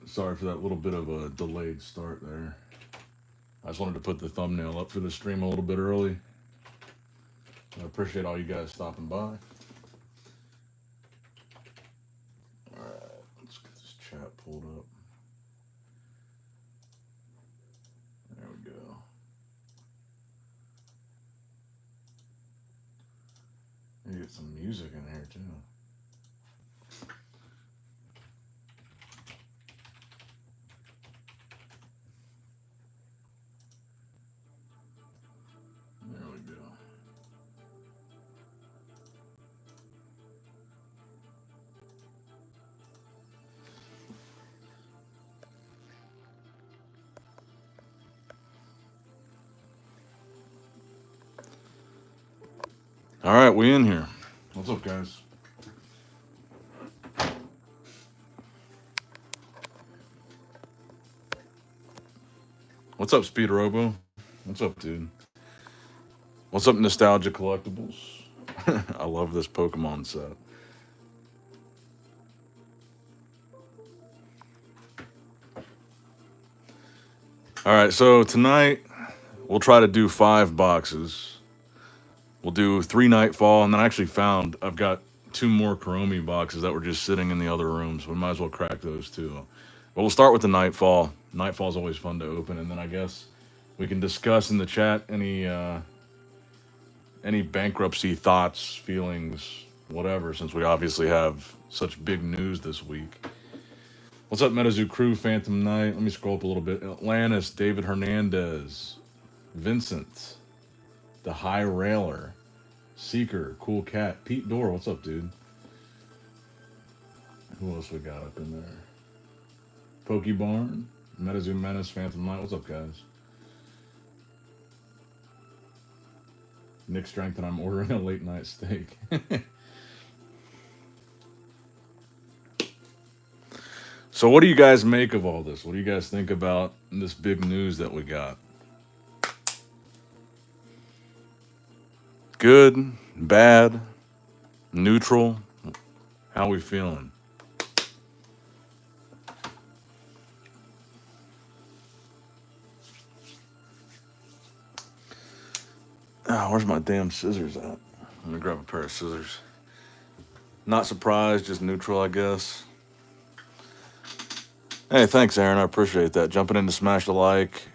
Sorry for that little bit of a delayed start there. I just wanted to put the thumbnail up for the stream a little bit early. I appreciate all you guys stopping by. All right, let's get this chat pulled up. There we go. Maybe get some music in here too. There we go. All right, we in here. What's up, guys? What's up, Speed Robo? What's up, dude? What's up, Nostalgia Collectibles? I love this Pokemon set. All right, so tonight we'll try to do 5 boxes. We'll do 3 Nightfall, and then I actually found I've got 2 more Chromie boxes that were just sitting in the other room, so we might as well crack those too. But we'll start with the Nightfall. Nightfall is always fun to open, and then I guess we can discuss in the chat any bankruptcy thoughts, feelings, whatever, since we obviously have such big news this week. What's up, Metazoo crew, Phantom Knight? Let me scroll up a little bit. Atlantis, David Hernandez, Vincent, The High Railer, Seeker, Cool Cat, Pete Dorr. What's up, dude? Who else we got up in there? Pokebarn, Metazoo Menace, Phantom Knight. What's up, guys? Nick Strength, and I'm ordering a late night steak. So what do you guys make of all this? What do you guys think about this big news that we got? Good, bad, neutral? How we feeling? Oh, where's my damn scissors at? I'm gonna grab a pair of scissors. Not surprised, just neutral, I guess. Hey, thanks, Aaron. I appreciate that. Jumping in to smash the like,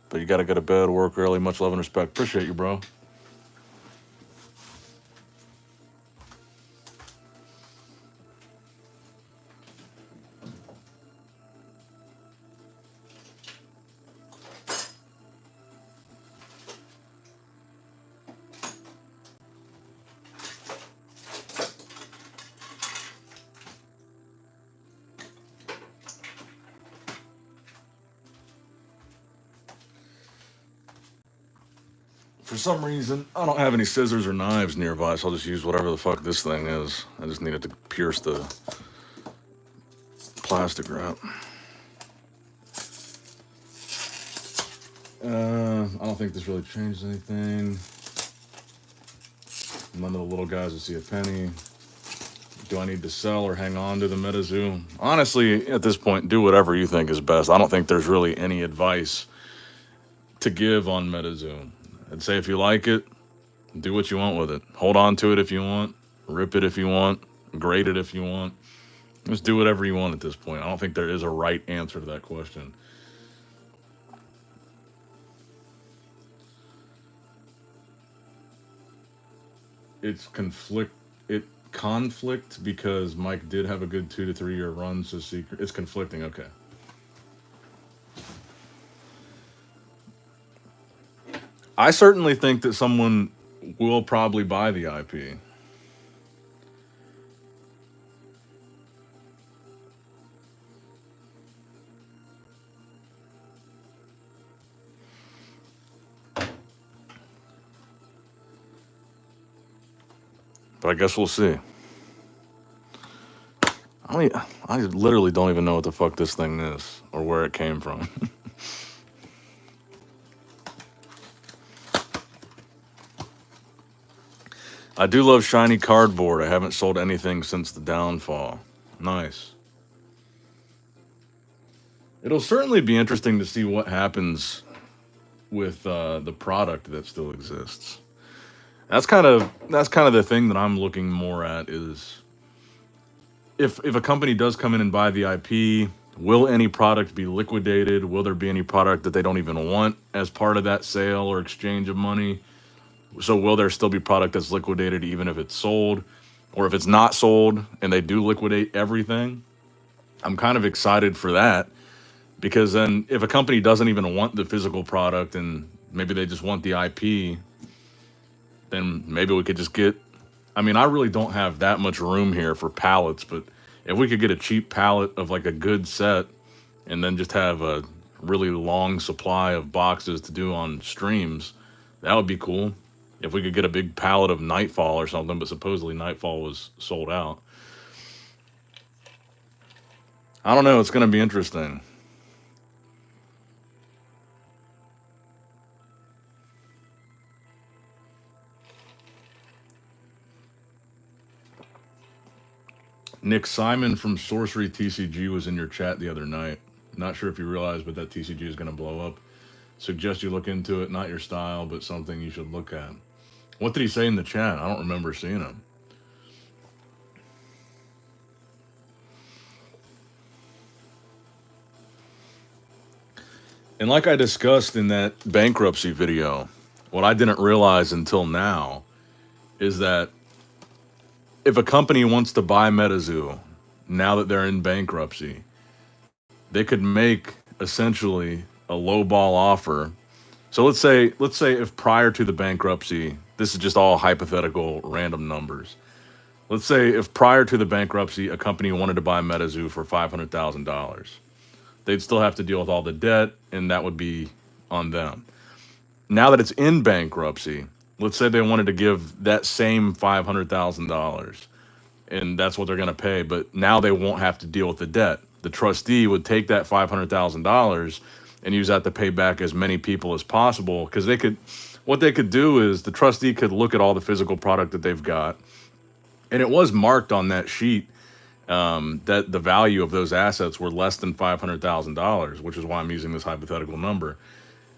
but you gotta go to bed, work early. Much love and respect. Appreciate you, bro. For some reason, I don't have any scissors or knives nearby, so I'll just use whatever the fuck this thing is. I just needed to pierce the plastic wrap. I don't think this really changes anything. None of the little guys will see a penny. Do I need to sell or hang on to the Metazoo? Honestly, at this point, do whatever you think is best. I don't think there's really any advice to give on Metazoo. I'd say if you like it, do what you want with it. Hold on to it if you want. Rip it if you want. Grade it if you want. Just do whatever you want at this point. I don't think there is a right answer to that question. It's conflict because Mike did have a good 2 to 3 year run, so secret. It's conflicting, okay. I certainly think that someone will probably buy the IP. But I guess we'll see. I literally don't even know what the fuck this thing is or where it came from. I do love shiny cardboard. I haven't sold anything since the downfall. Nice. It'll certainly be interesting to see what happens with the product that still exists. That's kind of the thing that I'm looking more at is if a company does come in and buy the IP, will any product be liquidated? Will there be any product that they don't even want as part of that sale or exchange of money? So will there still be product that's liquidated even if it's sold? Or if it's not sold and they do liquidate everything? I'm kind of excited for that because then if a company doesn't even want the physical product and maybe they just want the IP, then maybe we could just get, I mean, I really don't have that much room here for pallets, but if we could get a cheap pallet of like a good set and then just have a really long supply of boxes to do on streams, that would be cool. If we could get a big pallet of Nightfall or something, but supposedly Nightfall was sold out. I don't know. It's going to be interesting. Nick Simon from Sorcery TCG was in your chat the other night. Not sure if you realize, but that TCG is going to blow up. Suggest you look into it. Not your style, but something you should look at. What did he say in the chat? I don't remember seeing him. And like I discussed in that bankruptcy video, what I didn't realize until now is that if a company wants to buy Metazoo, now that they're in bankruptcy, they could make essentially a low ball offer. So let's say if prior to the bankruptcy, this is just all hypothetical random numbers. Let's say if prior to the bankruptcy, a company wanted to buy Metazoo for $500,000, they'd still have to deal with all the debt, and that would be on them. Now that it's in bankruptcy, let's say they wanted to give that same $500,000 and that's what they're going to pay. But now they won't have to deal with the debt. The trustee would take that $500,000 and use that to pay back as many people as possible. Because what they could do is the trustee could look at all the physical product that they've got, and it was marked on that sheet that the value of those assets were less than $500,000, which is why I'm using this hypothetical number.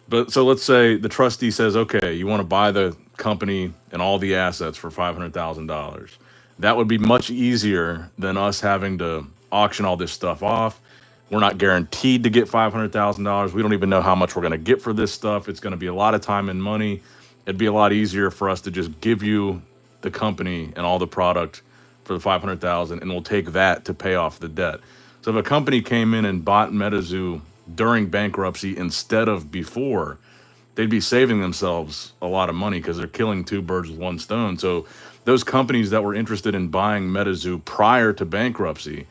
But so let's say the trustee says, okay, you want to buy the company and all the assets for $500,000. That would be much easier than us having to auction all this stuff off. We're not guaranteed to get $500,000. We don't even know how much we're going to get for this stuff. It's going to be a lot of time and money. It'd be a lot easier for us to just give you the company and all the product for the 500,000, and we'll take that to pay off the debt. So if a company came in and bought Metazoo during bankruptcy instead of before, they'd be saving themselves a lot of money because they're killing two birds with one stone. So those companies that were interested in buying Metazoo prior to bankruptcy,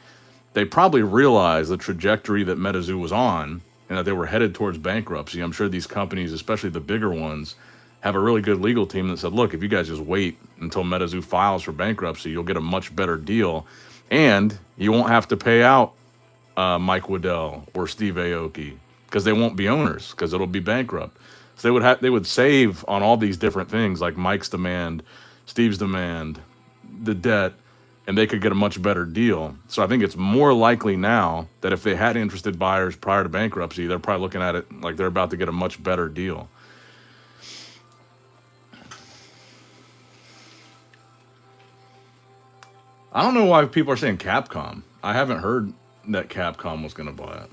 they probably realized the trajectory that Metazoo was on and that they were headed towards bankruptcy. I'm sure these companies, especially the bigger ones, have a really good legal team that said, look, if you guys just wait until Metazoo files for bankruptcy, you'll get a much better deal. And you won't have to pay out Mike Waddell or Steve Aoki because they won't be owners because it'll be bankrupt. So they would save on all these different things like Mike's demand, Steve's demand, the debt, and they could get a much better deal. So I think it's more likely now that if they had interested buyers prior to bankruptcy, they're probably looking at it like they're about to get a much better deal. I don't know why people are saying Capcom. I haven't heard that Capcom was going to buy it.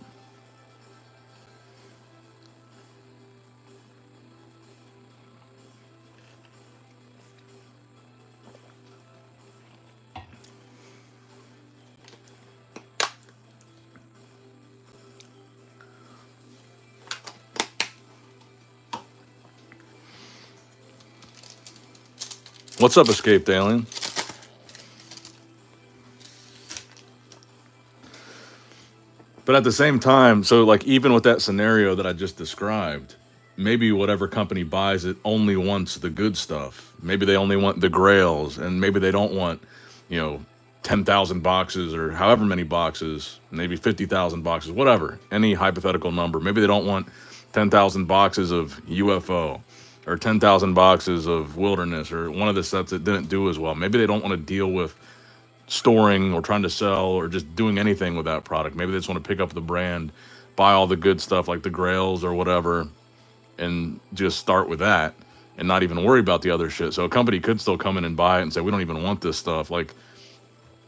What's up, Escaped Alien? But at the same time, so like even with that scenario that I just described, maybe whatever company buys it only wants the good stuff. Maybe they only want the grails, and maybe they don't want, you know, 10,000 boxes or however many boxes, maybe 50,000 boxes, whatever, any hypothetical number. Maybe they don't want 10,000 boxes of UFO or 10,000 boxes of Wilderness or one of the sets that didn't do as well. Maybe they don't want to deal with storing or trying to sell or just doing anything with that product. Maybe they just want to pick up the brand, buy all the good stuff like the grails or whatever and just start with that and not even worry about the other shit. So a company could still come in and buy it and say, we don't even want this stuff. Like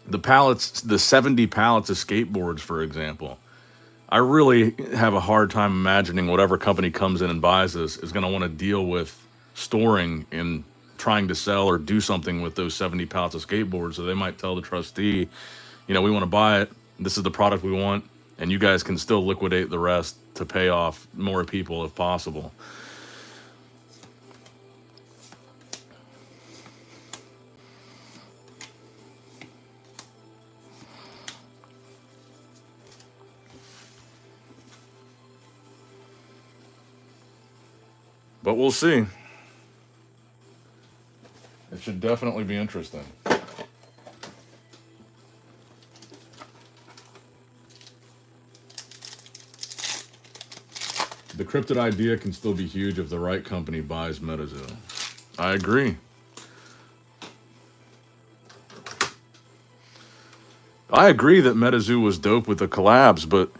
the pallets, the 70 pallets of skateboards, for example. I really have a hard time imagining whatever company comes in and buys this is going to want to deal with storing and trying to sell or do something with those 70 pallets of skateboards. So they might tell the trustee, you know, we want to buy it. This is the product we want. And you guys can still liquidate the rest to pay off more people if possible. But we'll see. It should definitely be interesting. The cryptid idea can still be huge if the right company buys Metazoo. I agree. I agree that Metazoo was dope with the collabs, but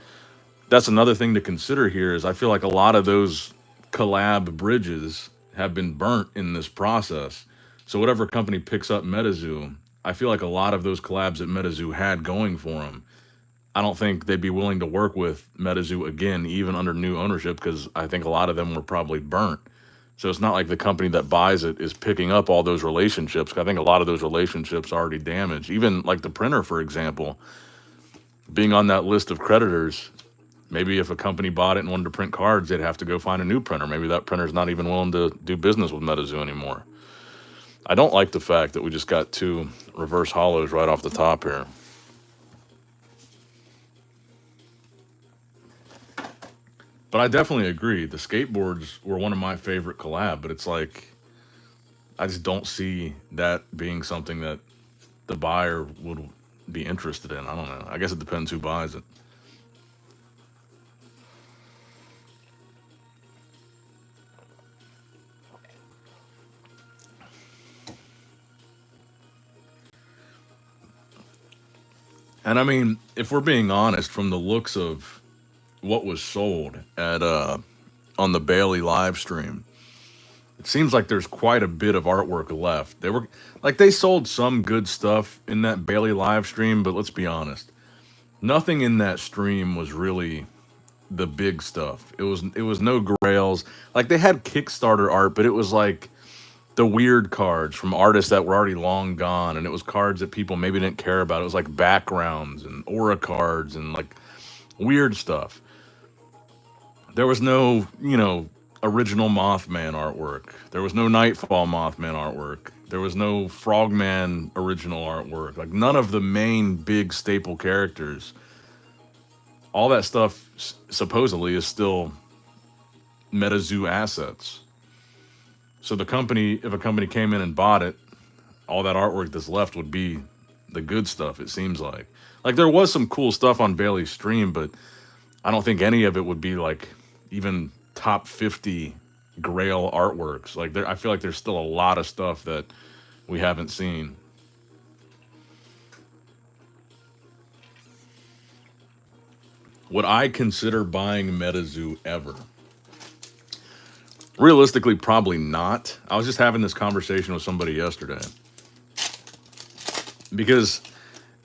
that's another thing to consider here is I feel like a lot of those collab bridges have been burnt in this process. So whatever company picks up Metazoo, I feel like a lot of those collabs that Metazoo had going for them, I don't think they'd be willing to work with Metazoo again, even under new ownership, because I think a lot of them were probably burnt. So it's not like the company that buys it is picking up all those relationships. I think a lot of those relationships are already damaged. Even like the printer, for example, being on that list of creditors, maybe if a company bought it and wanted to print cards, they'd have to go find a new printer. Maybe that printer's not even willing to do business with Metazoo anymore. I don't like the fact that we just got 2 reverse hollows right off the top here. But I definitely agree. The skateboards were one of my favorite collab, but it's like, I just don't see that being something that the buyer would be interested in. I don't know. I guess it depends who buys it. And I mean, if we're being honest, from the looks of what was sold at on the Bailey live stream, it seems like there's quite a bit of artwork left. They were like they sold some good stuff in that Bailey live stream, but let's be honest, nothing in that stream was really the big stuff. It was no grails. Like they had Kickstarter art, but it was like the weird cards from artists that were already long gone, and it was cards that people maybe didn't care about. It was like backgrounds and aura cards and like weird stuff. There was no, original Mothman artwork. There was no Nightfall Mothman artwork. There was no Frogman original artwork. Like none of the main big staple characters. All that stuff supposedly is still Metazoo assets. So the company, if a company came in and bought it, all that artwork that's left would be the good stuff, it seems like. Like there was some cool stuff on Bailey's stream, but I don't think any of it would be like even top 50 grail artworks. Like I feel like there's still a lot of stuff that we haven't seen. Would I consider buying Metazoo ever? Realistically, probably not. I was just having this conversation with somebody yesterday. Because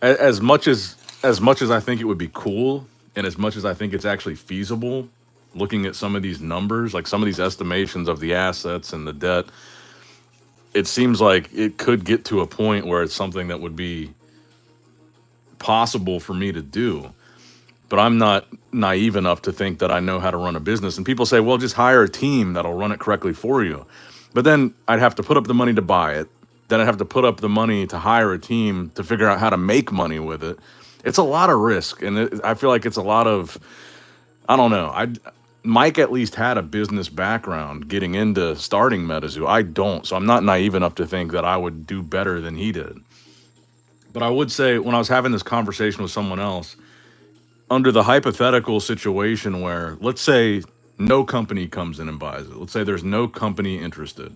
as much as I think it would be cool, and as much as I think it's actually feasible, looking at some of these numbers, like some of these estimations of the assets and the debt, it seems like it could get to a point where it's something that would be possible for me to do. But I'm not naive enough to think that I know how to run a business. And people say, well, just hire a team that'll run it correctly for you. But then I'd have to put up the money to buy it. Then I'd have to put up the money to hire a team to figure out how to make money with it. It's a lot of risk. And I feel like it's a lot of, I don't know. Mike at least had a business background getting into starting Metazoo. I don't. So I'm not naive enough to think that I would do better than he did. But I would say when I was having this conversation with someone else, under the hypothetical situation where, let's say, no company comes in and buys it. Let's say there's no company interested.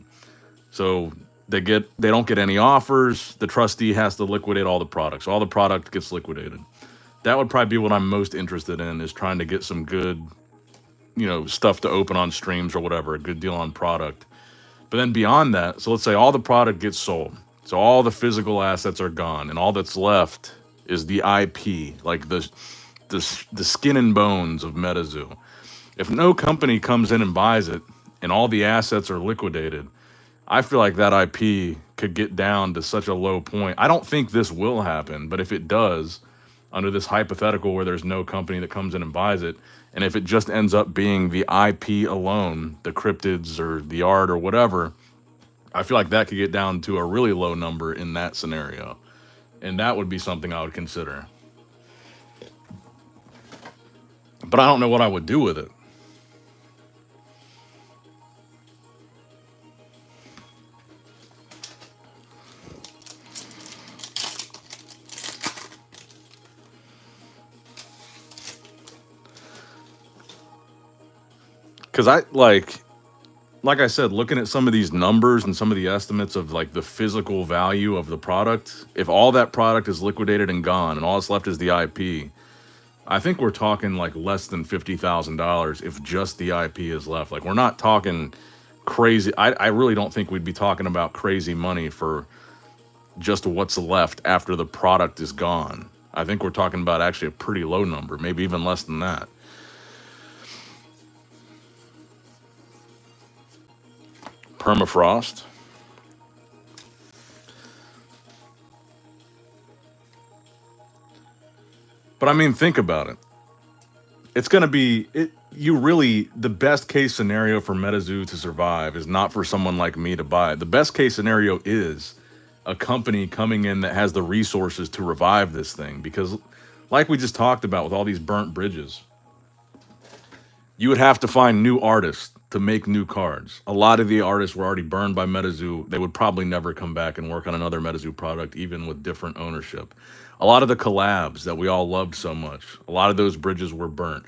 So they don't get any offers. The trustee has to liquidate all the products. All the product gets liquidated. That would probably be what I'm most interested in, is trying to get some good, stuff to open on streams or whatever, a good deal on product. But then beyond that, so let's say all the product gets sold. So all the physical assets are gone, and all that's left is the IP, like the skin and bones of Metazoo. If no company comes in and buys it, and all the assets are liquidated, I feel like that IP could get down to such a low point. I don't think this will happen, but if it does, under this hypothetical where there's no company that comes in and buys it, and if it just ends up being the IP alone, the cryptids or the art or whatever, I feel like that could get down to a really low number in that scenario. And that would be something I would consider. But I don't know what I would do with it. Because like I said, looking at some of these numbers and some of the estimates of like the physical value of the product, if all that product is liquidated and gone and all that's left is the IP, I think we're talking like less than $50,000 if just the IP is left. Like, we're not talking crazy. I really don't think we'd be talking about crazy money for just what's left after the product is gone. I think we're talking about actually a pretty low number, maybe even less than that. Permafrost. But I mean, think about it. It's going to be the best case scenario for MetaZoo to survive is not for someone like me to buy it. The best case scenario is a company coming in that has the resources to revive this thing, because like we just talked about with all these burnt bridges, you would have to find new artists to make new cards. A lot of the artists were already burned by MetaZoo. They would probably never come back and work on another MetaZoo product, even with different ownership. A lot of the collabs that we all loved so much, a lot of those bridges were burnt.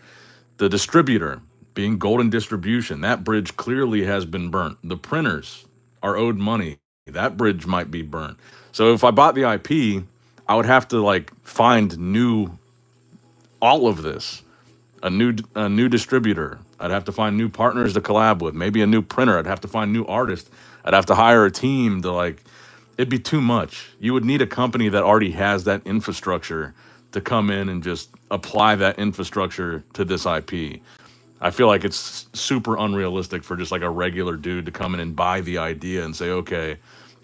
The distributor, being Golden Distribution, that bridge clearly has been burnt. The printers are owed money. That bridge might be burnt. So if I bought the IP, I would have to like find all of this, a new distributor. I'd have to find new partners to collab with, maybe a new printer. I'd have to find new artists. I'd have to hire a team to it'd be too much. You would need a company that already has that infrastructure to come in and just apply that infrastructure to this IP. I feel like it's super unrealistic for just like a regular dude to come in and buy the idea and say, okay,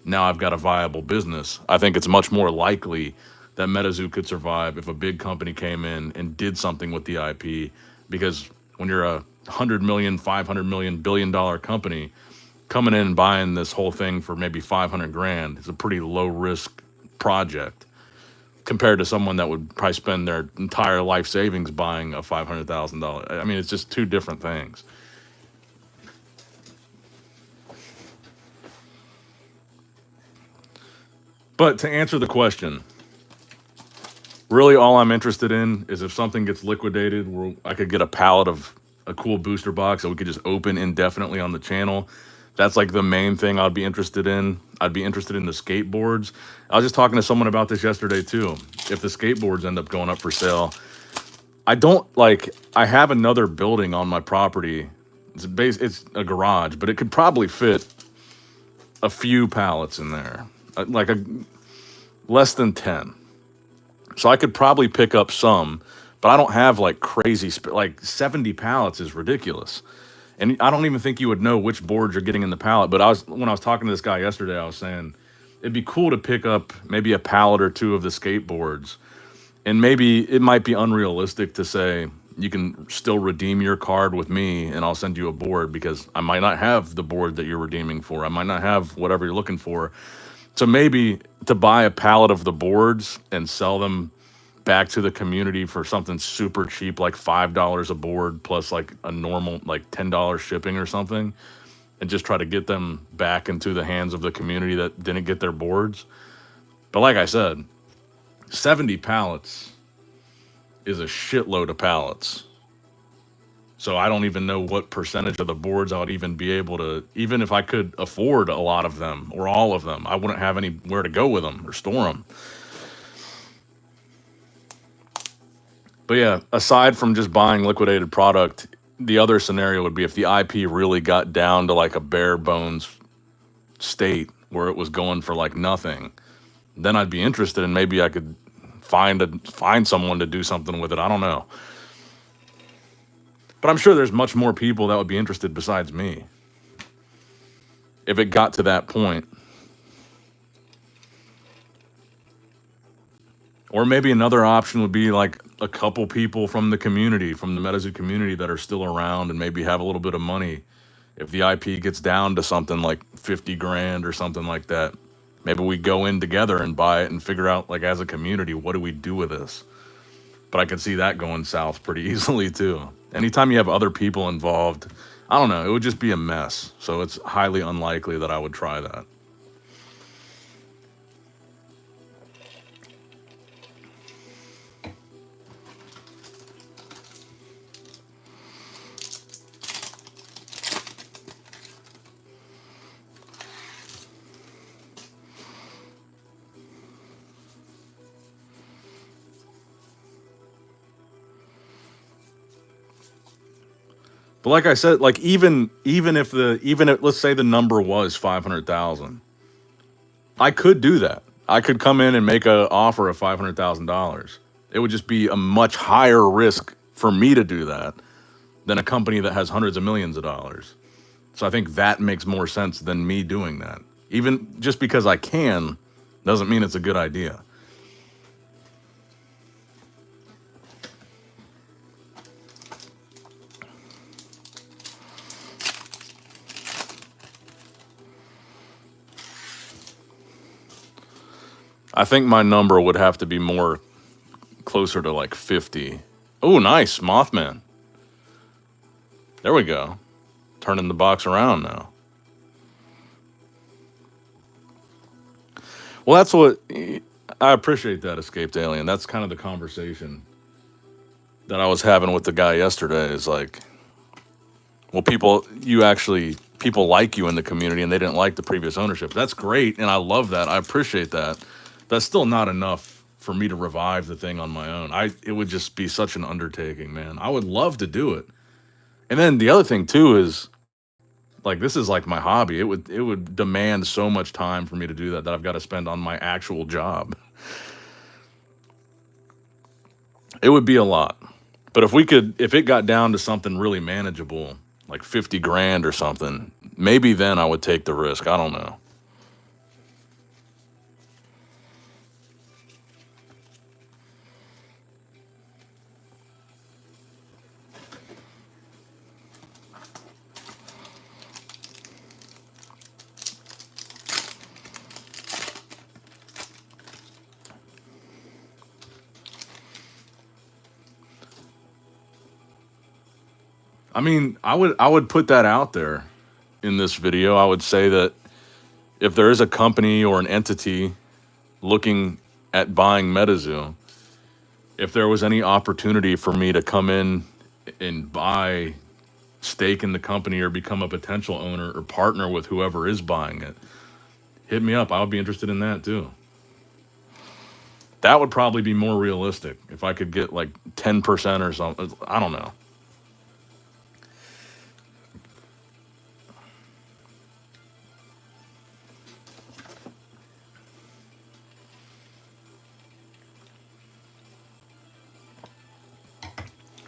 now I've got a viable business. I think it's much more likely that MetaZoo could survive if a big company came in and did something with the IP, because when you're a 100 million, 500 million, $1 billion company, coming in and buying this whole thing for maybe 500 grand is a pretty low risk project compared to someone that would probably spend their entire life savings buying a $500,000. I mean, it's just two different things. But to answer the question, really all I'm interested in is if something gets liquidated, where I could get a pallet of a cool booster box that we could just open indefinitely on the channel. That's like the main thing I'd be interested in. I'd be interested in the skateboards. I was just talking to someone about this yesterday too. If the skateboards end up going up for sale, I have another building on my property. It's a garage, but it could probably fit a few pallets in there, like a less than 10. So I could probably pick up some, but I don't have like crazy, like 70 pallets is ridiculous. And I don't even think you would know which boards you're getting in the pallet. But when I was talking to this guy yesterday, I was saying it'd be cool to pick up maybe a pallet or two of the skateboards. And maybe it might be unrealistic to say you can still redeem your card with me and I'll send you a board, because I might not have the board that you're redeeming for. I might not have whatever you're looking for. So maybe to buy a pallet of the boards and sell them back to the community for something super cheap, like $5 a board plus like a normal like $10 shipping or something, and just try to get them back into the hands of the community that didn't get their boards. But like I said, 70 pallets is a shitload of pallets. So I don't even know what percentage of the boards I would even be able to, even if I could afford a lot of them or all of them, I wouldn't have anywhere to go with them or store them. But yeah, aside from just buying liquidated product, the other scenario would be if the IP really got down to like a bare bones state where it was going for like nothing, then I'd be interested and maybe I could find someone to do something with it. I don't know. But I'm sure there's much more people that would be interested besides me if it got to that point. Or maybe another option would be like a couple people from the community, from the Metazoo community that are still around and maybe have a little bit of money. If the IP gets down to something like 50 grand or something like that, maybe we go in together and buy it and figure out, like, as a community, what do we do with this? But I could see that going south pretty easily too. Anytime you have other people involved, I don't know, it would just be a mess. So it's highly unlikely that I would try that. But like I said, like even if let's say the number was 500,000, I could do that. I could come in and make a offer of $500,000. It would just be a much higher risk for me to do that than a company that has hundreds of millions of dollars. So I think that makes more sense than me doing that. Even just because I can doesn't mean it's a good idea. I think my number would have to be more closer to like 50. Oh, nice, Mothman. There we go. Turning the box around now. Well, that's what I appreciate that, Escaped Alien. That's kind of the conversation that I was having with the guy yesterday. Is like, well, people like you in the community and they didn't like the previous ownership. That's great, and I love that. I appreciate that. That's still not enough for me to revive the thing on my own. It would just be such an undertaking, man. I would love to do it. And then the other thing too is, like, this is like my hobby. It would demand so much time for me to do that I've got to spend on my actual job. It would be a lot. But if it got down to something really manageable, like 50 grand or something, maybe then I would take the risk. I don't know. I mean, I would put that out there in this video. I would say that if there is a company or an entity looking at buying Metazoo, if there was any opportunity for me to come in and buy stake in the company or become a potential owner or partner with whoever is buying it, hit me up. I would be interested in that too. That would probably be more realistic if I could get like 10% or something. I don't know.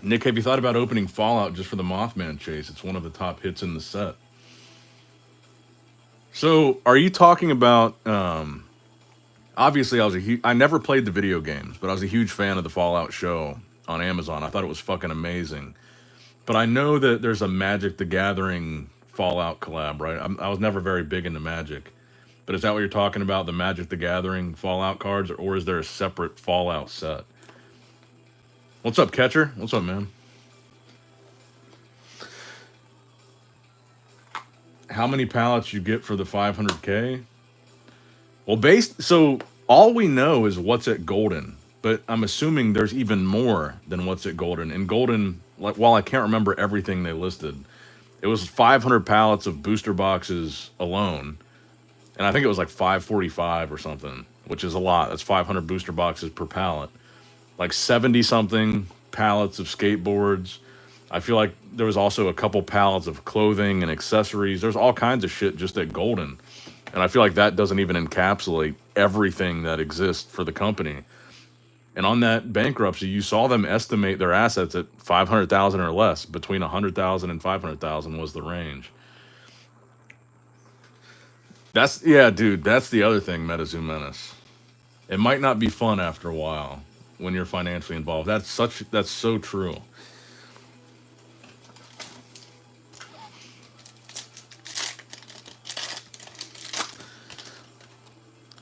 Nick, have you thought about opening Fallout just for the Mothman chase? It's one of the top hits in the set. So, are you talking about? Obviously, I never played the video games, but I was a huge fan of the Fallout show on Amazon. I thought it was fucking amazing. But I know that there's a Magic the Gathering Fallout collab, right? I was never very big into Magic, but is that what you're talking about? The Magic the Gathering Fallout cards, or is there a separate Fallout set? What's up, Catcher? What's up, man? How many pallets you get for the 500K? Well, so all we know is what's at Golden, but I'm assuming there's even more than what's at Golden. And Golden, like, while I can't remember everything they listed, it was 500 pallets of booster boxes alone, and I think it was like 545 or something, which is a lot. That's 500 booster boxes per pallet. Like 70 something pallets of skateboards. I feel like there was also a couple pallets of clothing and accessories. There's all kinds of shit just at Golden. And I feel like that doesn't even encapsulate everything that exists for the company. And on that bankruptcy, you saw them estimate their assets at 500,000 or less. Between 100,000 and 500,000 was the range. That's, yeah, dude, that's the other thing, Metazoo Menace. It might not be fun after a while when you're financially involved. That's so true.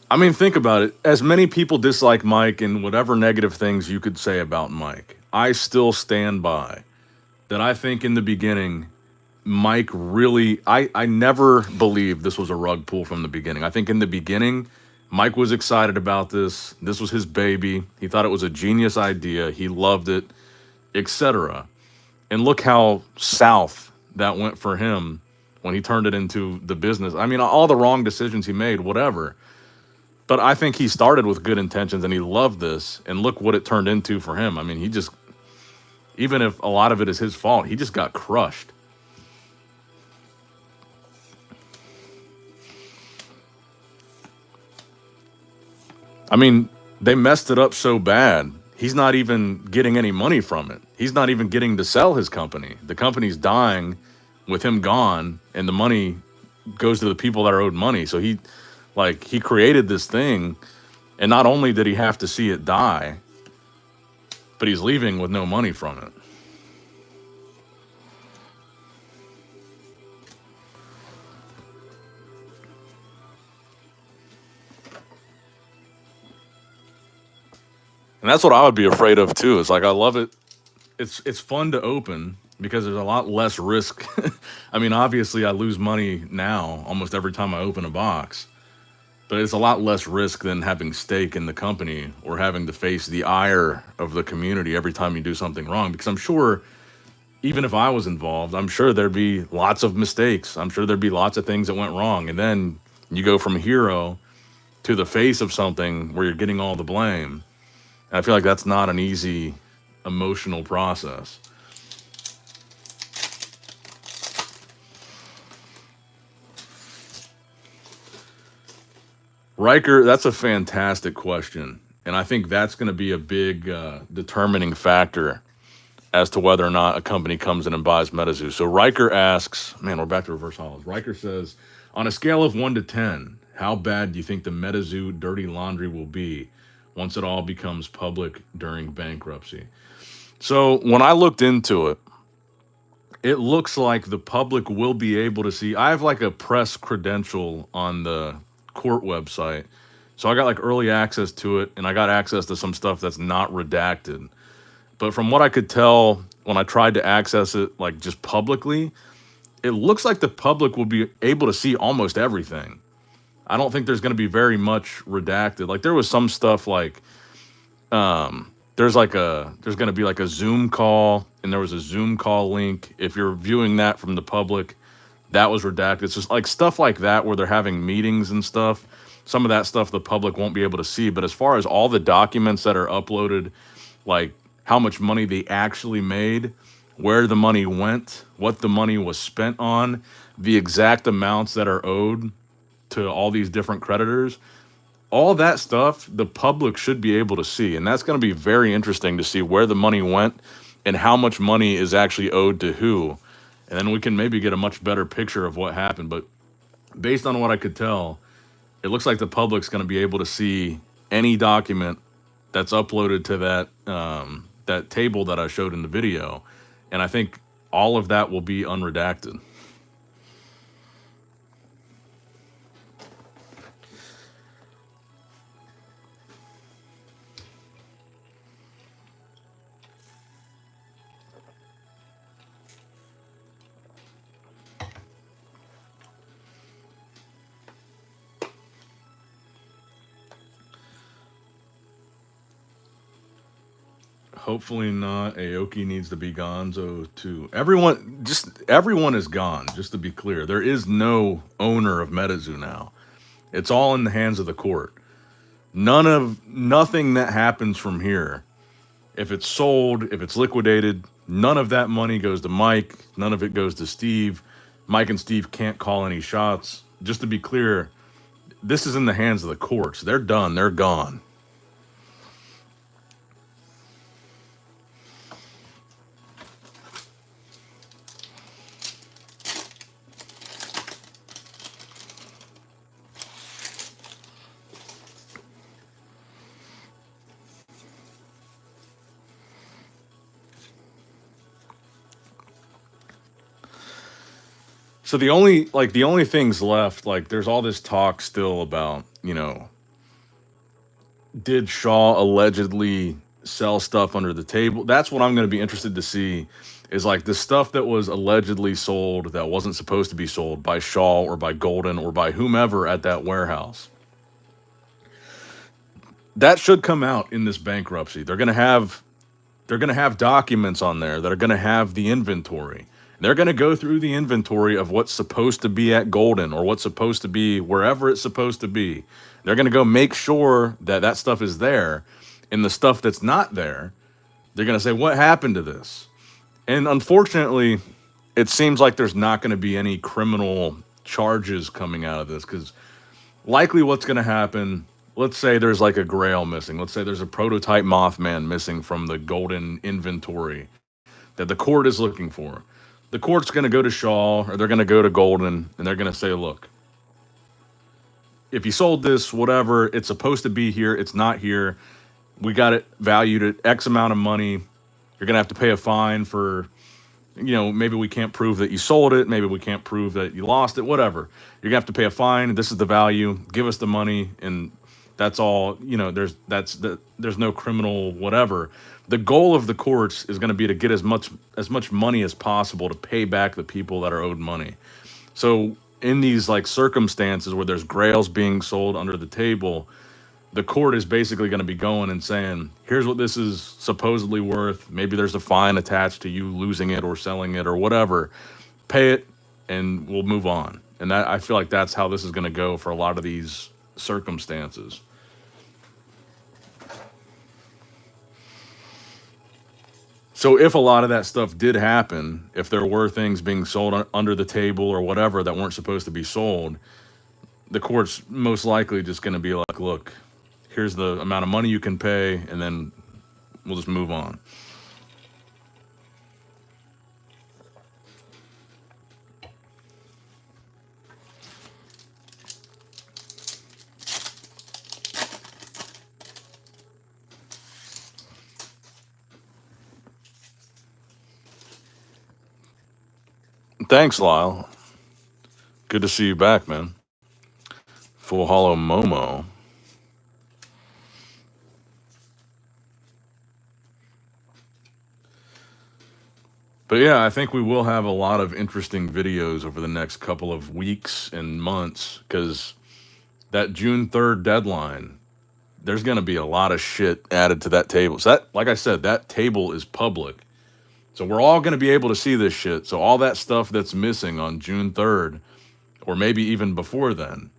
I mean, think about it. As many people dislike Mike and whatever negative things you could say about Mike, I still stand by that. I think in the beginning, Mike really, I never believed this was a rug pull from the beginning. I think in the beginning, Mike was excited about this. This was his baby. He thought it was a genius idea. He loved it, etc. And look how south that went for him when he turned it into the business. I mean, all the wrong decisions he made, whatever. But I think he started with good intentions and he loved this. And look what it turned into for him. I mean, he just, even if a lot of it is his fault, he just got crushed. I mean, they messed it up so bad. He's not even getting any money from it. He's not even getting to sell his company. The company's dying with him gone, and the money goes to the people that are owed money. So he created this thing, and not only did he have to see it die, but he's leaving with no money from it. And that's what I would be afraid of too. It's like, I love it. It's fun to open because there's a lot less risk. I mean, obviously I lose money now almost every time I open a box, but it's a lot less risk than having stake in the company or having to face the ire of the community every time you do something wrong. Because I'm sure even if I was involved, I'm sure there'd be lots of mistakes. I'm sure there'd be lots of things that went wrong. And then you go from hero to the face of something where you're getting all the blame. And I feel like that's not an easy emotional process. Riker, that's a fantastic question. And I think that's going to be a big determining factor as to whether or not a company comes in and buys Metazoo. So Riker asks, man, we're back to reverse hollows. Riker says, on a scale of 1 to 10, how bad do you think the Metazoo dirty laundry will be once it all becomes public during bankruptcy? So when I looked into it, it looks like the public will be able to see. I have like a press credential on the court website. So I got like early access to it, and I got access to some stuff that's not redacted. But from what I could tell when I tried to access it, like just publicly, it looks like the public will be able to see almost everything. I don't think there's going to be very much redacted. Like there was some stuff like, there's going to be like a Zoom call, and there was a Zoom call link. If you're viewing that from the public, that was redacted. It's just like stuff like that where they're having meetings and stuff. Some of that stuff the public won't be able to see. But as far as all the documents that are uploaded, like how much money they actually made, where the money went, what the money was spent on, the exact amounts that are owed to all these different creditors, all that stuff the public should be able to see. And that's going to be very interesting to see where the money went and how much money is actually owed to who. And then we can maybe get a much better picture of what happened. But based on what I could tell, it looks like the public's going to be able to see any document that's uploaded to that that table that I showed in the video. And I think all of that will be unredacted. Hopefully not. Aoki needs to be gonzo too. Everyone is gone, just to be clear. There is no owner of Metazoo now. It's all in the hands of the court. Nothing that happens from here If it's sold, if it's liquidated, none of that money goes to Mike. None of it goes to Steve. Mike and Steve can't call any shots. Just to be clear, this is in the hands of the courts. They're done. They're gone. So the only things left, like there's all this talk still about, did Shaw allegedly sell stuff under the table? That's what I'm going to be interested to see, is like the stuff that was allegedly sold that wasn't supposed to be sold by Shaw or by Golden or by whomever at that warehouse. That should come out in this bankruptcy. They're going to have documents on there that are going to have the inventory. They're going to go through the inventory of what's supposed to be at Golden or what's supposed to be wherever it's supposed to be. They're going to go make sure that that stuff is there. And the stuff that's not there, they're going to say, what happened to this? And unfortunately, it seems like there's not going to be any criminal charges coming out of this, because likely what's going to happen, let's say there's like a grail missing. Let's say there's a prototype Mothman missing from the Golden inventory that the court is looking for. The court's going to go to Shaw, or they're going to go to Golden, and they're going to say, look, if you sold this, whatever, it's supposed to be here, it's not here. We got it valued at X amount of money. You're going to have to pay a fine for, maybe we can't prove that you sold it. Maybe we can't prove that you lost it, whatever. You're going to have to pay a fine. This is the value. Give us the money. And that's all, there's no criminal whatever. The goal of the courts is going to be to get as much money as possible to pay back the people that are owed money. So in these like circumstances where there's grails being sold under the table, the court is basically going to be going and saying, here's what this is supposedly worth. Maybe there's a fine attached to you losing it or selling it or whatever. Pay it and we'll move on. And that, I feel like that's how this is going to go for a lot of these circumstances. So if a lot of that stuff did happen, if there were things being sold under the table or whatever that weren't supposed to be sold, the court's most likely just going to be like, look, here's the amount of money you can pay, and then we'll just move on. Thanks, Lyle. Good to see you back, man. Full Hollow Momo. But yeah, I think we will have a lot of interesting videos over the next couple of weeks and months, because that June 3rd deadline, there's going to be a lot of shit added to that table. So that, like I said, that table is public. So we're all going to be able to see this shit. So all that stuff that's missing on June 3rd, or maybe even before then,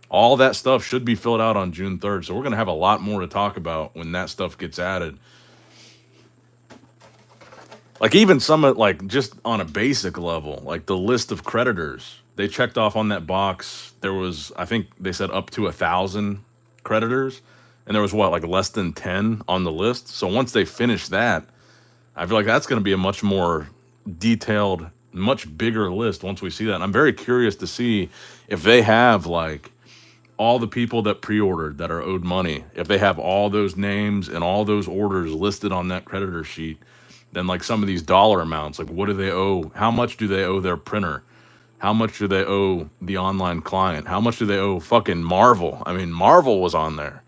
all that stuff should be filled out on June 3rd. So we're going to have a lot more to talk about when that stuff gets added. Like even some of, like, just on a basic level, like the list of creditors, they checked off on that box. There was, I think they said up to 1,000 creditors, and there was what, like less than 10 on the list. So once they finish that, I feel like that's going to be a much more detailed, much bigger list once we see that. And I'm very curious to see if they have like all the people that pre-ordered that are owed money, if they have all those names and all those orders listed on that creditor sheet. Then like some of these dollar amounts, like what do they owe? How much do they owe their printer? How much do they owe the online client? How much do they owe fucking Marvel? I mean, Marvel was on there.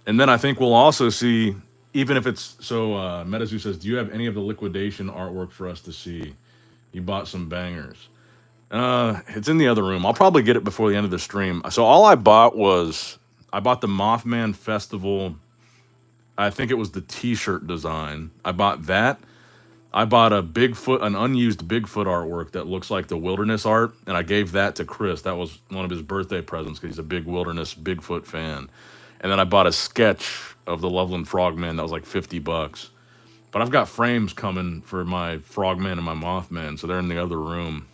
And then I think we'll also see, even if it's, so Metazoo says, do you have any of the liquidation artwork for us to see? You bought some bangers. It's in the other room. I'll probably get it before the end of the stream. So all I bought the Mothman Festival. I think it was the t-shirt design. I bought that. I bought a Bigfoot, an unused Bigfoot artwork that looks like the wilderness art, and I gave that to Chris. That was one of his birthday presents because he's a big wilderness Bigfoot fan. And then I bought a sketch of the Loveland Frogman that was like $50. But I've got frames coming for my Frogman and my Mothman, so they're in the other room.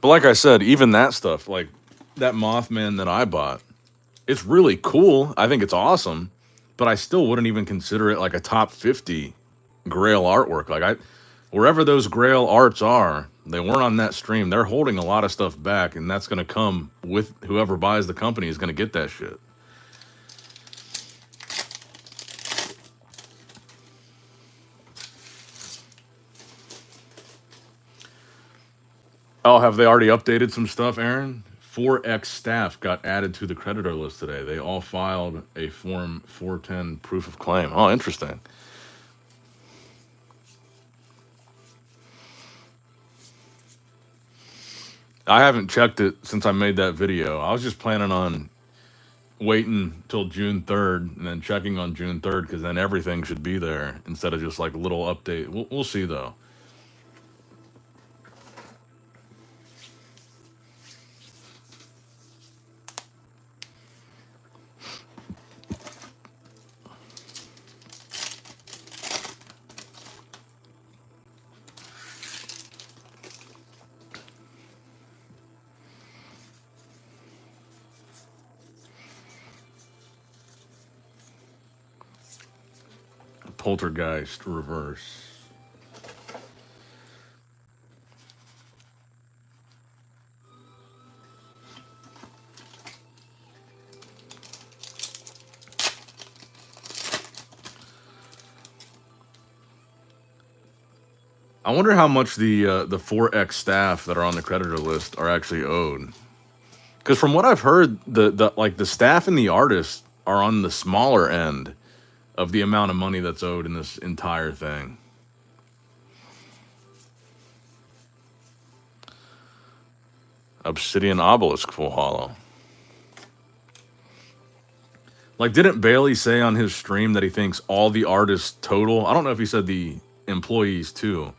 But like I said, even that stuff, like that Mothman that I bought, it's really cool. I think it's awesome, but I still wouldn't even consider it like a top 50 Grail artwork. Like wherever those Grail arts are, they weren't on that stream. They're holding a lot of stuff back, and that's going to come with whoever buys the company is going to get that shit. Oh, have they already updated some stuff, Aaron? 4X staff got added to the creditor list today. They all filed a Form 410 proof of claim. Oh, interesting. I haven't checked it since I made that video. I was just planning on waiting till June 3rd and then checking on June 3rd because then everything should be there instead of just like a little update. We'll see though. Poltergeist reverse. I wonder how much the 4X staff that are on the creditor list are actually owed. Because from what I've heard, the staff and the artists are on the smaller end of the amount of money that's owed in this entire thing. Obsidian Obelisk full hollow. Like, didn't Bailey say on his stream that he thinks all the artists total? I don't know if he said the employees too,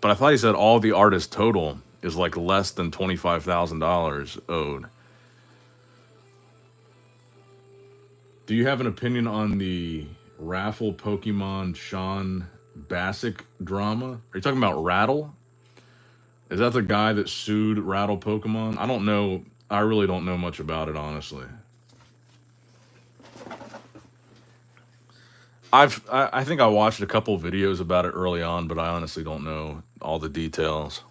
but I thought he said all the artists total is like less than $25,000 owed. Do you have an opinion on the raffle Pokemon Sean Bassick drama? Are you talking about Rattle? Is that the guy that sued Rattle Pokemon? I don't know. I really don't know much about it, honestly. I think I watched a couple videos about it early on, but I honestly don't know all the details.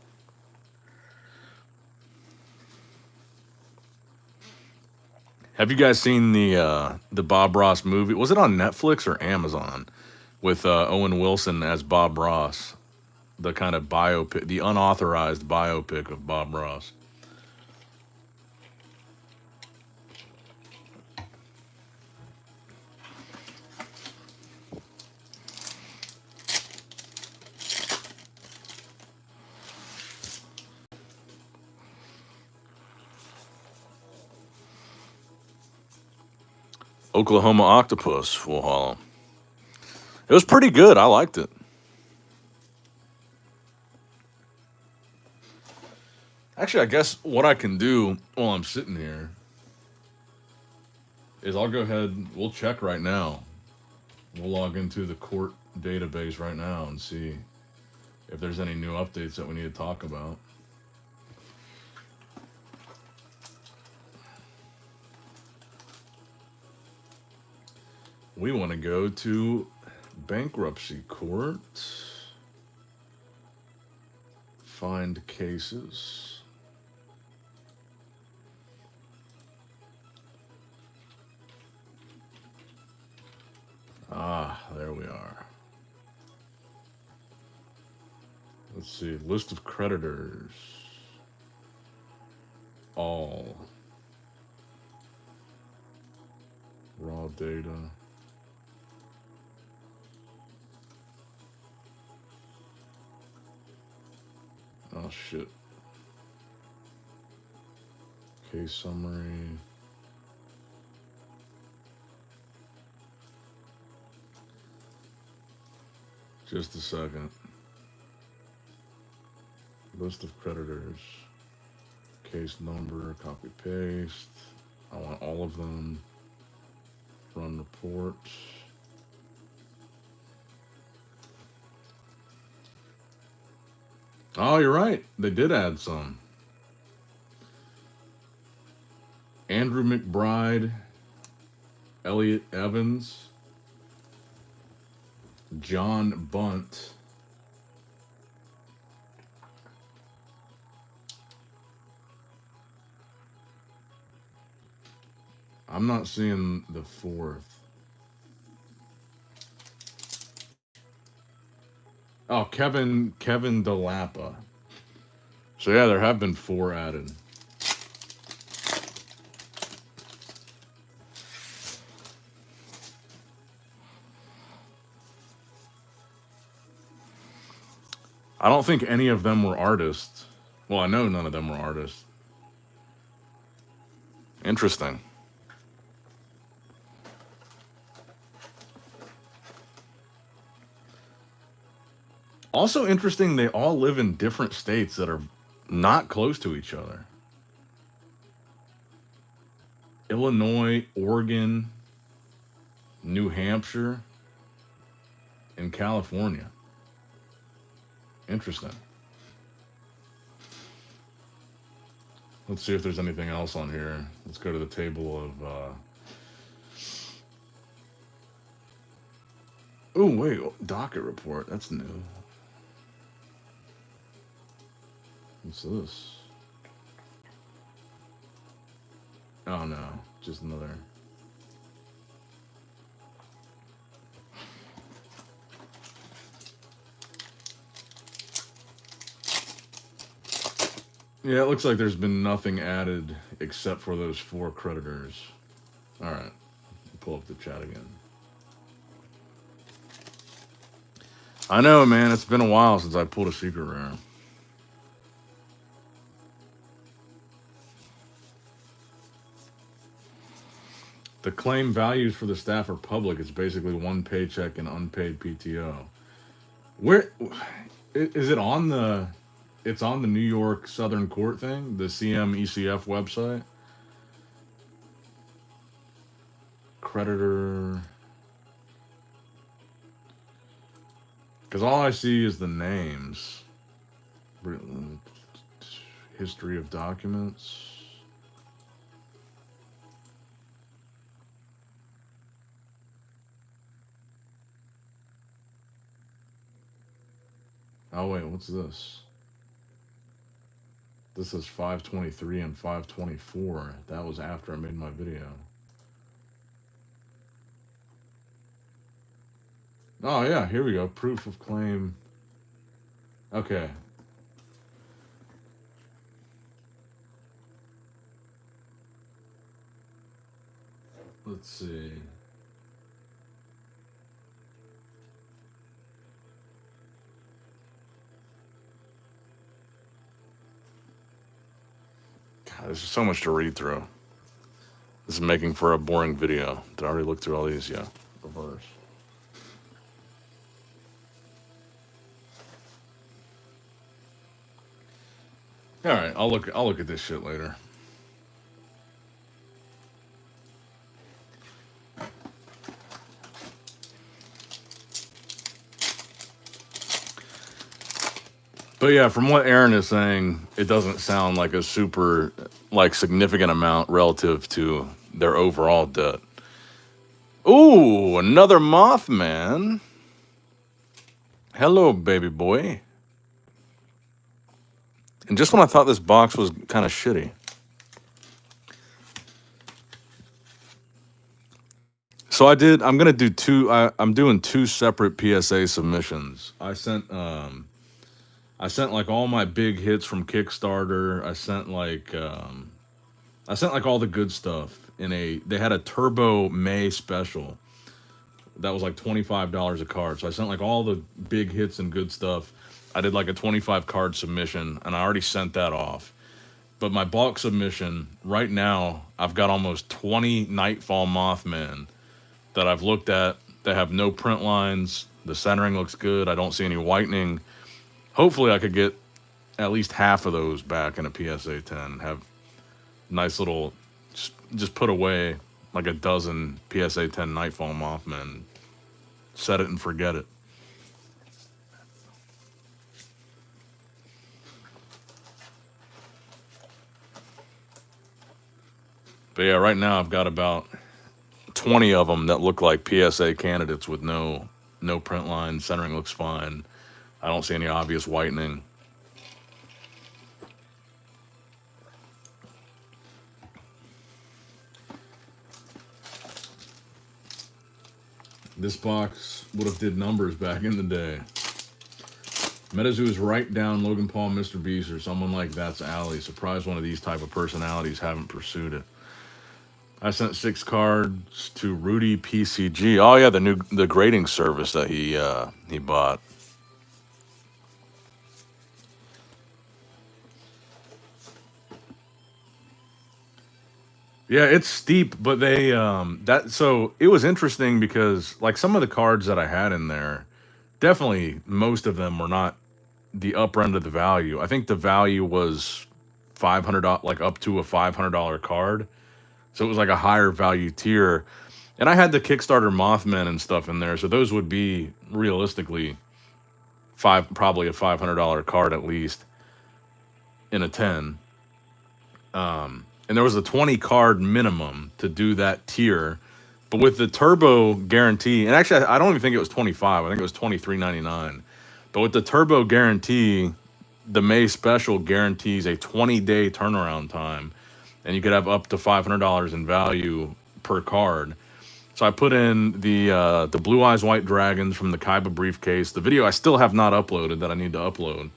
Have you guys seen the Bob Ross movie? Was it on Netflix or Amazon with Owen Wilson as Bob Ross? The kind of biopic, the unauthorized biopic of Bob Ross. Oklahoma Octopus full hollow. It was pretty good. I liked it. Actually, I guess what I can do while I'm sitting here is I'll go ahead, we'll check right now. We'll log into the court database right now and see if there's any new updates that we need to talk about. We want to go to bankruptcy court. Find cases. Ah, there we are. Let's see, list of creditors. All. Raw data. shit. Case summary. Just a second. List of creditors. Case number, copy paste. I want all of them. Run report. Oh, you're right. They did add some. Andrew McBride, Elliot Evans, John Bunt, I'm not seeing the fourth. Oh, Kevin DeLappa. So yeah, there have been 4 added. I don't think any of them were artists. Well, I know none of them were artists. Interesting. Also interesting, they all live in different states that are not close to each other. Illinois, Oregon, New Hampshire, and California. Interesting. Let's see if there's anything else on here. Let's go to the table of... Oh, wait. Docket report. That's new. What's this? Oh, no. Just another... Yeah, it looks like there's been nothing added except for those 4 creditors. All right. Pull up the chat again. I know, man. It's been a while since I pulled a secret rare. The claim values for the staff are public. It's basically 1 paycheck and unpaid PTO. Where is it on the... It's on the New York Southern Court thing, the CMECF website. Creditor. Because all I see is the names. History of documents. Oh, wait, what's this? This is 523 and 524. That was after I made my video. Oh, yeah, here we go. Proof of claim. Okay. Let's see. God, there's so much to read through. This is making for a boring video. Did I already look through all these? Yeah. Reverse. All right, I'll look at this shit later. But yeah, from what Aaron is saying, it doesn't sound like a super significant amount relative to their overall debt. Ooh, another Mothman. Hello, baby boy. And just when I thought this box was kind of shitty. So I'm gonna do 2. I'm doing 2 separate PSA submissions. I sent like all my big hits from Kickstarter. I sent like all the good stuff they had a Turbo May special that was like $25 a card. So I sent like all the big hits and good stuff. I did like a 25 card submission, and I already sent that off. But my bulk submission right now, I've got almost 20 Nightfall Mothmen that I've looked at that have no print lines. The centering looks good. I don't see any whitening. Hopefully, I could get at least half of those back in a PSA 10. Have nice little, just put away like a dozen PSA 10 Nightfall Mothmen. Set it and forget it. But yeah, right now I've got about 20 of them that look like PSA candidates with no print line. Centering looks fine. I don't see any obvious whitening. This box would have did numbers back in the day. Metazoo is right down Logan Paul, Mr. Beast, or someone like that's alley. Surprised one of these type of personalities haven't pursued it. I sent 6 cards to Rudy PCG. Oh yeah, the grading service that he bought. Yeah, it's steep, but they so it was interesting because like some of the cards that I had in there, definitely most of them were not the upper end of the value. I think the value was $500, like up to a $500 card. So it was like a higher value tier. And I had the Kickstarter Mothman and stuff in there, so those would be realistically probably a $500 card at least in a 10. And there was a 20 card minimum to do that tier. But with the turbo guarantee, and actually I don't even think it was 25, I think it was 23.99. But with the turbo guarantee, the May special guarantees a 20-day turnaround time, and you could have up to $500 in value per card. So I put in the Blue Eyes White Dragons from the Kaiba briefcase. The video I still have not uploaded that I need to upload.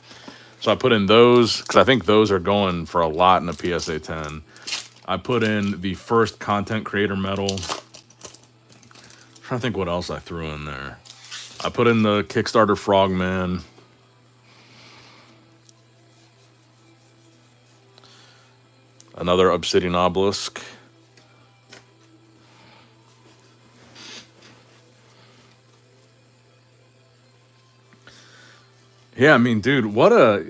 So I put in those because I think those are going for a lot in a PSA 10. I put in the first content creator medal. I'm trying to think what else I threw in there. I put in the Kickstarter Frogman. Another Obsidian Obelisk. Yeah, I mean, dude, what a...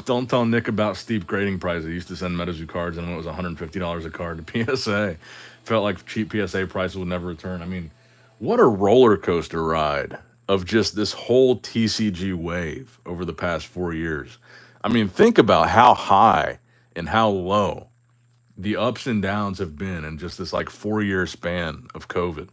Don't tell Nick about steep grading prices. I used to send Metazoo cards and when it was $150 a card to PSA. Felt like cheap PSA prices would never return. I mean, what a roller coaster ride of just this whole TCG wave over the past 4 years. I mean, think about how high and how low the ups and downs have been in just this like 4-year span of COVID.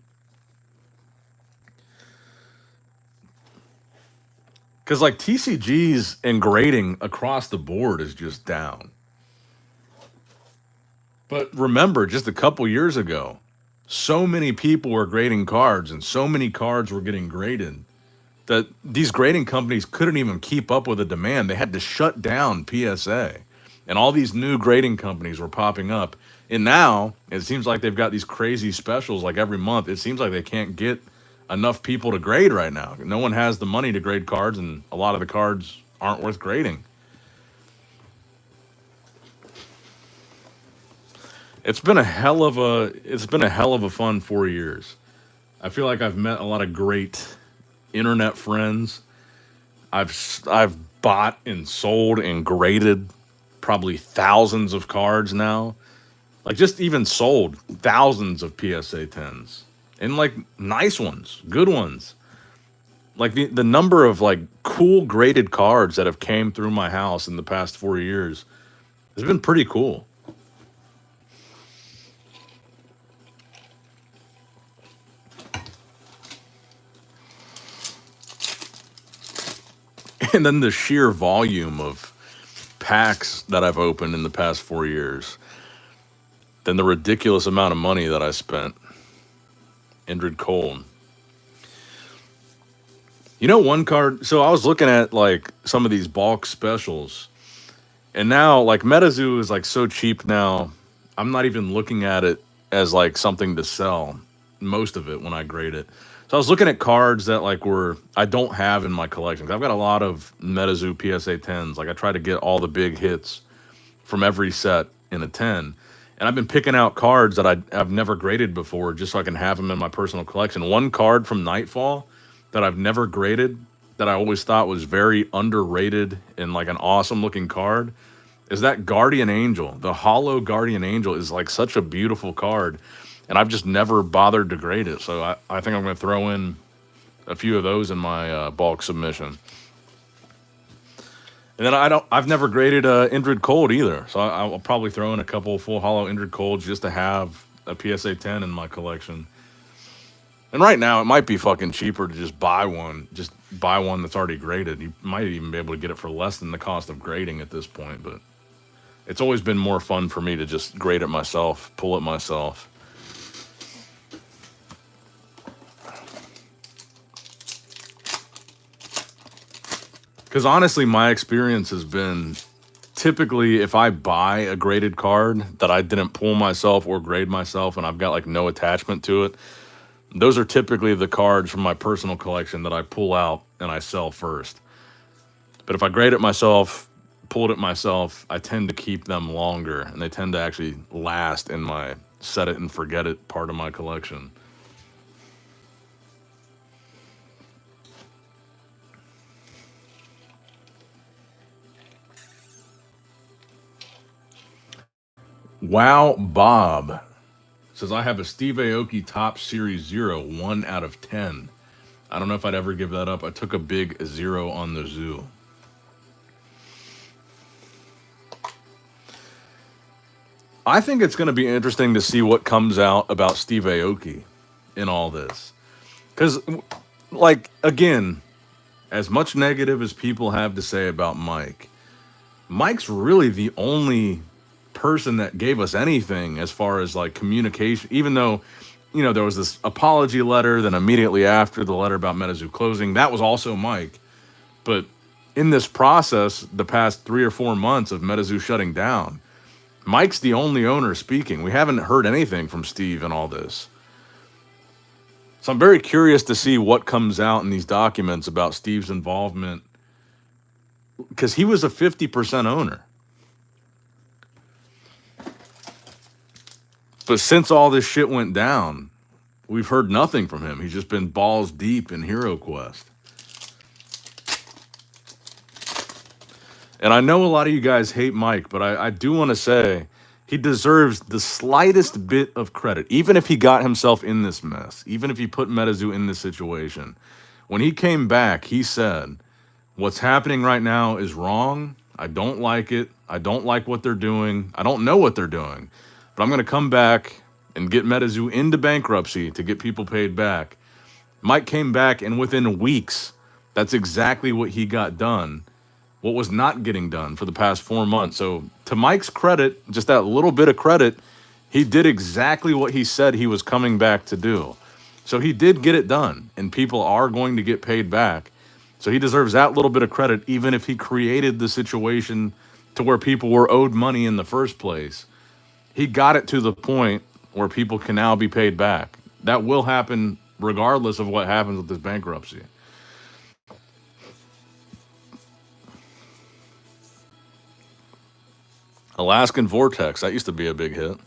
Because like TCGs and grading across the board is just down. But remember, just a couple years ago, so many people were grading cards and so many cards were getting graded that these grading companies couldn't even keep up with the demand. They had to shut down PSA. And all these new grading companies were popping up. And now it seems like they've got these crazy specials like every month. It seems like they can't get enough people to grade right now. No one has the money to grade cards, and a lot of the cards aren't worth grading. It's been a hell of a fun 4 years. I feel like I've met a lot of great internet friends. I've bought and sold and graded probably thousands of cards now. Like just even sold thousands of PSA 10s. And like nice ones, good ones. Like the number of like cool graded cards that have came through my house in the past 4 years has been pretty cool. And then the sheer volume of packs that I've opened in the past 4 years. Then the ridiculous amount of money that I spent. Indrid Cole. You know, one card. So I was looking at like some of these bulk specials, and now like Metazoo is like so cheap now. I'm not even looking at it as like something to sell. most of it when I grade it. So I was looking at cards that like I don't have in my collection. I've got a lot of Metazoo PSA 10s. Like I try to get all the big hits from every set in a 10. And I've been picking out cards that I've never graded before just so I can have them in my personal collection. One card from Nightfall that I've never graded that I always thought was very underrated and like an awesome looking card is that Guardian Angel. The Hollow Guardian Angel is like such a beautiful card, and I've just never bothered to grade it. So I think I'm going to throw in a few of those in my bulk submission. And then I've never graded Indrid Cold either. So I'll probably throw in a couple full hollow Indrid Colds just to have a PSA 10 in my collection. And right now it might be fucking cheaper to just buy one that's already graded. You might even be able to get it for less than the cost of grading at this point, but it's always been more fun for me to just grade it myself, pull it myself. Because honestly, my experience has been typically if I buy a graded card that I didn't pull myself or grade myself and I've got like no attachment to it, those are typically the cards from my personal collection that I pull out and I sell first. But if I grade it myself, pulled it myself, I tend to keep them longer and they tend to actually last in my set it and forget it part of my collection. Wow, Bob says, I have a Steve Aoki Top Series 0, 1 out of 10. I don't know if I'd ever give that up. I took a big 0 on the zoo. I think it's going to be interesting to see what comes out about Steve Aoki in all this. Because, like, again, as much negative as people have to say about Mike's really the only person that gave us anything as far as like communication, even though, you know, there was this apology letter, then immediately after the letter about Metazoo closing, that was also Mike. But in this process, the past 3 or 4 months of Metazoo shutting down, Mike's the only owner speaking. We haven't heard anything from Steve in all this. So I'm very curious to see what comes out in these documents about Steve's involvement, because he was a 50% owner. But since all this shit went down, we've heard nothing from him. He's just been balls deep in Hero Quest. And I know a lot of you guys hate Mike, but I do want to say he deserves the slightest bit of credit. Even if he got himself in this mess, even if he put Metazoo in this situation, when he came back, he said, what's happening right now is wrong. I don't like it. I don't like what they're doing. I don't know what they're doing. But I'm going to come back and get Metazoo into bankruptcy to get people paid back. Mike came back, and within weeks, that's exactly what he got done. What was not getting done for the past 4 months. So to Mike's credit, just that little bit of credit, he did exactly what he said he was coming back to do. So he did get it done, and people are going to get paid back. So he deserves that little bit of credit, even if he created the situation to where people were owed money in the first place. He got it to the point where people can now be paid back. That will happen regardless of what happens with this bankruptcy. Alaskan Vortex, that used to be a big hit.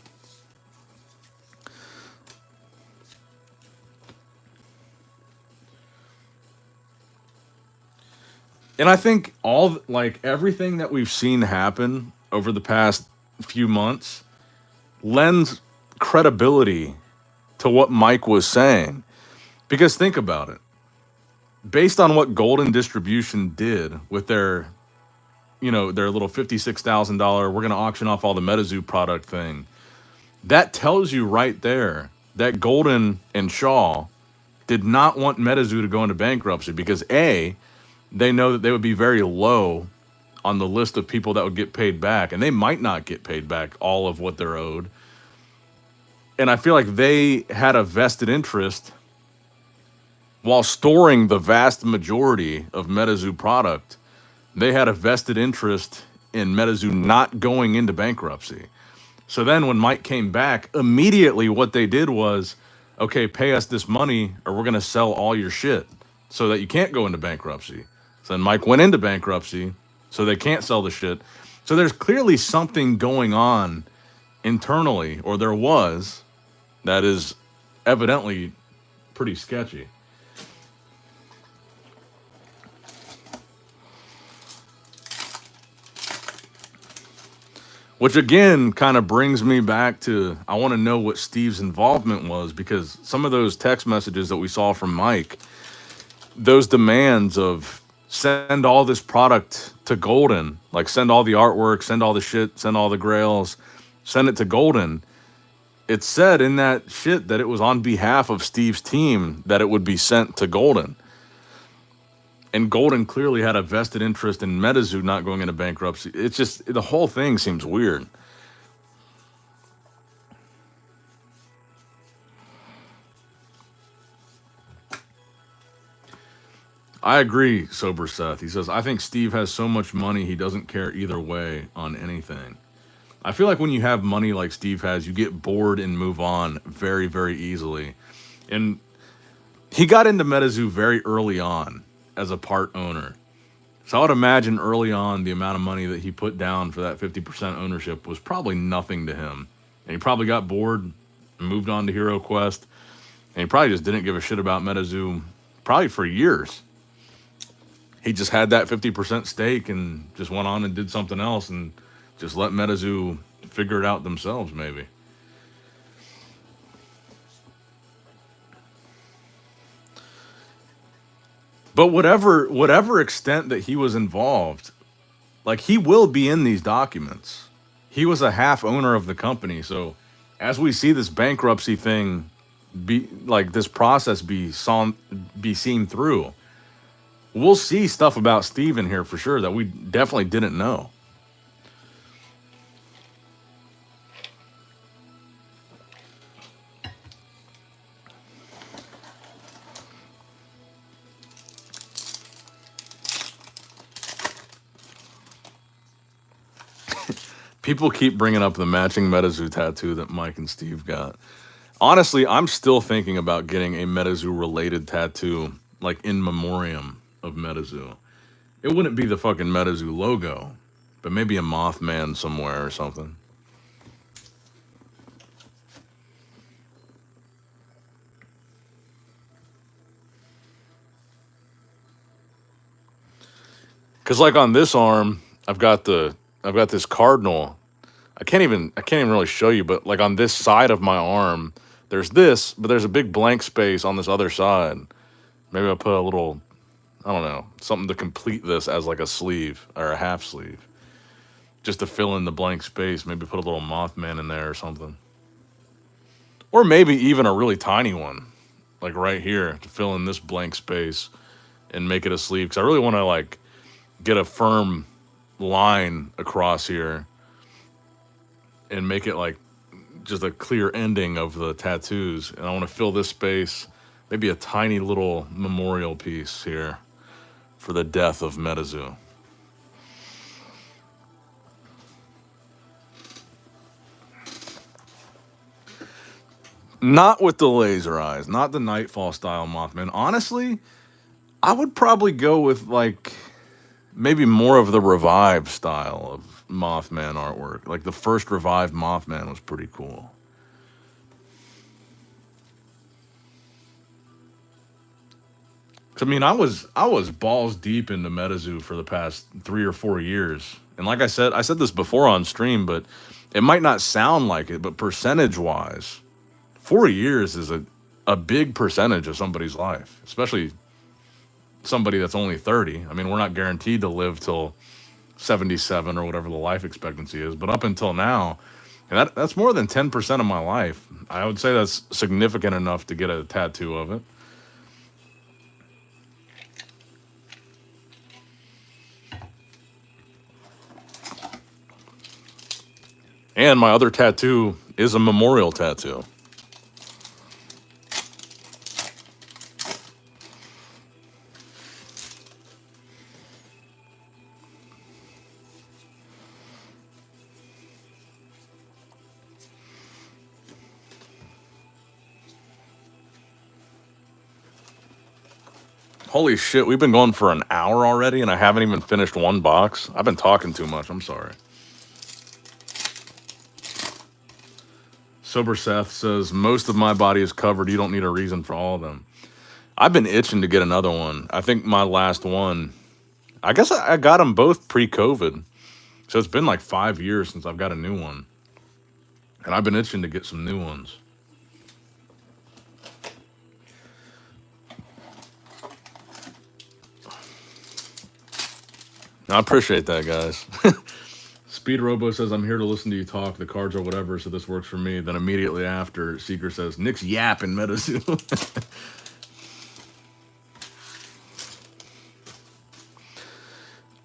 And I think everything that we've seen happen over the past few months lends credibility to what Mike was saying. Because think about it. Based on what Golden Distribution did with their little $56,000, we're going to auction off all the Metazoo product thing, that tells you right there that Golden and Shaw did not want Metazoo to go into bankruptcy because A, they know that they would be very low on the list of people that would get paid back, and they might not get paid back all of what they're owed. And I feel like they had a vested interest while storing the vast majority of Metazoo product. They had a vested interest in Metazoo not going into bankruptcy. So then when Mike came back, immediately what they did was, okay, pay us this money or we're going to sell all your shit so that you can't go into bankruptcy. So then Mike went into bankruptcy so they can't sell the shit. So there's clearly something going on internally, or there was, that is evidently pretty sketchy. Which again kind of brings me back to, I want to know what Steve's involvement was, because some of those text messages that we saw from Mike, those demands of send all this product to Golden, like send all the artwork, send all the shit, send all the grails, send it to Golden. It said in that shit that it was on behalf of Steve's team that it would be sent to Golden. And Golden clearly had a vested interest in Metazoo not going into bankruptcy. It's just, the whole thing seems weird. I agree, Sober Seth. He says, I think Steve has so much money he doesn't care either way on anything. I feel like when you have money like Steve has, you get bored and move on very, very easily. And he got into Metazoo very early on as a part owner. So I would imagine early on the amount of money that he put down for that 50% ownership was probably nothing to him. And he probably got bored and moved on to Hero Quest. And he probably just didn't give a shit about Metazoo probably for years. He just had that 50% stake and just went on and did something else and just let Metazoo figure it out themselves, maybe. But whatever extent that he was involved, like, he will be in these documents. He was a half owner of the company. So as we see this bankruptcy thing be like this process be seen through, we'll see stuff about Steve in here for sure that we definitely didn't know. People keep bringing up the matching Metazoo tattoo that Mike and Steve got. Honestly, I'm still thinking about getting a Metazoo related tattoo, like in memoriam of Metazoo. It wouldn't be the fucking Metazoo logo, but maybe a Mothman somewhere or something. Cause like on this arm, I've got this cardinal. I can't even really show you, but like on this side of my arm, there's this, but there's a big blank space on this other side. Maybe I'll put a little, I don't know, something to complete this as like a sleeve or a half sleeve. Just to fill in the blank space. Maybe put a little Mothman in there or something. Or maybe even a really tiny one, like right here, to fill in this blank space and make it a sleeve. Because I really want to like get a firm line across here and make it like just a clear ending of the tattoos. And I want to fill this space, maybe a tiny little memorial piece here for the death of Metazoo. Not with the laser eyes, not the Nightfall style Mothman. Honestly, I would probably go with like maybe more of the Revive style of Mothman artwork. Like the first Revive Mothman was pretty cool. I mean, I was balls deep into Metazoo for the past 3 or 4 years. And like I said this before on stream, but it might not sound like it, but percentage wise, 4 years is a big percentage of somebody's life, especially somebody that's only 30. I mean, we're not guaranteed to live till 77 or whatever the life expectancy is, but up until now, and that's more than 10% of my life. I would say that's significant enough to get a tattoo of it. And my other tattoo is a memorial tattoo. Holy shit, we've been going for an hour already and I haven't even finished one box. I've been talking too much, I'm sorry. Sober Seth says, most of my body is covered. You don't need a reason for all of them. I've been itching to get another one. I think my last one, I guess I got them both pre-COVID. So it's been like 5 years since I've got a new one. And I've been itching to get some new ones. I appreciate that, guys. Speed Robo says, I'm here to listen to you talk. The cards or whatever, so this works for me. Then immediately after, Seeker says, Nick's yap in Metazoo.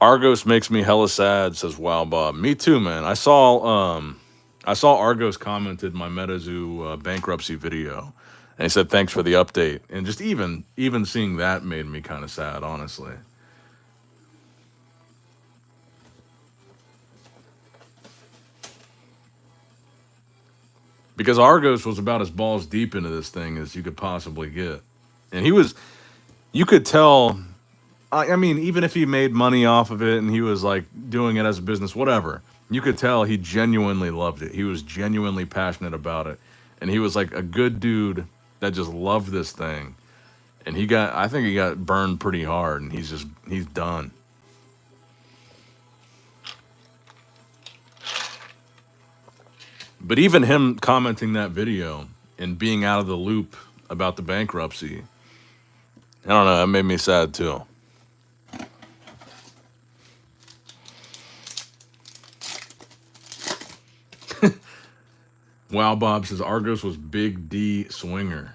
Argos makes me hella sad, says Wow Bob. Me too, man. I saw Argos commented my Metazoo bankruptcy video, and he said thanks for the update. And just even seeing that made me kind of sad, honestly. Because Argos was about as balls deep into this thing as you could possibly get, and you could tell. I mean, even if he made money off of it and he was like doing it as a business, whatever, you could tell he genuinely loved it. He was genuinely passionate about it. And he was like a good dude that just loved this thing. And I think he got burned pretty hard and he's done. But even him commenting that video and being out of the loop about the bankruptcy, I don't know, that made me sad too. Wow, Bob says Argos was Big D swinger.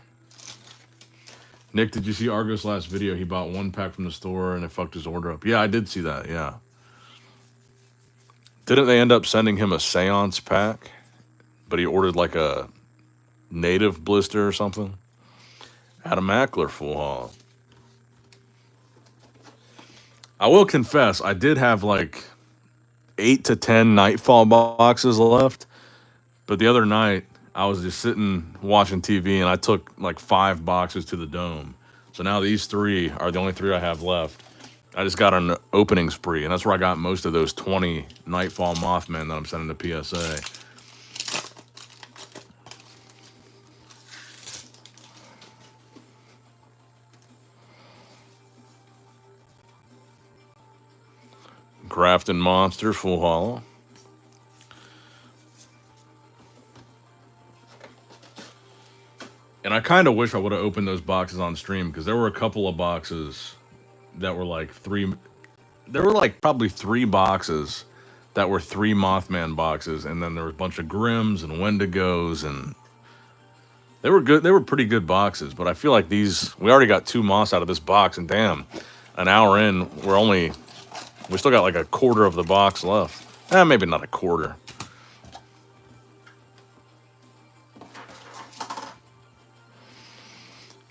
Nick, did you see Argos' last video? He bought one pack from the store and it fucked his order up. Yeah, I did see that, yeah. Didn't they end up sending him a seance pack? But he ordered like a native blister or something? Adam Mackler full haul. I will confess, I did have like 8 to 10 Nightfall boxes left. But the other night, I was just sitting watching TV and I took like 5 boxes to the dome. So now these 3 are the only 3 I have left. I just got an opening spree, and that's where I got most of those 20 Nightfall Mothmen that I'm sending to PSA. Grafton Monster, full hollow. And I kind of wish I would have opened those boxes on stream because there were a couple of boxes that were like 3. There were like probably 3 boxes that were 3 Mothman boxes, and then there was a bunch of Grims and Wendigos, and they were good. They were pretty good boxes, but I feel like we already got 2 Moths out of this box, and damn, an hour in, we still got like a quarter of the box left. Maybe not a quarter.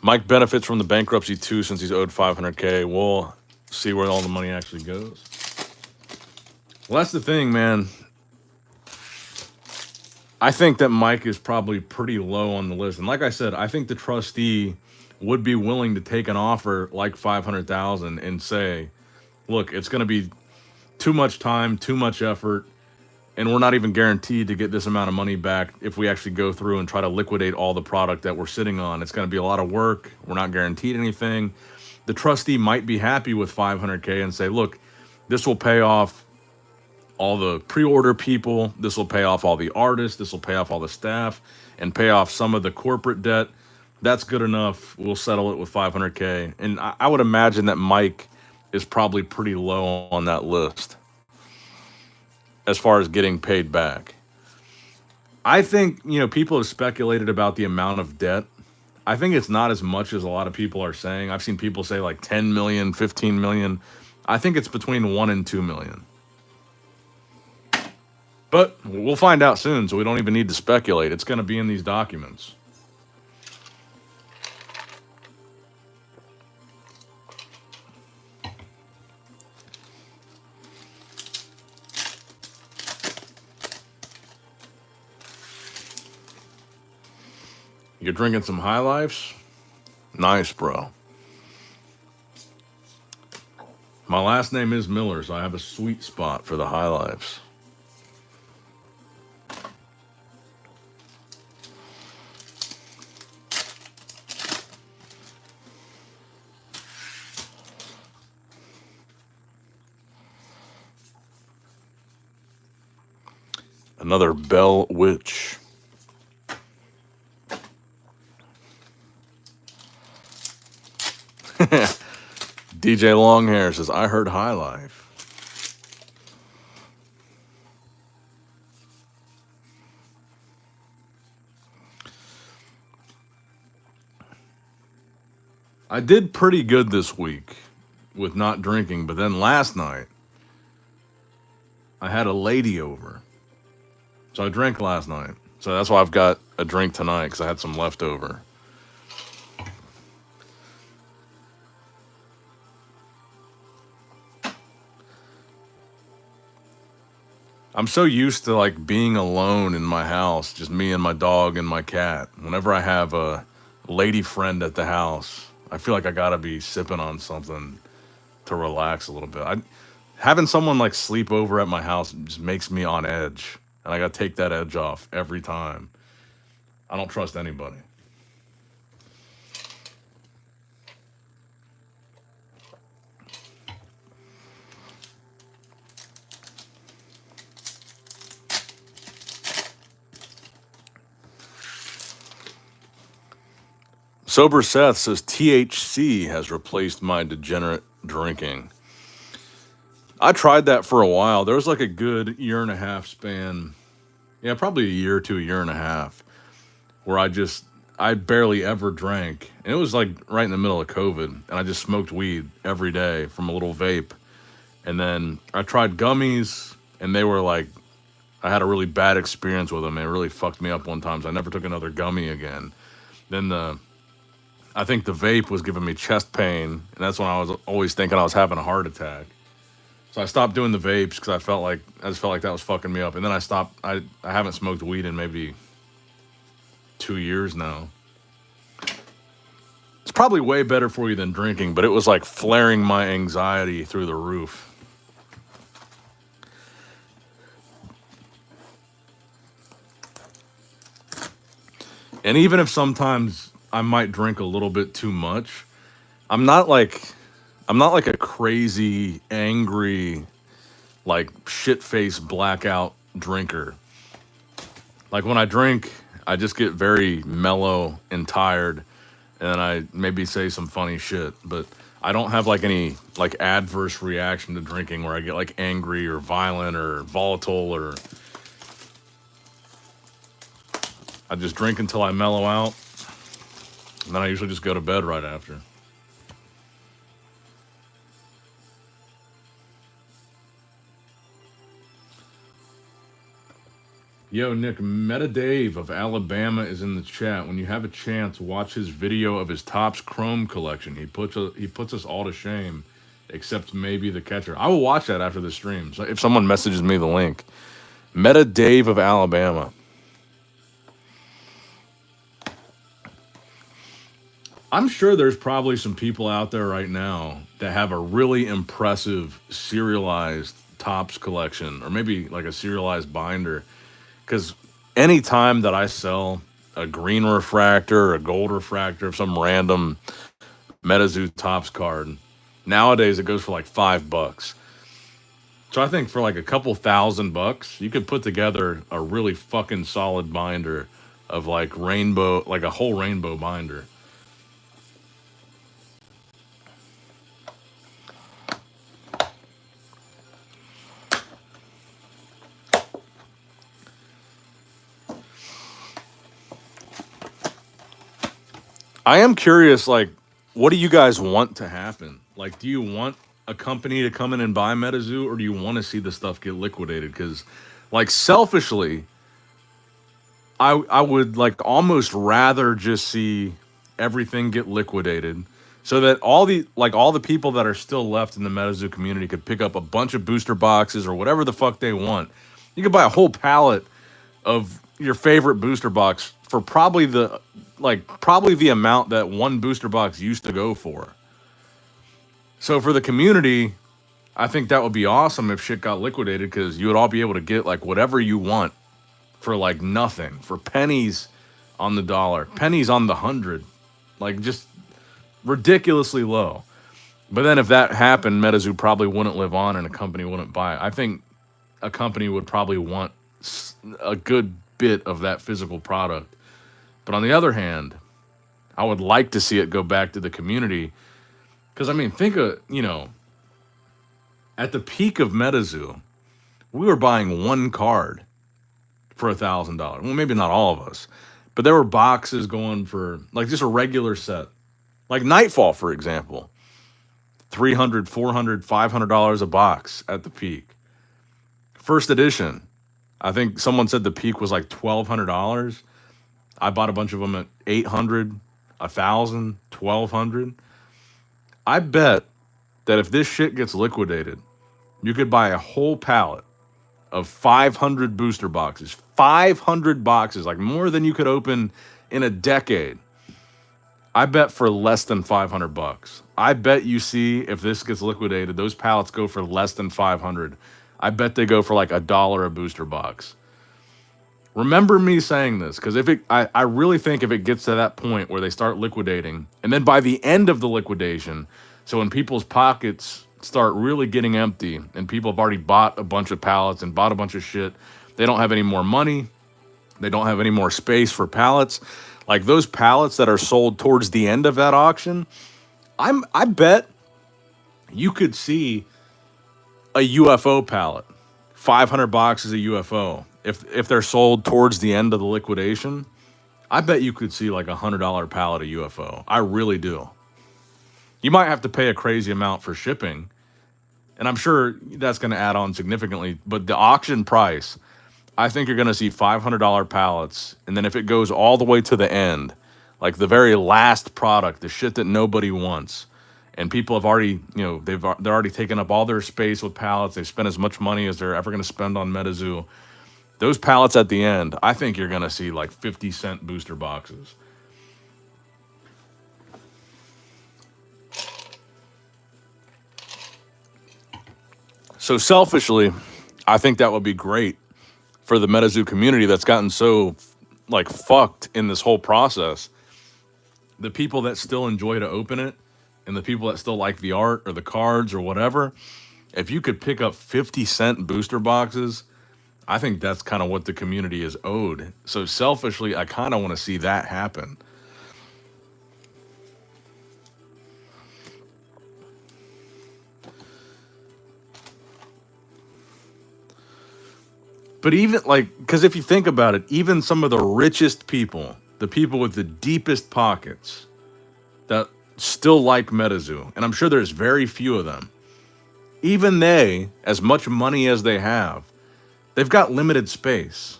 Mike benefits from the bankruptcy too since he's owed $500K. We'll see where all the money actually goes. Well, that's the thing, man. I think that Mike is probably pretty low on the list. And like I said, I think the trustee would be willing to take an offer like $500,000 and say, look, it's going to be too much time, too much effort, and we're not even guaranteed to get this amount of money back if we actually go through and try to liquidate all the product that we're sitting on. It's going to be a lot of work. We're not guaranteed anything. The trustee might be happy with $500K and say, look, this will pay off all the pre-order people. This will pay off all the artists. This will pay off all the staff and pay off some of the corporate debt. That's good enough. We'll settle it with $500K. And I would imagine that Mike is probably pretty low on that list as far as getting paid back. I think, people have speculated about the amount of debt. I think it's not as much as a lot of people are saying. I've seen people say like 10 million, 15 million. I think it's between 1 and 2 million. But we'll find out soon, so we don't even need to speculate. It's going to be in these documents. You're drinking some High Lifes? Nice, bro. My last name is Miller, so I have a sweet spot for the high lives. Another Bell Witch. DJ Longhair says, I heard High Life. I did pretty good this week with not drinking, but then last night I had a lady over. So I drank last night. So that's why I've got a drink tonight, because I had some leftover. I'm so used to like being alone in my house, just me and my dog and my cat. Whenever I have a lady friend at the house, I feel like I gotta be sipping on something to relax a little bit. Having someone like sleep over at my house just makes me on edge, and I gotta take that edge off every time. I don't trust anybody. Sober Seth says THC has replaced my degenerate drinking. I tried that for a while. There was like a good year and a half span. Yeah, probably a year to a year and a half where I barely ever drank. And it was like right in the middle of COVID. And I just smoked weed every day from a little vape. And then I tried gummies, and they were like, I had a really bad experience with them. It really fucked me up one time. So I never took another gummy again. Then I think the vape was giving me chest pain, and that's when I was always thinking I was having a heart attack. So I stopped doing the vapes because I just felt like that was fucking me up. And then I stopped. I haven't smoked weed in maybe 2 years now. It's probably way better for you than drinking, but it was like flaring my anxiety through the roof. And even if sometimes I might drink a little bit too much, I'm not like a crazy, angry, like shit-faced blackout drinker. Like when I drink, I just get very mellow and tired, and then I maybe say some funny shit, but I don't have like any like adverse reaction to drinking where I get like angry or violent or volatile, or I just drink until I mellow out, and then I usually just go to bed right after. Yo, Nick, Meta Dave of Alabama is in the chat. When you have a chance, watch his video of his Topps Chrome collection. He puts us all to shame, except maybe the catcher. I will watch that after the stream. So if someone messages me the link. Meta Dave of Alabama. I'm sure there's probably some people out there right now that have a really impressive serialized Topps collection, or maybe like a serialized binder. Because any time that I sell a green refractor or a gold refractor of some random Metazoo Topps card, nowadays it goes for like $5. So I think for like a couple $1,000, you could put together a really fucking solid binder of like rainbow, like a whole rainbow binder. I am curious, like, what do you guys want to happen? Like, do you want a company to come in and buy Metazoo, or do you want to see the stuff get liquidated? Because, like, selfishly, I would like almost rather just see everything get liquidated, so that all the people that are still left in the Metazoo community could pick up a bunch of booster boxes or whatever the fuck they want. You could buy a whole pallet of your favorite booster box for probably the amount that one booster box used to go for. So for the community, I think that would be awesome if shit got liquidated, because you would all be able to get like whatever you want for like nothing, for pennies on the dollar, pennies on the 100, like just ridiculously low. But then if that happened, Metazoo probably wouldn't live on and a company wouldn't buy it. I think a company would probably want a good bit of that physical product. But on the other hand, I would like to see it go back to the community. Because, I mean, think of, at the peak of Metazoo, we were buying one card for $1,000. Well, maybe not all of us, but there were boxes going for like just a regular set. Like Nightfall, for example, $300, $400, $500 a box at the peak. First edition, I think someone said the peak was like $1,200. I bought a bunch of them at $800, $1,000, $1,200. I bet that if this shit gets liquidated, you could buy a whole pallet of 500 booster boxes. 500 boxes, like more than you could open in a decade. I bet for less than $500. I bet you see, if this gets liquidated, those pallets go for less than 500. I bet they go for like $1 a booster box. Remember me saying this, because I really think if it gets to that point where they start liquidating, and then by the end of the liquidation, so when people's pockets start really getting empty and people have already bought a bunch of pallets and bought a bunch of shit, they don't have any more money, they don't have any more space for pallets. Like those pallets that are sold towards the end of that auction, I bet you could see a UFO pallet, 500 boxes of UFO. If they're sold towards the end of the liquidation, I bet you could see like $100 pallet of UFO. I really do. You might have to pay a crazy amount for shipping, and I'm sure that's going to add on significantly, but the auction price, I think you're going to see $500 pallets, and then if it goes all the way to the end, like the very last product, the shit that nobody wants, and people have already, they're already taken up all their space with pallets, they've spent as much money as they're ever going to spend on Metazoo. Those pallets at the end, I think you're going to see like 50-cent booster boxes. So selfishly, I think that would be great for the Metazoo community that's gotten so like fucked in this whole process. The people that still enjoy to open it and the people that still like the art or the cards or whatever, if you could pick up 50-cent booster boxes, I think that's kind of what the community is owed. So selfishly, I kind of want to see that happen. But even like, because if you think about it, even some of the richest people, the people with the deepest pockets that still like Metazoo, and I'm sure there's very few of them, even they, as much money as they have, they've got limited space.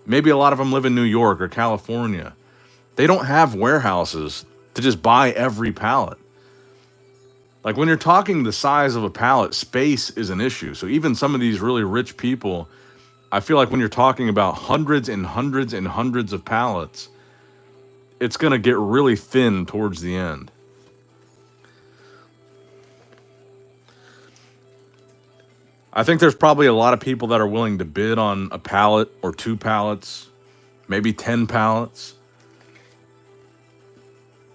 Maybe a lot of them live in New York or California. They don't have warehouses to just buy every pallet. Like when you're talking the size of a pallet, space is an issue. So even some of these really rich people, I feel like when you're talking about hundreds and hundreds and hundreds of pallets, it's going to get really thin towards the end. I think there's probably a lot of people that are willing to bid on a pallet or 2 pallets, maybe 10 pallets.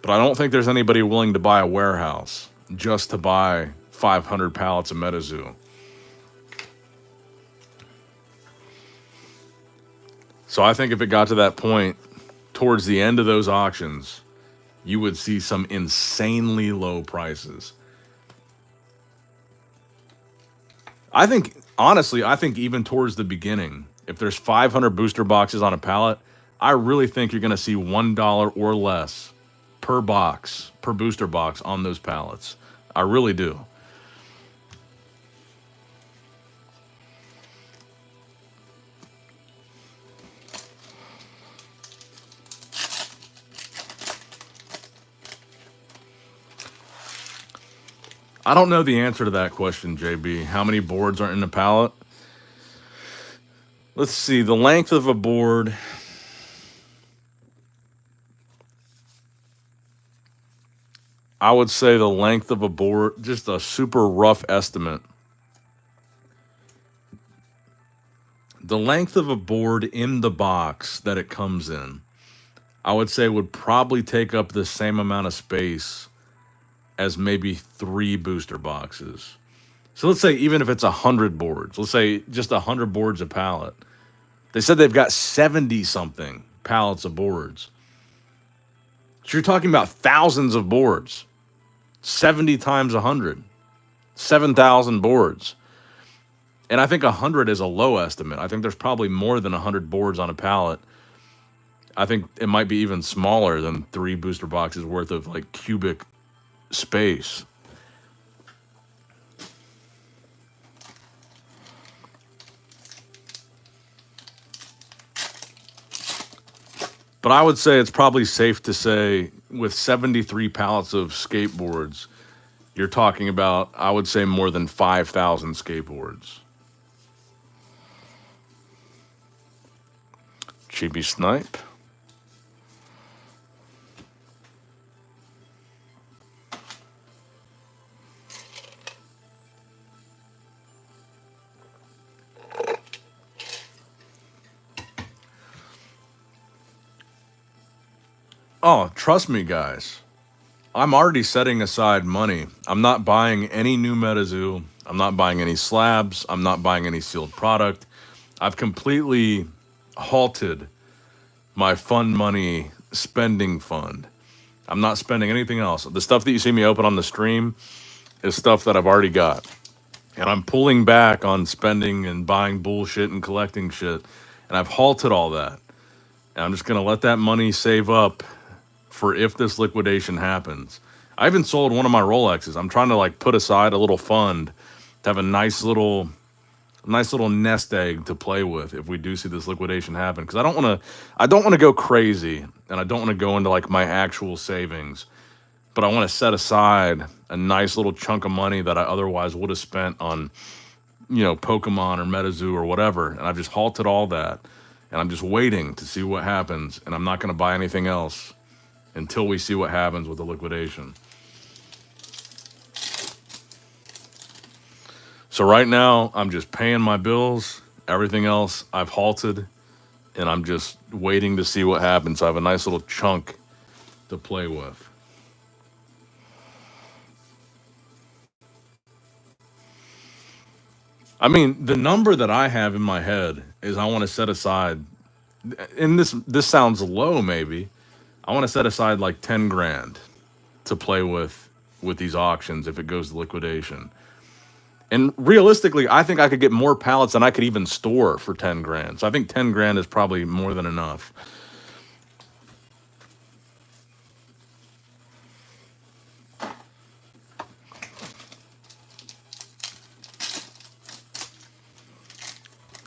But I don't think there's anybody willing to buy a warehouse just to buy 500 pallets of Metazoo. So I think if it got to that point, towards the end of those auctions, you would see some insanely low prices. I think, honestly, even towards the beginning, if there's 500 booster boxes on a pallet, I really think you're going to see $1 or less per box, per booster box on those pallets. I really do. I don't know the answer to that question, JB. How many boards are in a pallet? Let's see. The length of a board. I would say the length of a board, just a super rough estimate, the length of a board in the box that it comes in, I would say would probably take up the same amount of space as maybe 3 booster boxes. So let's say even if it's 100 boards, let's say just 100 boards a pallet. They said they've got 70 something pallets of boards. So you're talking about thousands of boards. 70 times 100. 7,000 boards. And I think 100 is a low estimate. I think there's probably more than 100 boards on a pallet. I think it might be even smaller than 3 booster boxes worth of like cubic space. But I would say it's probably safe to say with 73 pallets of skateboards, you're talking about, I would say, more than 5,000 skateboards. Chibi Snipe. Oh, trust me, guys. I'm already setting aside money. I'm not buying any new Metazoo. I'm not buying any slabs. I'm not buying any sealed product. I've completely halted my fund money spending fund. I'm not spending anything else. The stuff that you see me open on the stream is stuff that I've already got. And I'm pulling back on spending and buying bullshit and collecting shit. And I've halted all that. And I'm just going to let that money save up for if this liquidation happens. I even sold one of my Rolexes. I'm trying to like put aside a little fund to have a nice little nest egg to play with if we do see this liquidation happen. Because I don't want to go crazy, and I don't want to go into like my actual savings, but I want to set aside a nice little chunk of money that I otherwise would have spent on, Pokemon or Metazoo or whatever. And I've just halted all that, and I'm just waiting to see what happens. And I'm not going to buy anything else until we see what happens with the liquidation. So right now, I'm just paying my bills. Everything else I've halted, and I'm just waiting to see what happens. I have a nice little chunk to play with. I mean, the number that I have in my head is I want to set aside, and this sounds low maybe, I want to set aside like 10 grand to play with these auctions if it goes to liquidation. And realistically, I think I could get more pallets than I could even store for 10 grand. So I think 10 grand is probably more than enough.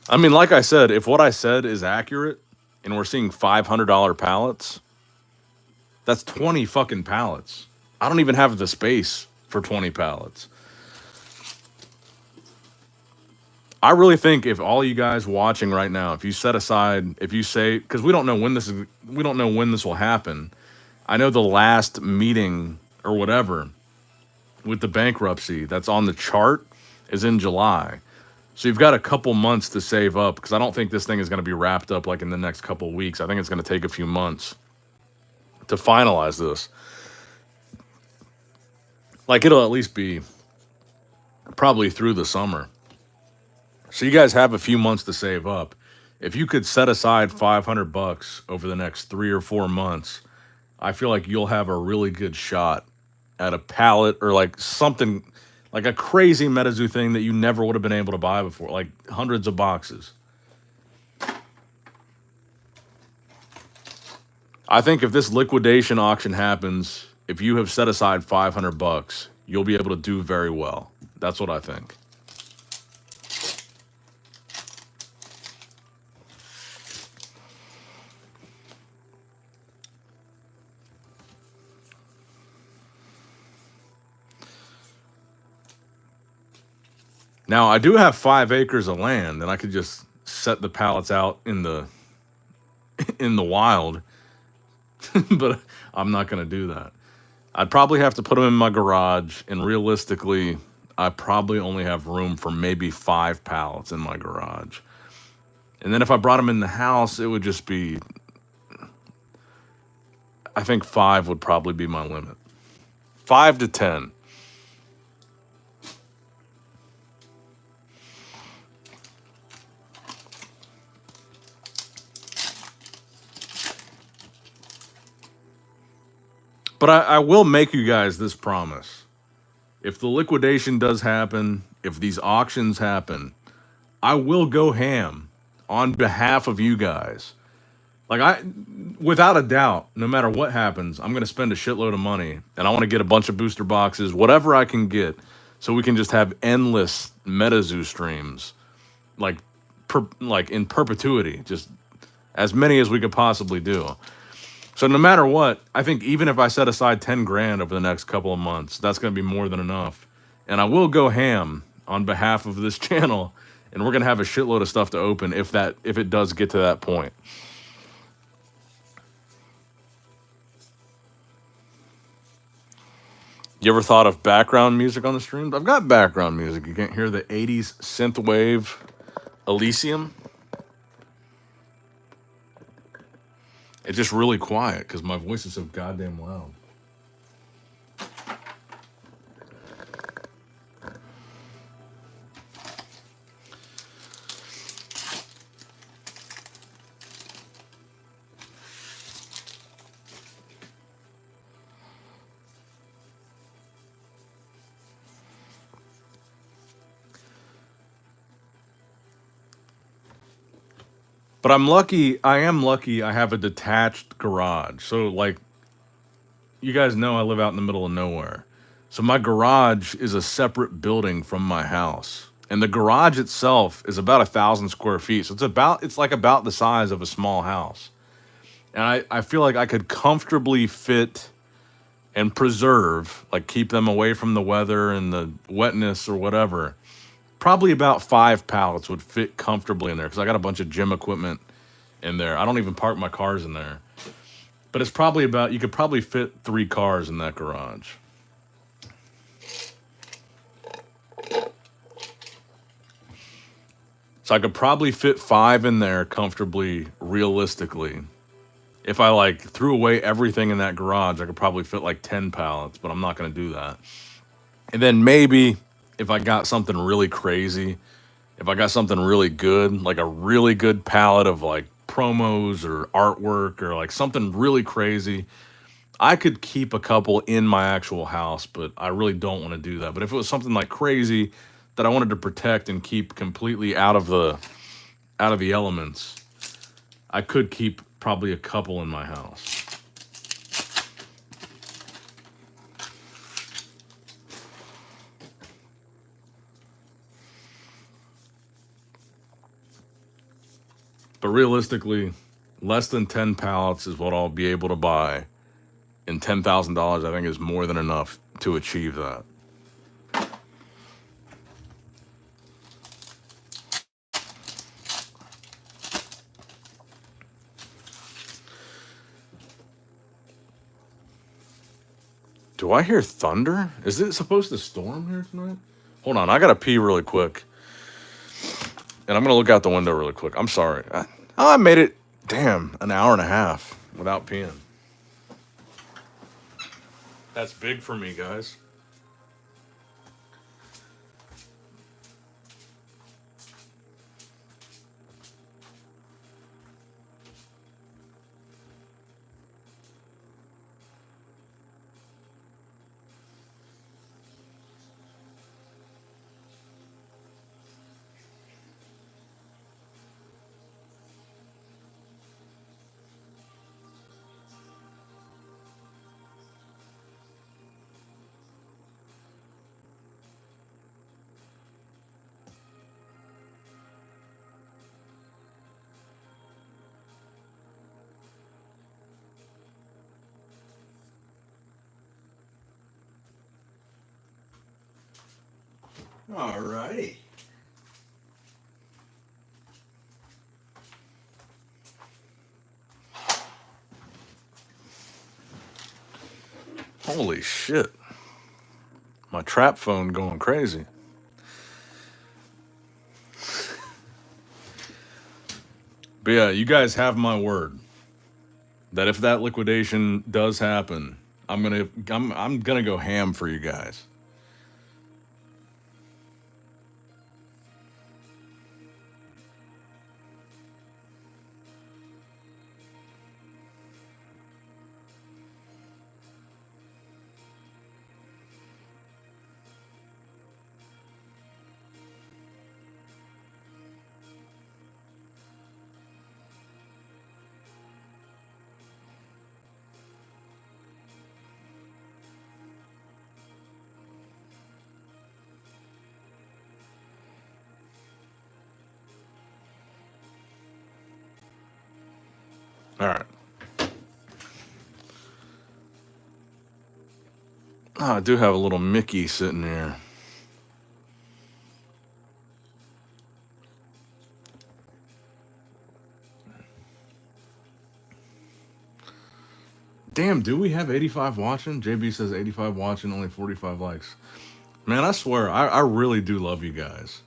I mean, like I said, if what I said is accurate and we're seeing $500 pallets, that's 20 fucking pallets. I don't even have the space for 20 pallets. I really think if all you guys watching right now, if you set aside, if you say, because we don't know when this will happen. I know the last meeting or whatever with the bankruptcy that's on the chart is in July. So you've got a couple months to save up, because I don't think this thing is going to be wrapped up like in the next couple weeks. I think it's going to take a few months to finalize this. Like, it'll at least be probably through the summer. So you guys have a few months to save up. If you could set aside $500 over the next 3 or 4 months, I feel like you'll have a really good shot at a pallet or like something, like a crazy Metazoo thing that you never would have been able to buy before, like hundreds of boxes. I think if this liquidation auction happens, if you have set aside $500, you'll be able to do very well. That's what I think. Now, I do have 5 acres of land, and I could just set the pallets out in the wild, but I'm not going to do that. I'd probably have to put them in my garage, and realistically, I probably only have room for maybe 5 pallets in my garage. And then if I brought them in the house, it would just be, I think 5 would probably be my limit. 5 to 10. But I will make you guys this promise. If the liquidation does happen, if these auctions happen, I will go ham on behalf of you guys. Like, without a doubt, no matter what happens, I'm going to spend a shitload of money and I want to get a bunch of booster boxes, whatever I can get, so we can just have endless Metazoo streams, like, like in perpetuity, just as many as we could possibly do. So no matter what, I think even if I set aside 10 grand over the next couple of months, that's going to be more than enough. And I will go ham on behalf of this channel, and we're going to have a shitload of stuff to open if it does get to that point. You ever thought of background music on the streams? I've got background music. You can't hear the 80s synthwave Elysium? It's just really quiet because my voice is so goddamn loud. But I'm lucky, I am lucky I have a detached garage. So, like, you guys know I live out in the middle of nowhere. So my garage is a separate building from my house. And the garage itself is about 1,000 square feet. So it's like about the size of a small house. And I feel like I could comfortably fit and preserve, like keep them away from the weather and the wetness or whatever. Probably about 5 pallets would fit comfortably in there because I got a bunch of gym equipment in there. I don't even park my cars in there. But it's probably about, you could probably fit 3 cars in that garage. So I could probably fit 5 in there comfortably, realistically. If I like threw away everything in that garage, I could probably fit like 10 pallets, but I'm not going to do that. And then maybe if I got something really crazy, if I got something really good, like a really good palette of like promos or artwork or like something really crazy, I could keep a couple in my actual house, but I really don't want to do that. But if it was something like crazy that I wanted to protect and keep completely out of the elements, I could keep probably a couple in my house. But realistically, less than 10 pallets is what I'll be able to buy. And $10,000, I think, is more than enough to achieve that. Do I hear thunder? Is it supposed to storm here tonight? Hold on, I gotta pee really quick. And I'm gonna look out the window really quick. I'm sorry. I made it, damn, an hour and a half without peeing. That's big for me, guys. Alrighty. Holy shit. My trap phone going crazy. But yeah, you guys have my word that if that liquidation does happen, I'm gonna go ham for you guys. All right. Oh, I do have a little Mickey sitting here. Damn, do we have 85 watching? JB says 85 watching, only 45 likes. Man, I swear, I really do love you guys.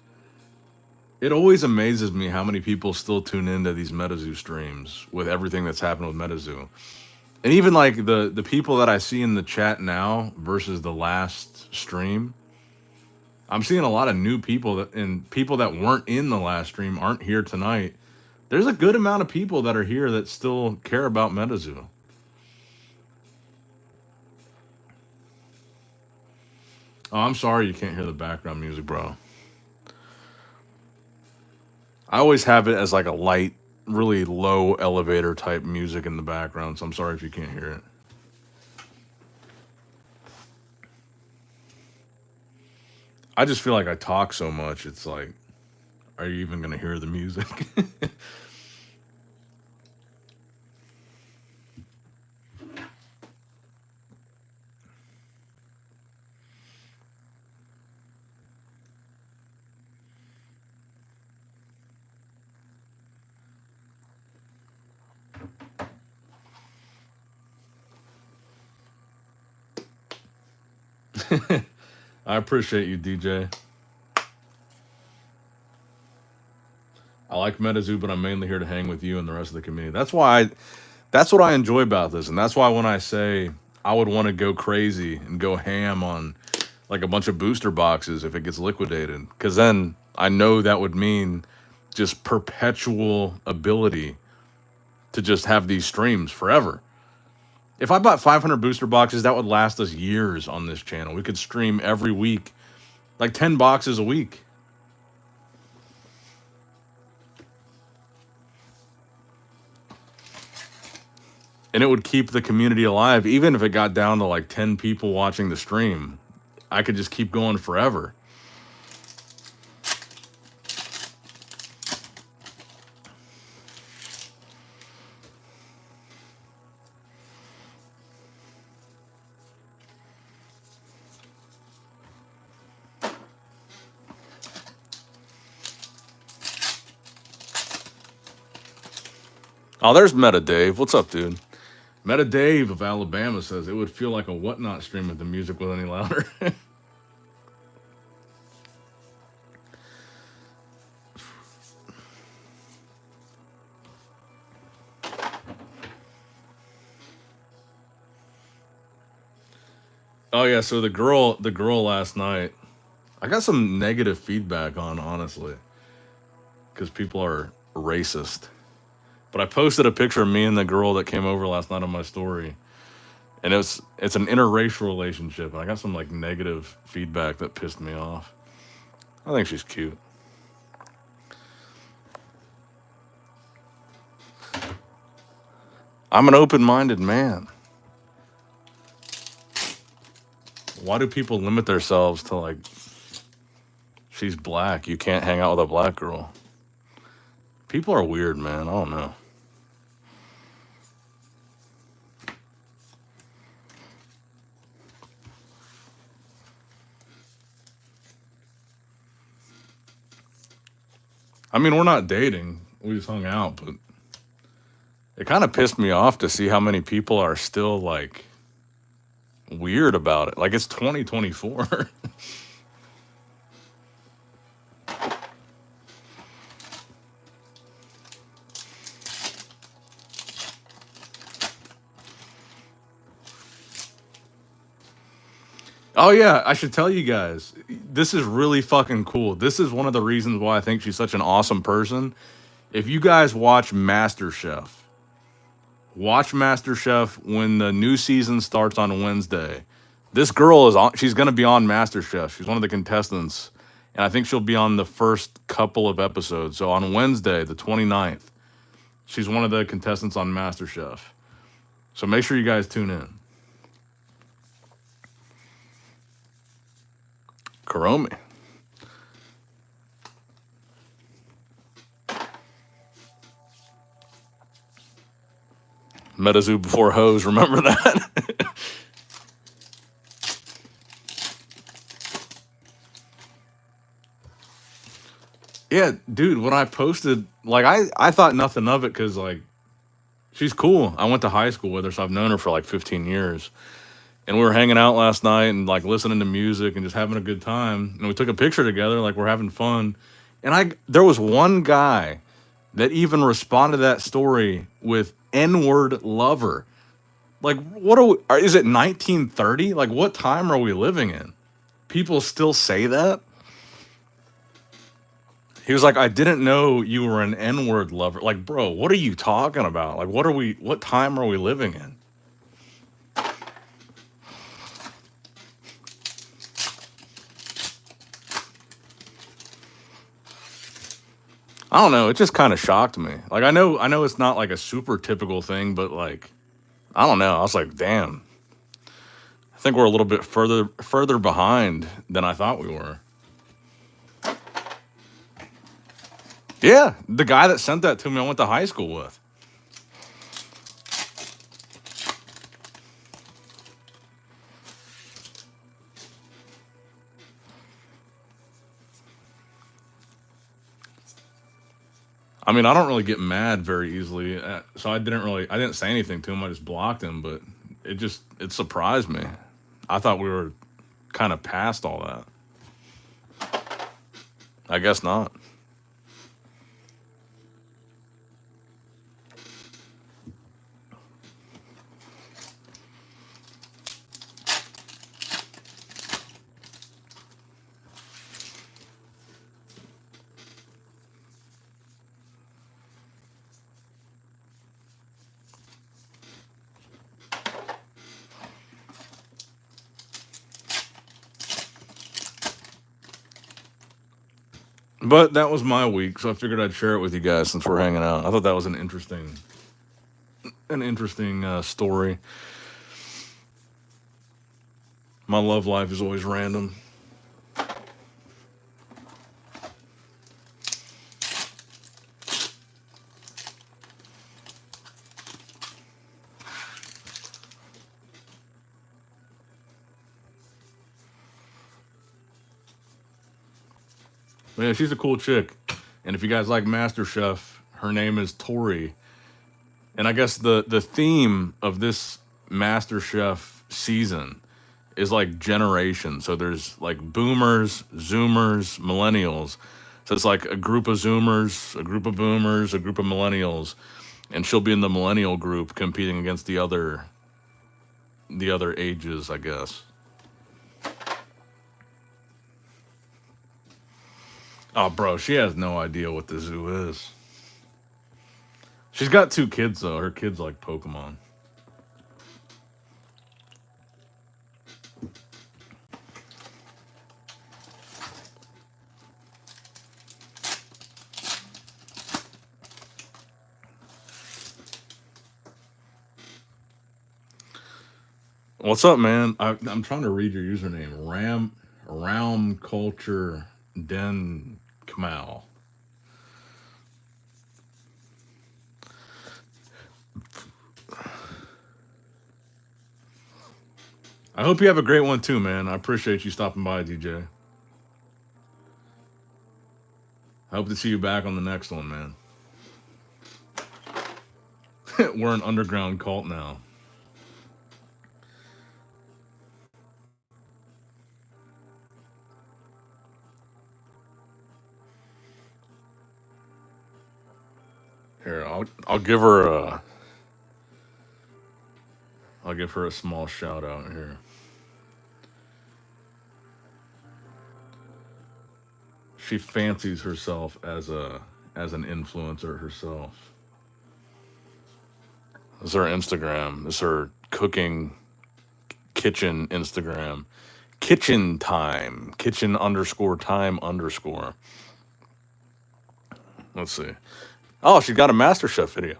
It always amazes me how many people still tune into these Metazoo streams with everything that's happened with Metazoo. And even like the people that I see in the chat now versus the last stream, I'm seeing a lot of new people and people that weren't in the last stream aren't here tonight. There's a good amount of people that are here that still care about Metazoo. Oh, I'm sorry you can't hear the background music, bro. I always have it as like a light, really low elevator type music in the background, so I'm sorry if you can't hear it. I just feel like I talk so much, it's like, are you even gonna hear the music? I appreciate you, DJ. I like Metazoo, but I'm mainly here to hang with you and the rest of the community. That's what I enjoy about this, and that's why when I say I would want to go crazy and go ham on like a bunch of booster boxes if it gets liquidated, because then I know that would mean just perpetual ability to just have these streams forever. If I bought 500 booster boxes, that would last us years on this channel. We could stream every week, like 10 boxes a week. And it would keep the community alive, even if it got down to like 10 people watching the stream. I could just keep going forever. Oh, there's Meta Dave. What's up, dude? Meta Dave of Alabama says it would feel like a whatnot stream if the music was any louder. Oh yeah, so the girl last night, I got some negative feedback on, honestly, because people are racist. But I posted a picture of me and the girl that came over last night on my story, and it's an interracial relationship, and I got some like negative feedback that pissed me off. I think she's cute. I'm an open-minded man. Why do people limit themselves to like, she's black, you can't hang out with a black girl? People are weird, man. I don't know. I mean, we're not dating. We just hung out, but it kind of pissed me off to see how many people are still like weird about it. Like it's 2024. Oh yeah, I should tell you guys. This is really fucking cool. This is one of the reasons why I think she's such an awesome person. If you guys watch MasterChef when the new season starts on Wednesday. This girl is on, she's going to be on MasterChef. She's one of the contestants. And I think she'll be on the first couple of episodes. So on Wednesday, the 29th, she's one of the contestants on MasterChef. So make sure you guys tune in. Karomi. Metazoo before hose, remember that? Yeah, dude, when I posted, like, I thought nothing of it because, like, she's cool. I went to high school with her, so I've known her for like 15 years. And we were hanging out last night and like listening to music and just having a good time. And we took a picture together, like we're having fun. And there was one guy that even responded to that story with N-word lover. Like, what are we, is it 1930? Like, what time are we living in? People still say that? He was like, I didn't know you were an N-word lover. Like, bro, what are you talking about? Like, what time are we living in? I don't know. It just kind of shocked me. Like, I know it's not like a super typical thing, but like, I don't know. I was like, damn. I think we're a little bit further behind than I thought we were. Yeah, the guy that sent that to me, I went to high school with. I mean, I don't really get mad very easily, so I didn't say anything to him. I just blocked him, but it surprised me. I thought we were kind of past all that. I guess not. But that was my week, so I figured I'd share it with you guys since we're hanging out. I thought that was an interesting story. My love life is always random. But yeah, she's a cool chick. And if you guys like MasterChef, her name is Tori. And I guess the theme of this MasterChef season is like generation. So there's like boomers, zoomers, millennials. So it's like a group of zoomers, a group of boomers, a group of millennials, and she'll be in the millennial group competing against the other ages, I guess. Oh, bro, she has no idea what the zoo is. She's got two kids though. Her kids like Pokemon. What's up, man? I'm trying to read your username. Ram Culture Den Kmal. I hope you have a great one too, man. I appreciate you stopping by, DJ. I hope to see you back on the next one, man. We're an underground cult now. Here, I'll give her a small shout out here. She fancies herself as an influencer herself. This is her Instagram. This is her cooking kitchen Instagram. Kitchen time. Kitchen underscore time underscore. Let's see. Oh, she got a MasterChef video.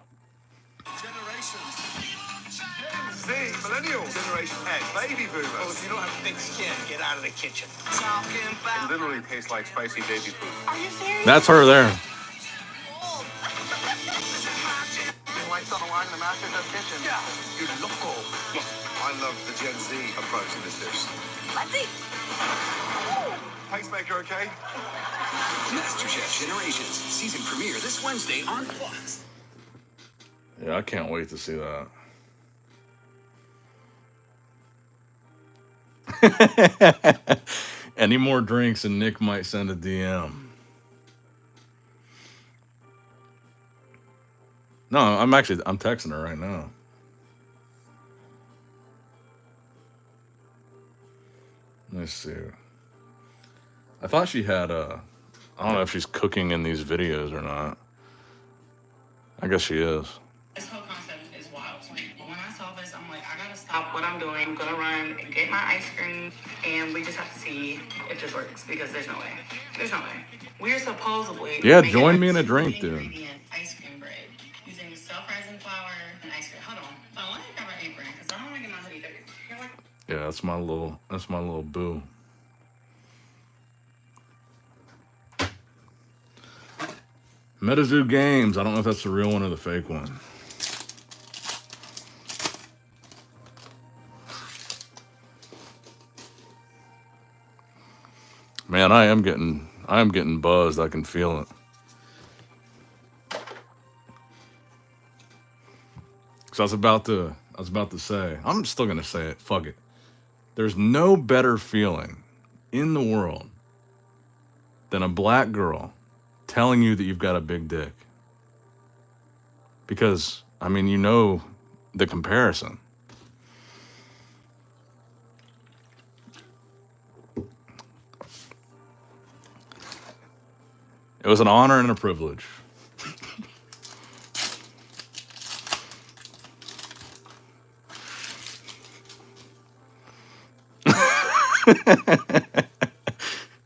Z, millennial generation X, baby boomers. Well, if you don't have thick skin, get out of the kitchen. It literally tastes like spicy baby food. Are you serious? That's her there. Your wife's on the line in the MasterChef kitchen. Yeah, you loco. I love the Gen Z approach to this dish. Let's eat. Pacemaker, okay? MasterChef Generations season premiere this Wednesday on Fox. Yeah, I can't wait to see that. Any more drinks and Nick might send a DM. No, I'm texting her right now. Let's see. I thought she had I don't know if she's cooking in these videos or not. I guess she is. This whole concept is wild to me. When I saw this, I'm like, I gotta stop what I'm doing. I'm gonna run and get my ice cream, and we just have to see if this works because there's no way. There's no way. We're supposedly Join me in a drink, dude. Ice cream bread using self-rising flour and ice cream. Hold on. So let me grab my apron because I don't want to get my hoodie dirty. Yeah, that's my little boo. Metazoo Games. I don't know if that's the real one or the fake one. Man, I am getting buzzed. I can feel it. So I was about to say, I'm still gonna say it. Fuck it. There's no better feeling in the world than a black girl telling you that you've got a big dick. Because, I mean, you know the comparison. It was an honor and a privilege.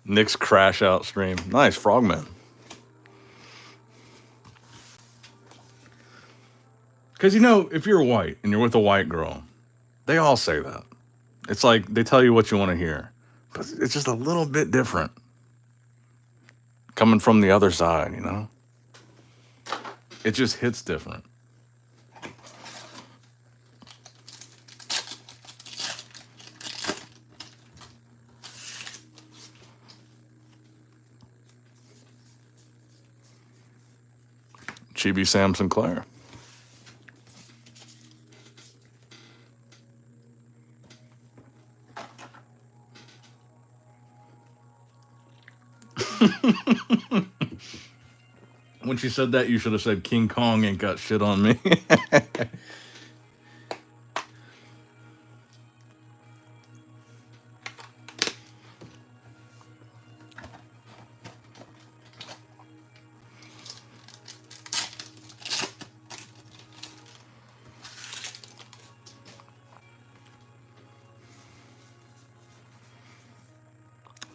Nick's crash out stream. Nice, Frogman. Because, you know, if you're white and you're with a white girl, they all say that. It's like they tell you what you want to hear. But it's just a little bit different. Coming from the other side, you know? It just hits different. Chibi Sam Sinclair. When she said that, you should have said King Kong ain't got shit on me.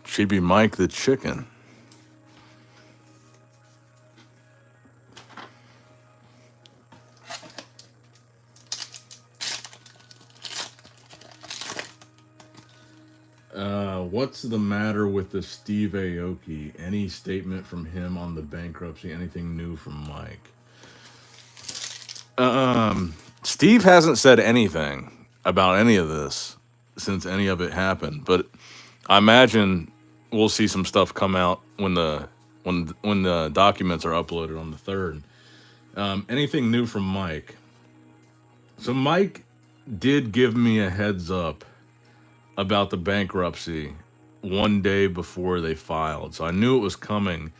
Chibi Mike the chicken. What's the matter with the Steve Aoki? Any statement from him on the bankruptcy? Anything new from Mike? Steve hasn't said anything about any of this since any of it happened, but I imagine we'll see some stuff come out when the documents are uploaded on the 3rd. Anything new from Mike? So Mike did give me a heads up about the bankruptcy one day before they filed. So I knew it was coming,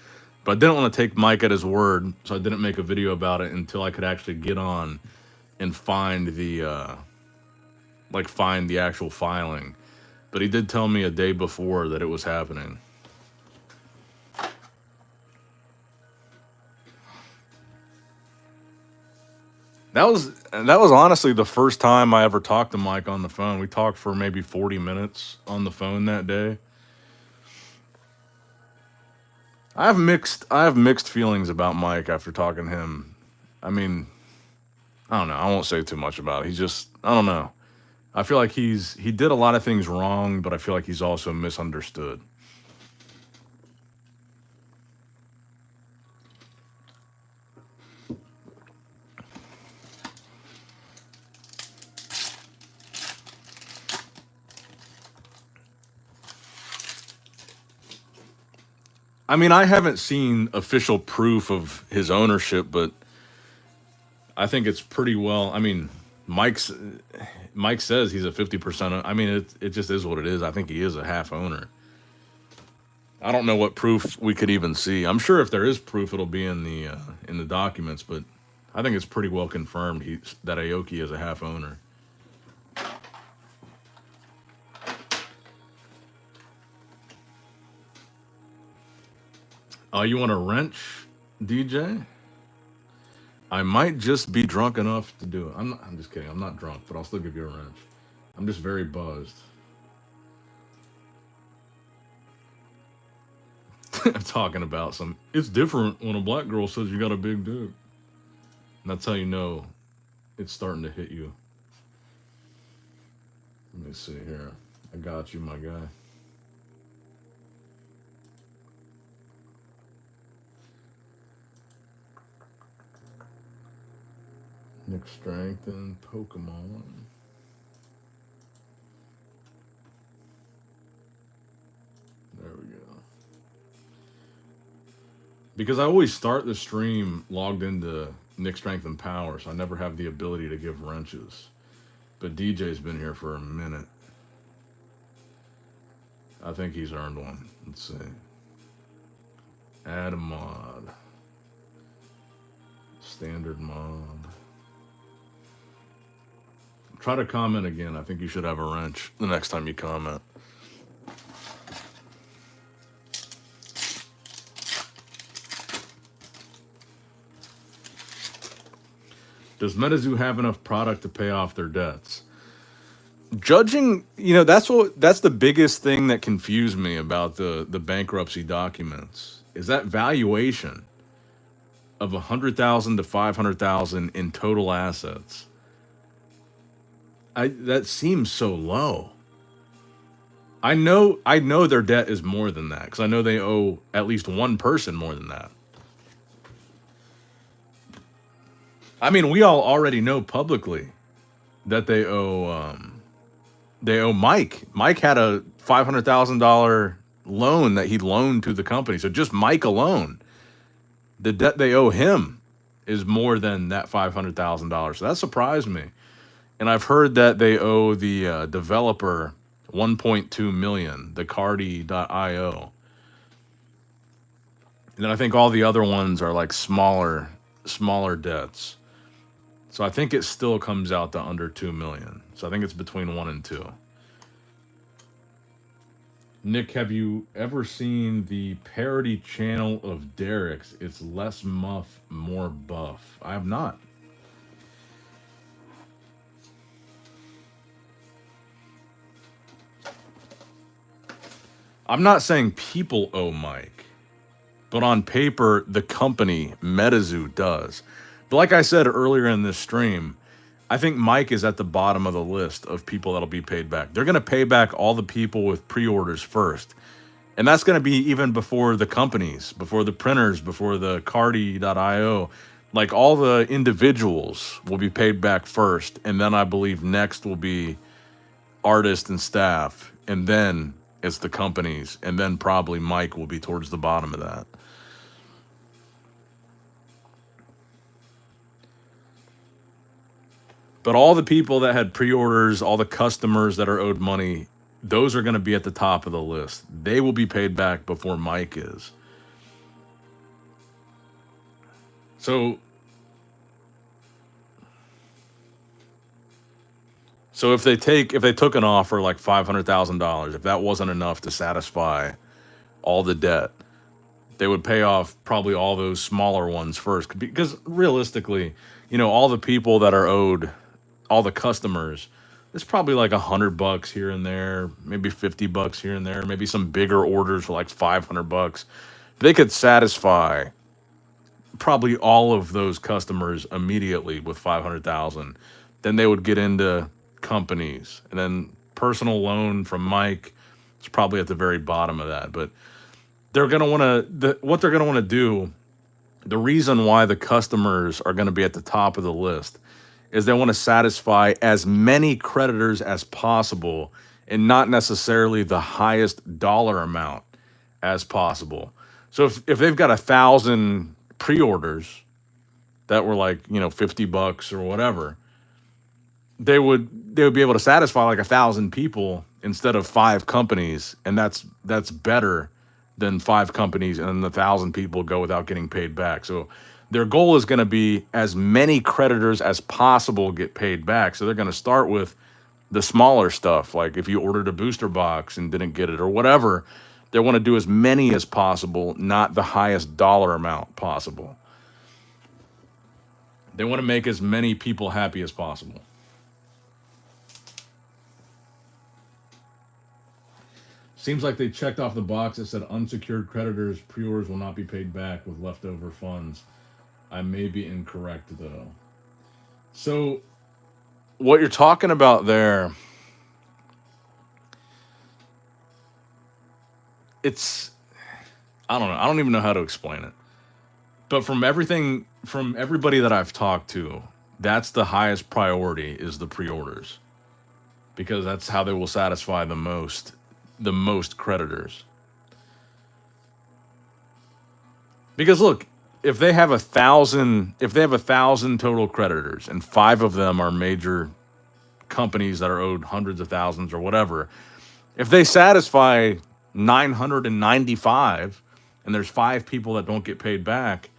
but I didn't want to take Mike at his word, so I didn't make a video about it until I could actually get on and find the actual filing. But he did tell me a day before that it was happening. That was honestly the first time I ever talked to Mike on the phone. We talked for maybe 40 minutes on the phone that day. I have mixed feelings about Mike after talking to him. I mean, I don't know. I won't say too much about it. He's just, I don't know. I feel like he did a lot of things wrong, but I feel like he's also misunderstood. I mean, I haven't seen official proof of his ownership, but I think it's pretty well. I mean, Mike's Mike says he's a 50%. I mean, it just is what it is. I think he is a half owner. I don't know what proof we could even see. I'm sure if there is proof, it'll be in the documents. But I think it's pretty well confirmed that Aoki is a half owner. Oh, you want a wrench, DJ? I might just be drunk enough to do it. I'm just kidding. I'm not drunk, but I'll still give you a wrench. I'm just very buzzed. I'm talking about some. It's different when a black girl says you got a big dick. That's how you know it's starting to hit you. Let me see here. I got you, my guy. Nick Strength and Pokemon. There we go. Because I always start the stream logged into Nick Strength and Power, so I never have the ability to give wrenches. But DJ's been here for a minute. I think he's earned one. Let's see. Add a mod. Standard mod. Try to comment again. I think you should have a wrench the next time you comment. Does Metazoo have enough product to pay off their debts? Judging, that's the biggest thing that confused me about the bankruptcy documents is that valuation of 100,000 to 500,000 in total assets. That seems so low. I know their debt is more than that because I know they owe at least one person more than that. I mean, we all already know publicly that they owe Mike. Mike had a $500,000 loan that he loaned to the company. So just Mike alone, the debt they owe him is more than that $500,000. So that surprised me. And I've heard that they owe the developer 1.2 million, the Cardi.io. And then I think all the other ones are like smaller debts. So I think it still comes out to under 2 million. So I think it's between 1 and 2. Nick, have you ever seen the parody channel of Derek's? It's less muff, more buff. I have not. I'm not saying people owe Mike, but on paper, the company, Metazoo, does. But like I said earlier in this stream, I think Mike is at the bottom of the list of people that'll be paid back. They're going to pay back all the people with pre-orders first. And that's going to be even before the companies, before the printers, before the Cardi.io. Like all the individuals will be paid back first. And then I believe next will be artists and staff. And then it's the companies. And then probably Mike will be towards the bottom of that. But all the people that had pre-orders, all the customers that are owed money, those are going to be at the top of the list. They will be paid back before Mike is. So if they took an offer like $500,000, if that wasn't enough to satisfy all the debt, they would pay off probably all those smaller ones first. Because realistically, you know, all the people that are owed, all the customers, it's probably like $100 here and there, maybe $50 here and there, maybe some bigger orders for like $500. They could satisfy probably all of those customers immediately with 500,000. Then they would get into companies, and then personal loan from Mike is probably at the very bottom of that. But they're going to want to, what they're going to want to do, the reason why the customers are going to be at the top of the list is they want to satisfy as many creditors as possible and not necessarily the highest dollar amount as possible. So if they've got 1,000 pre-orders that were like, you know, $50 or whatever, they would be able to satisfy like 1,000 people instead of 5 companies, and that's better than 5 companies and then 1,000 people go without getting paid back. So their goal is going to be as many creditors as possible get paid back. So they're going to start with the smaller stuff, like if you ordered a booster box and didn't get it or whatever. They want to do as many as possible, not the highest dollar amount possible. They want to make as many people happy as possible. Seems like they checked off the box that said unsecured creditors pre-orders will not be paid back with leftover funds. I may be incorrect though. So what you're talking about there, it's, I don't know. I don't even know how to explain it. But from everybody that I've talked to, that's the highest priority is the pre-orders, because that's how they will satisfy the most creditors. Because look, if they have 1,000 total creditors and 5 of them are major companies that are owed hundreds of thousands or whatever, if they satisfy 995 and there's 5 people that don't get paid back,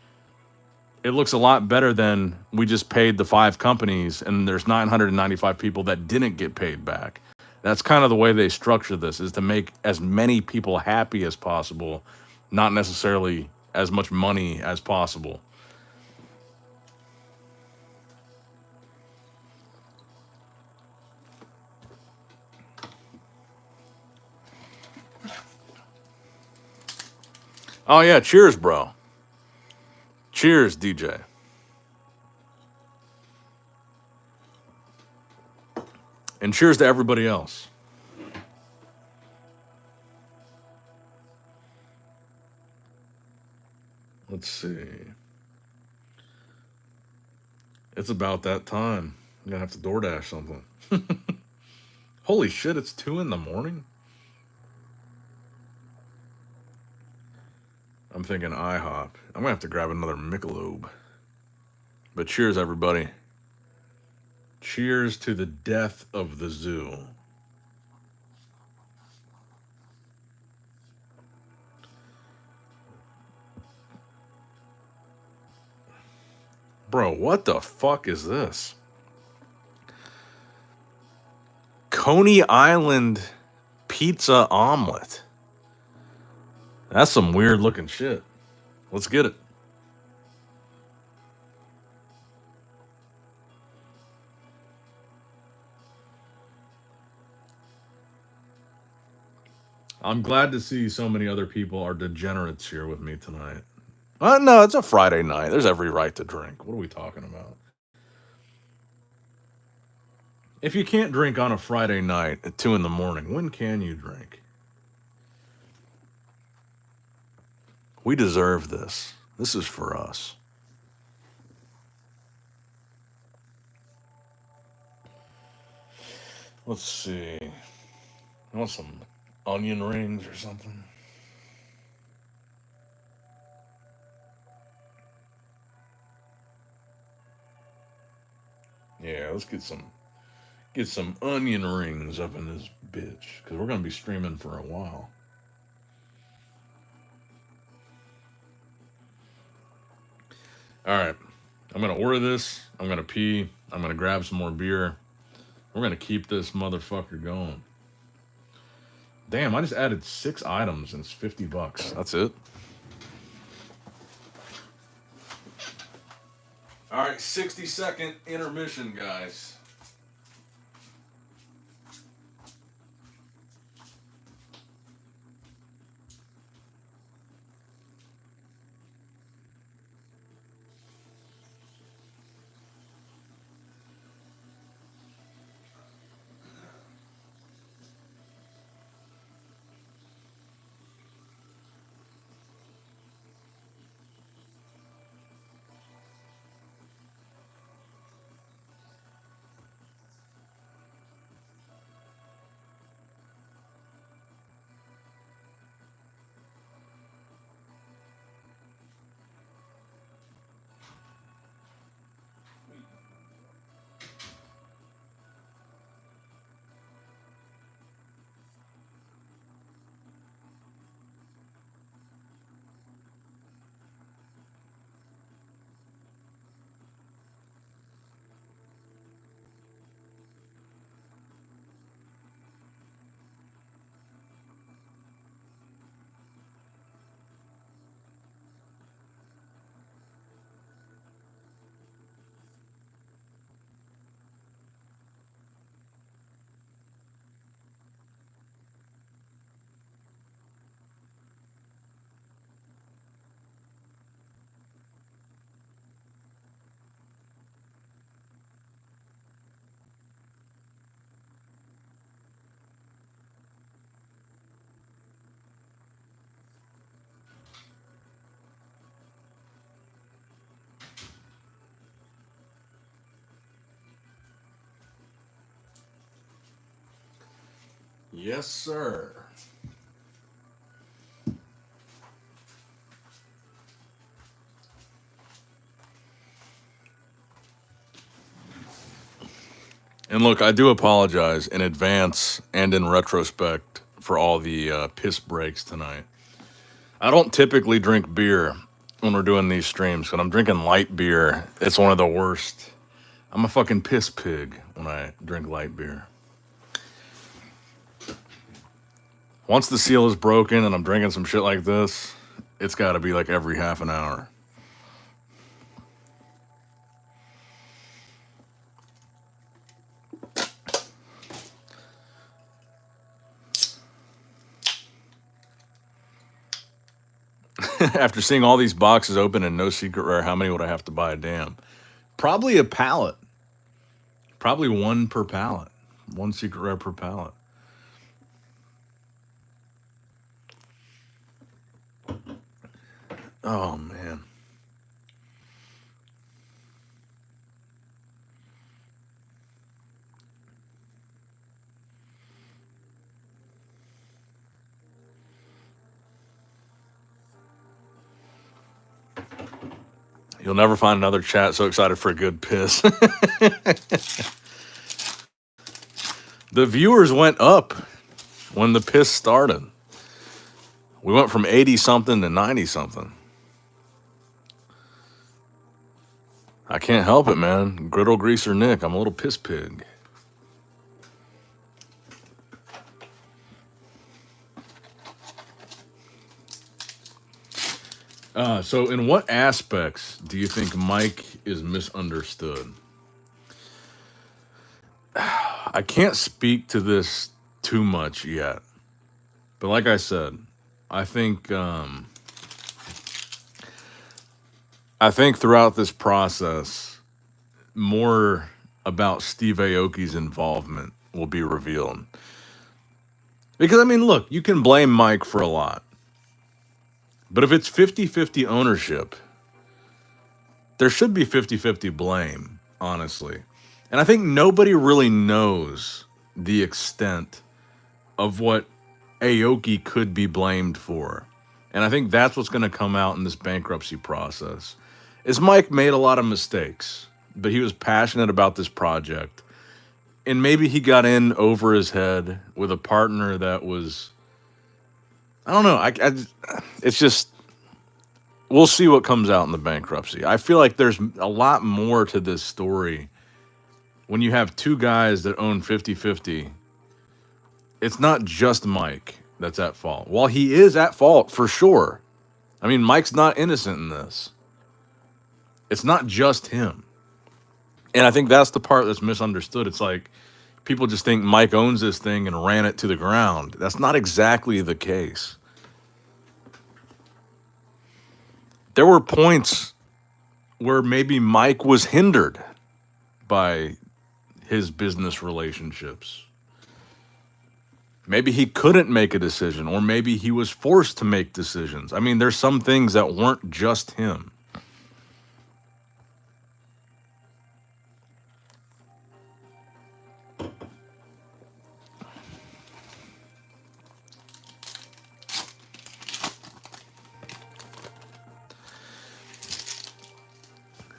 it looks a lot better than we just paid the 5 companies and there's 995 people that didn't get paid back. That's kind of the way they structure this, is to make as many people happy as possible, not necessarily as much money as possible. Oh yeah, cheers, bro. Cheers, DJ. And cheers to everybody else. Let's see. It's about that time. I'm gonna have to DoorDash something. Holy shit, it's 2 a.m. I'm thinking IHOP. I'm gonna have to grab another Michelob. But cheers, everybody. Cheers to the death of the zoo. Bro, what the fuck is this? Coney Island pizza omelet. That's some weird looking shit. Let's get it. I'm glad to see so many other people are degenerates here with me tonight. No, it's a Friday night. There's every right to drink. What are we talking about? If you can't drink on a Friday night at 2 a.m, when can you drink? We deserve this. This is for us. Let's see. I want some onion rings or something. Yeah, let's get some onion rings up in this bitch, because we're gonna be streaming for a while. All right, I'm gonna order this. I'm gonna pee. I'm gonna grab some more beer. We're gonna keep this motherfucker going. Damn, I just added 6 items and it's $50. That's it. All right, 60-second intermission, guys. Yes, sir. And look, I do apologize in advance and in retrospect for all the piss breaks tonight. I don't typically drink beer when we're doing these streams, but I'm drinking light beer. It's one of the worst. I'm a fucking piss pig when I drink light beer. Once the seal is broken and I'm drinking some shit like this, it's got to be like every half an hour. After seeing all these boxes open and no secret rare, how many would I have to buy a damn? Probably a pallet. Probably one per pallet. One secret rare per pallet. Oh, man. You'll never find another chat so excited for a good piss. The viewers went up when the piss started. We went from 80 something to 90 something. I can't help it, man. Griddle greaser Nick, I'm a little piss pig. So in what aspects do you think Mike is misunderstood? I can't speak to this too much yet. But like I said, I think throughout this process, more about Steve Aoki's involvement will be revealed. Because, I mean, look, you can blame Mike for a lot. But if it's 50-50 ownership, there should be 50-50 blame, honestly. And I think nobody really knows the extent of what Aoki could be blamed for. And I think that's what's going to come out in this bankruptcy process. Is Mike made a lot of mistakes, but he was passionate about this project. And maybe he got in over his head with a partner that was, I don't know. It's just, we'll see what comes out in the bankruptcy. I feel like there's a lot more to this story. When you have two guys that own 50-50, it's not just Mike that's at fault. While he is at fault for sure. I mean, Mike's not innocent in this. It's not just him. And I think that's the part that's misunderstood. It's like people just think Mike owns this thing and ran it to the ground. That's not exactly the case. There were points where maybe Mike was hindered by his business relationships. Maybe he couldn't make a decision, or maybe he was forced to make decisions. I mean, there's some things that weren't just him.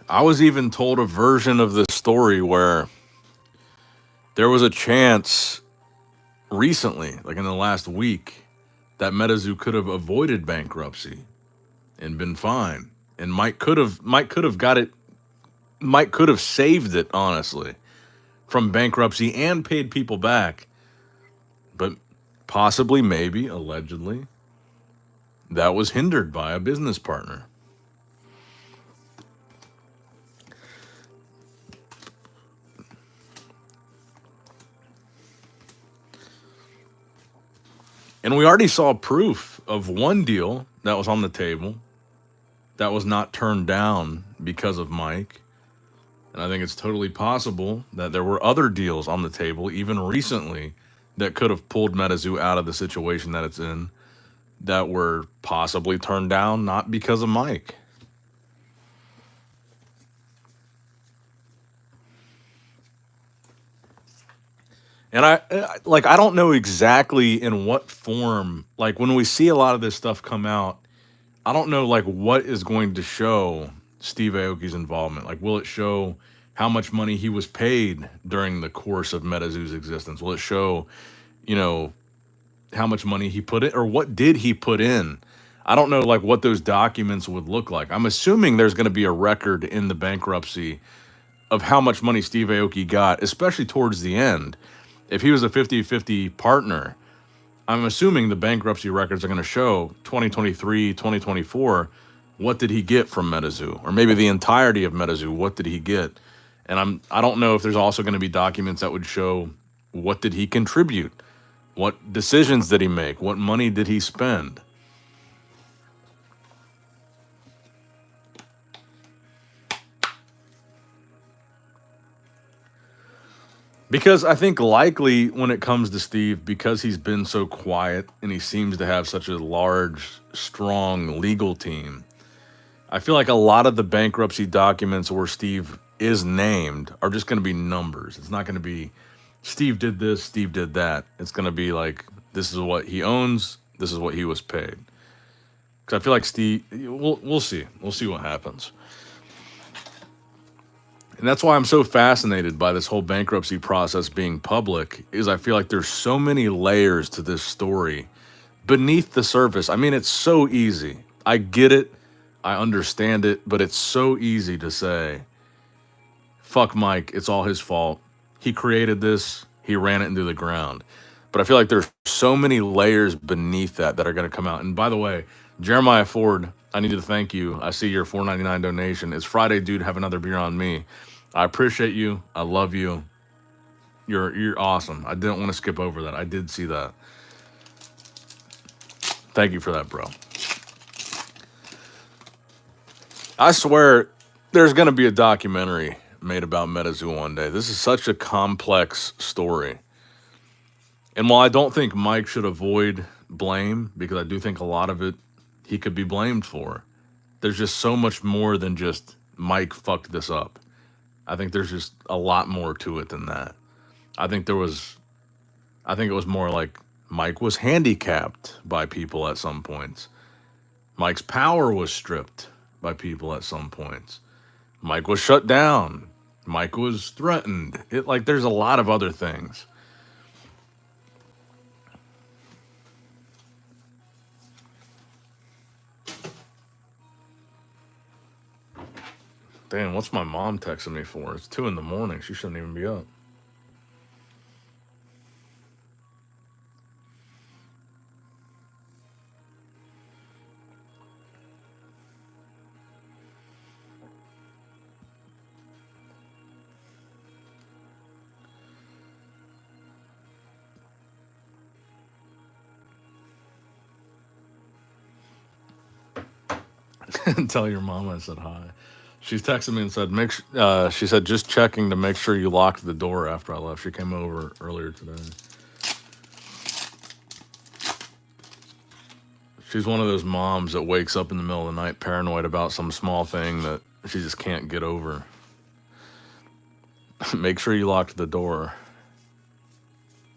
I was even told a version of the story where there was a chance recently, like in the last week, that Metazoo could have avoided bankruptcy and been fine. And Mike could have got it. Mike could have saved it, honestly, from bankruptcy and paid people back. But possibly, maybe, allegedly, that was hindered by a business partner. And we already saw proof of one deal that was on the table that was not turned down because of Mike. And I think it's totally possible that there were other deals on the table, even recently, that could have pulled Metazoo out of the situation that it's in, that were possibly turned down, not because of Mike. And I don't know exactly in what form, like when we see a lot of this stuff come out, I don't know like what is going to show Steve Aoki's involvement. Like, will it show how much money he was paid during the course of Metazoo's existence? Will it show, you know, how much money he put in, or what did he put in? I don't know like what those documents would look like. I'm assuming there's going to be a record in the bankruptcy of how much money Steve Aoki got, especially towards the end. If he was a 50-50 partner, I'm assuming the bankruptcy records are going to show 2023, 2024, what did he get from Metazoo? Or maybe the entirety of Metazoo, what did he get? And I don't know if there's also going to be documents that would show what did he contribute? What decisions did he make? What money did he spend? Because I think likely when it comes to Steve, because he's been so quiet and he seems to have such a large, strong legal team, I feel like a lot of the bankruptcy documents where Steve is named are just going to be numbers. It's not going to be Steve did this, Steve did that. It's going to be like, this is what he owns, this is what he was paid. Because I feel like Steve, we'll see. We'll see what happens. And that's why I'm so fascinated by this whole bankruptcy process being public, is I feel like there's so many layers to this story beneath the surface. I mean, it's so easy. I get it. I understand it, but it's so easy to say, fuck Mike, it's all his fault. He created this, he ran it into the ground. But I feel like there's so many layers beneath that that are going to come out. And by the way, Jeremiah Ford, I need to thank you. I see your $4.99 donation. It's Friday, dude. Have another beer on me. I appreciate you. I love you. You're awesome. I didn't want to skip over that. I did see that. Thank you for that, bro. I swear there's going to be a documentary made about Metazoo one day. This is such a complex story. And while I don't think Mike should avoid blame, because I do think a lot of it he could be blamed for, there's just so much more than just Mike fucked this up. I think there's just a lot more to it than that. I think it was more like Mike was handicapped by people at some points. Mike's power was stripped by people at some points. Mike was shut down. Mike was threatened. There's a lot of other things. Damn, what's my mom texting me for? It's 2 a.m. She shouldn't even be up. Tell your mama I said hi. She's texted me and said, she said, just checking to make sure you locked the door after I left. She came over earlier today. She's one of those moms that wakes up in the middle of the night paranoid about some small thing that she just can't get over. Make sure you locked the door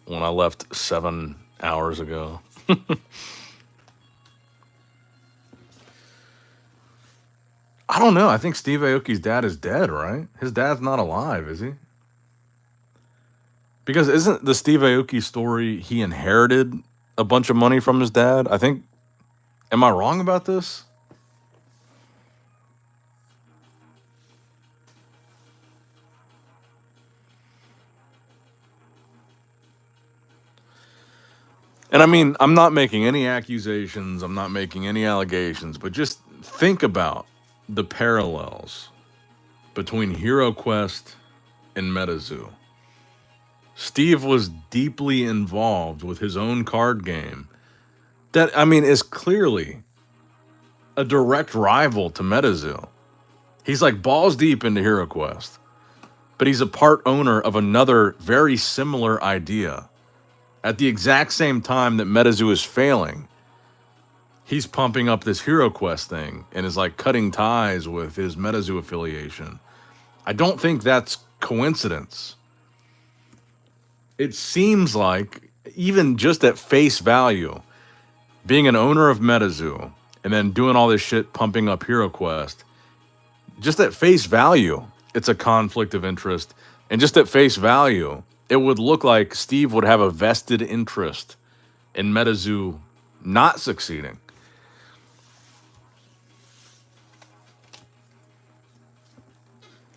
when I left 7 hours ago. I don't know. I think Steve Aoki's dad is dead, right? His dad's not alive, is he? Because isn't the Steve Aoki story he inherited a bunch of money from his dad? I think. Am I wrong about this? And I mean, I'm not making any accusations, I'm not making any allegations, but just think about the parallels between HeroQuest and Metazoo. Steve was deeply involved with his own card game that, I mean, is clearly a direct rival to Metazoo. He's like balls deep into HeroQuest, but he's a part owner of another very similar idea. At the exact same time that Metazoo is failing, he's pumping up this HeroQuest thing and is like cutting ties with his Metazoo affiliation. I don't think that's coincidence. It seems like, even just at face value, being an owner of Metazoo and then doing all this shit pumping up HeroQuest, just at face value, it's a conflict of interest. And just at face value, it would look like Steve would have a vested interest in Metazoo not succeeding.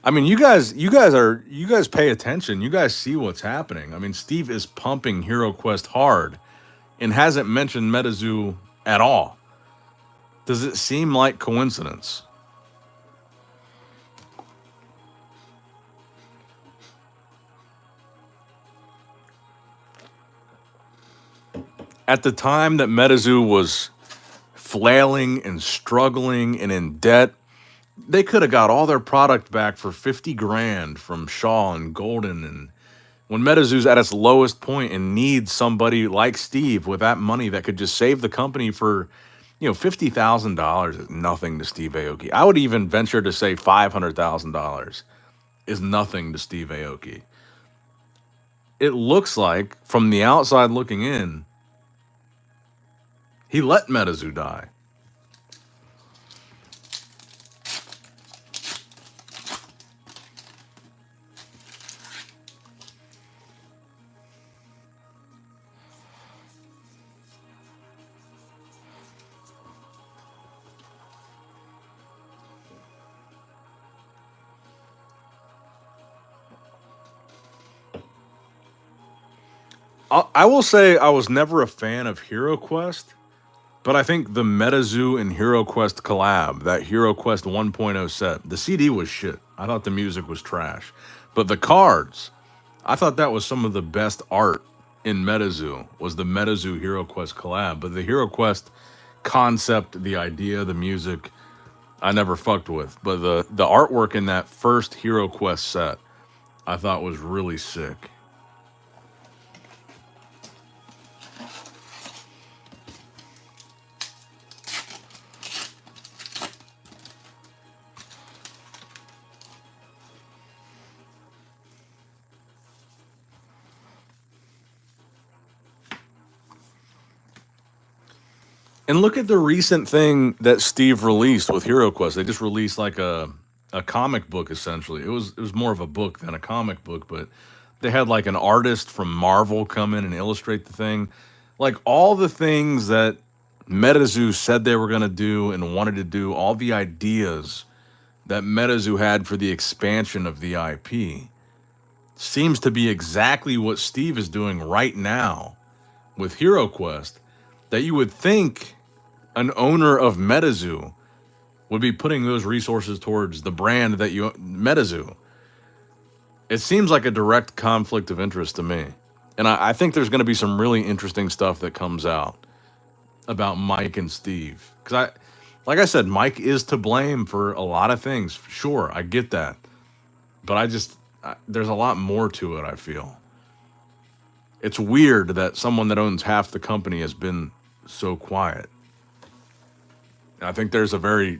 I mean, you guys pay attention. You guys see what's happening. I mean, Steve is pumping HeroQuest hard and hasn't mentioned Metazoo at all. Does it seem like coincidence? At the time that Metazoo was flailing and struggling and in debt, they could have got all their product back for 50 grand from Shaw and Golden. And when Metazoo's at its lowest point and needs somebody like Steve with that money that could just save the company for, $50,000 is nothing to Steve Aoki. I would even venture to say $500,000 is nothing to Steve Aoki. It looks like, from the outside looking in, he let Metazoo die. I will say I was never a fan of HeroQuest, but I think the Metazoo and HeroQuest collab, that HeroQuest 1.0 set, the CD was shit. I thought the music was trash. But the cards, I thought that was some of the best art in Metazoo, was the Metazoo HeroQuest collab. But the HeroQuest concept, the idea, the music, I never fucked with. But the artwork in that first HeroQuest set, I thought was really sick. And look at the recent thing that Steve released with HeroQuest. They just released like a comic book, essentially. It was more of a book than a comic book, but they had like an artist from Marvel come in and illustrate the thing. Like all the things that Metazoo said they were going to do and wanted to do, all the ideas that Metazoo had for the expansion of the IP, seems to be exactly what Steve is doing right now with HeroQuest, that you would think an owner of Metazoo would be putting those resources towards the brand that you Metazoo. It seems like a direct conflict of interest to me. And I think there's going to be some really interesting stuff that comes out about Mike and Steve. Because Like I said, Mike is to blame for a lot of things. Sure, I get that. But there's a lot more to it, I feel. It's weird that someone that owns half the company has been so quiet. And I think there's a very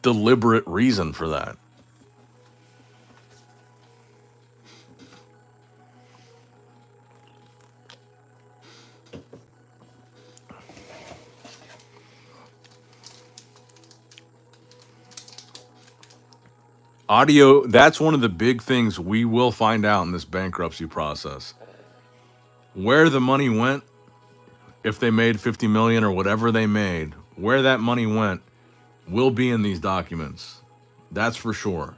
deliberate reason for that. Audio, that's one of the big things we will find out in this bankruptcy process. Where the money went, if they made 50 million or whatever they made, where that money went will be in these documents. That's for sure.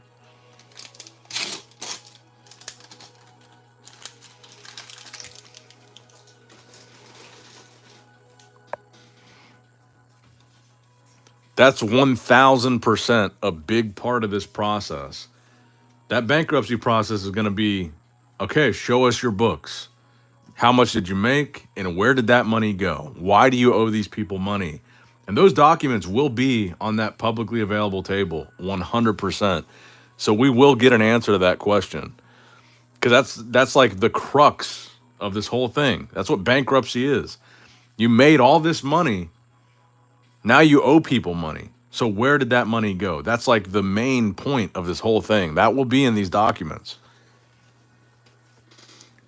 That's 1000% a big part of this process. That bankruptcy process is going to be, okay, show us your books. How much did you make and where did that money go? Why do you owe these people money? And those documents will be on that publicly available table 100%. So we will get an answer to that question. Because that's like the crux of this whole thing. That's what bankruptcy is. You made all this money. Now you owe people money. So where did that money go? That's like the main point of this whole thing. That will be in these documents.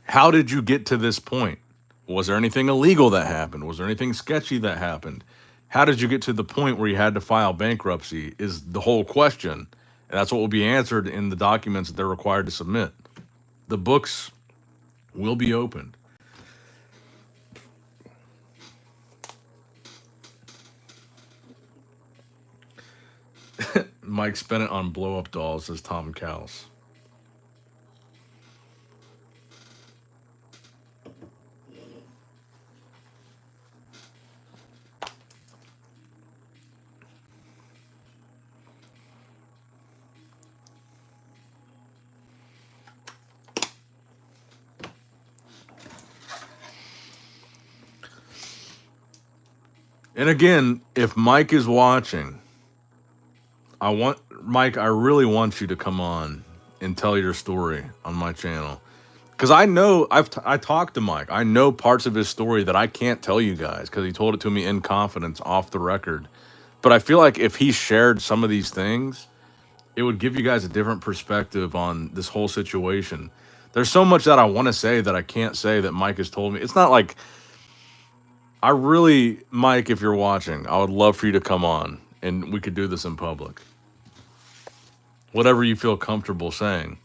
How did you get to this point? Was there anything illegal that happened? Was there anything sketchy that happened? How did you get to the point where you had to file bankruptcy is the whole question. And that's what will be answered in the documents that they're required to submit. The books will be opened. Mike spent it on blow up dolls, says Tom Cowles. And again, if Mike is watching, I really want you to come on and tell your story on my channel. Because I know, I talked to Mike. I know parts of his story that I can't tell you guys because he told it to me in confidence off the record. But I feel like if he shared some of these things, it would give you guys a different perspective on this whole situation. There's so much that I want to say that I can't say that Mike has told me. It's not like, Mike, if you're watching, I would love for you to come on and we could do this in public. Whatever you feel comfortable saying.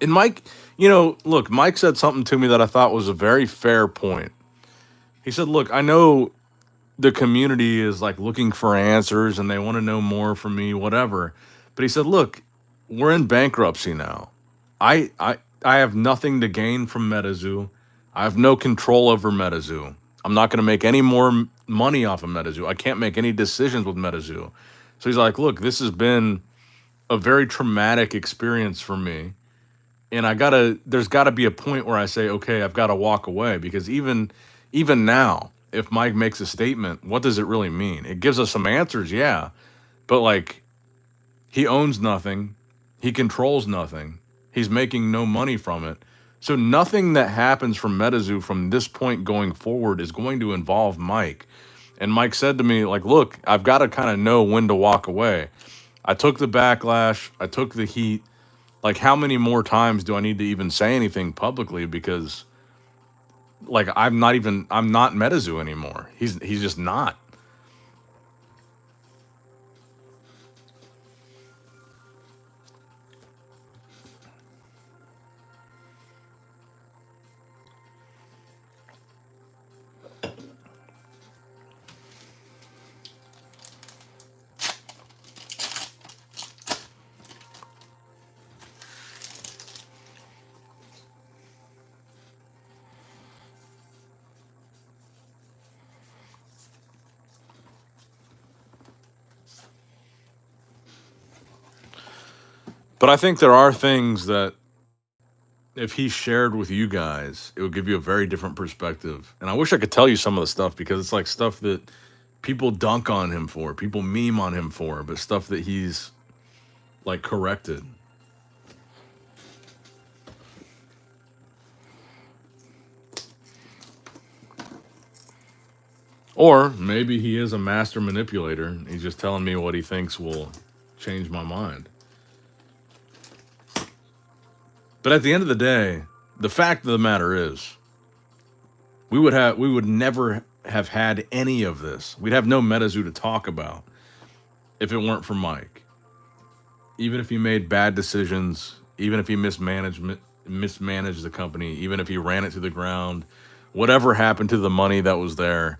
And Mike, look, Mike said something to me that I thought was a very fair point. He said, look, I know the community is like looking for answers and they want to know more from me, whatever. But he said, look, we're in bankruptcy now. I have nothing to gain from Metazoo. I have no control over Metazoo. I'm not going to make any more money off of Metazoo. I can't make any decisions with Metazoo. So he's like, look, this has been a very traumatic experience for me. And there's gotta be a point where I say, okay, I've got to walk away, because even now, if Mike makes a statement, what does it really mean? It gives us some answers. Yeah. But like, he owns nothing. He controls nothing. He's making no money from it. So nothing that happens from Metazoo from this point going forward is going to involve Mike. And Mike said to me, like, look, I've got to kind of know when to walk away. I took the backlash. I took the heat. Like, how many more times do I need to even say anything publicly? Because, like, I'm not Metazoo anymore. He's just not. But I think there are things that if he shared with you guys, it would give you a very different perspective. And I wish I could tell you some of the stuff, because it's like stuff that people dunk on him for, people meme on him for, but stuff that he's like corrected. Or maybe he is a master manipulator. He's just telling me what he thinks will change my mind. But at the end of the day, the fact of the matter is, we would never have had any of this. We'd have no Metazoo to talk about if it weren't for Mike. Even if he made bad decisions, even if he mismanaged the company, even if he ran it to the ground, whatever happened to the money that was there,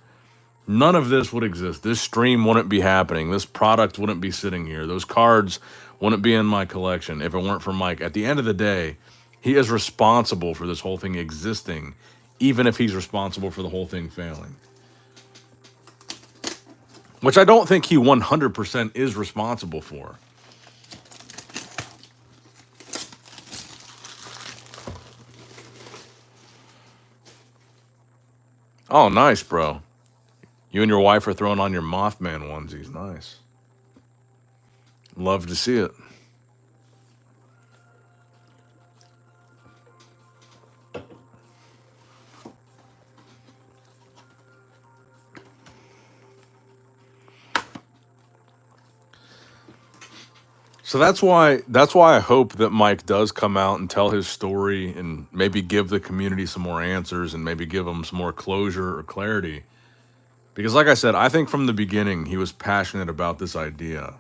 none of this would exist. This stream wouldn't be happening. This product wouldn't be sitting here. Those cards wouldn't be in my collection if it weren't for Mike. At the end of the day, he is responsible for this whole thing existing, even if he's responsible for the whole thing failing. Which I don't think he 100% is responsible for. Oh, nice, bro. You and your wife are throwing on your Mothman onesies. Nice. Love to see it. So that's why I hope that Mike does come out and tell his story and maybe give the community some more answers and maybe give them some more closure or clarity. Because like I said, I think from the beginning he was passionate about this idea.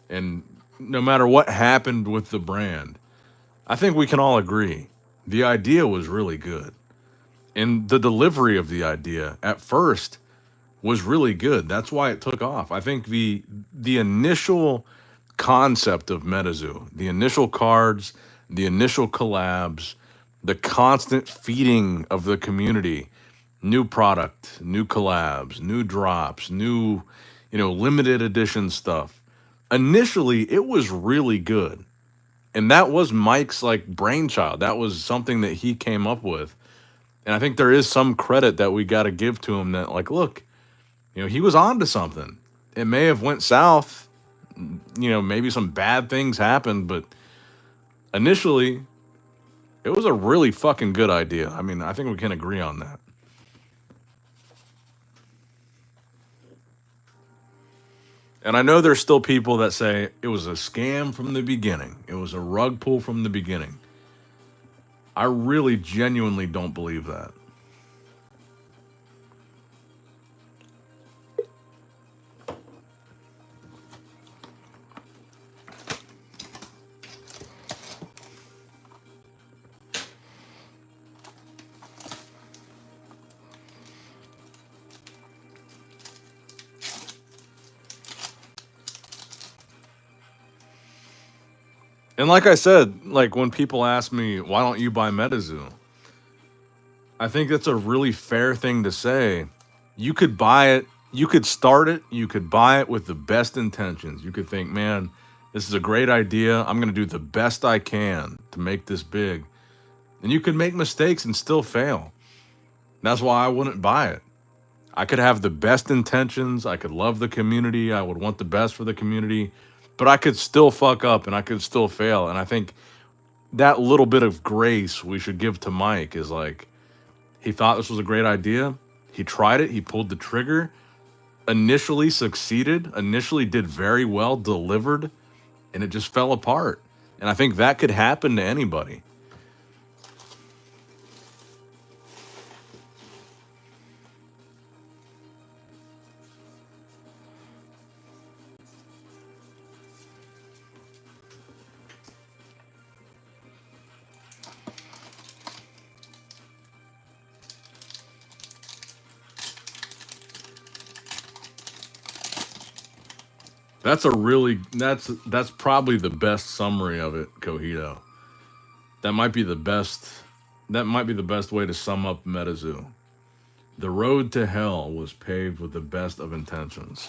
And no matter what happened with the brand, I think we can all agree the idea was really good. And the delivery of the idea at first was really good. That's why it took off. I think the initial concept of Metazoo, the initial cards, the initial collabs, the constant feeding of the community, new product, new collabs, new drops, new, limited edition stuff. Initially, it was really good. And that was Mike's like brainchild. That was something that he came up with. And I think there is some credit that we got to give to him that like, look, he was on to something. It may have went south, maybe some bad things happened, but initially it was a really fucking good idea. I mean, I think we can agree on that. And I know there's still people that say it was a scam from the beginning. It was a rug pull from the beginning. I really genuinely don't believe that. And like I said, like when people ask me, why don't you buy Metazoo? I think that's a really fair thing to say. You could buy it, you could start it, you could buy it with the best intentions. You could think, man, this is a great idea. I'm going to do the best I can to make this big. And you could make mistakes and still fail. That's why I wouldn't buy it. I could have the best intentions. I could love the community. I would want the best for the community. But I could still fuck up and I could still fail. And I think that little bit of grace we should give to Mike is like, he thought this was a great idea. He tried it. He pulled the trigger. Initially succeeded. Initially did very well. Delivered. And it just fell apart. And I think that could happen to anybody. That's probably the best summary of it, Cojito. That might be the best way to sum up Metazoo. The road to hell was paved with the best of intentions.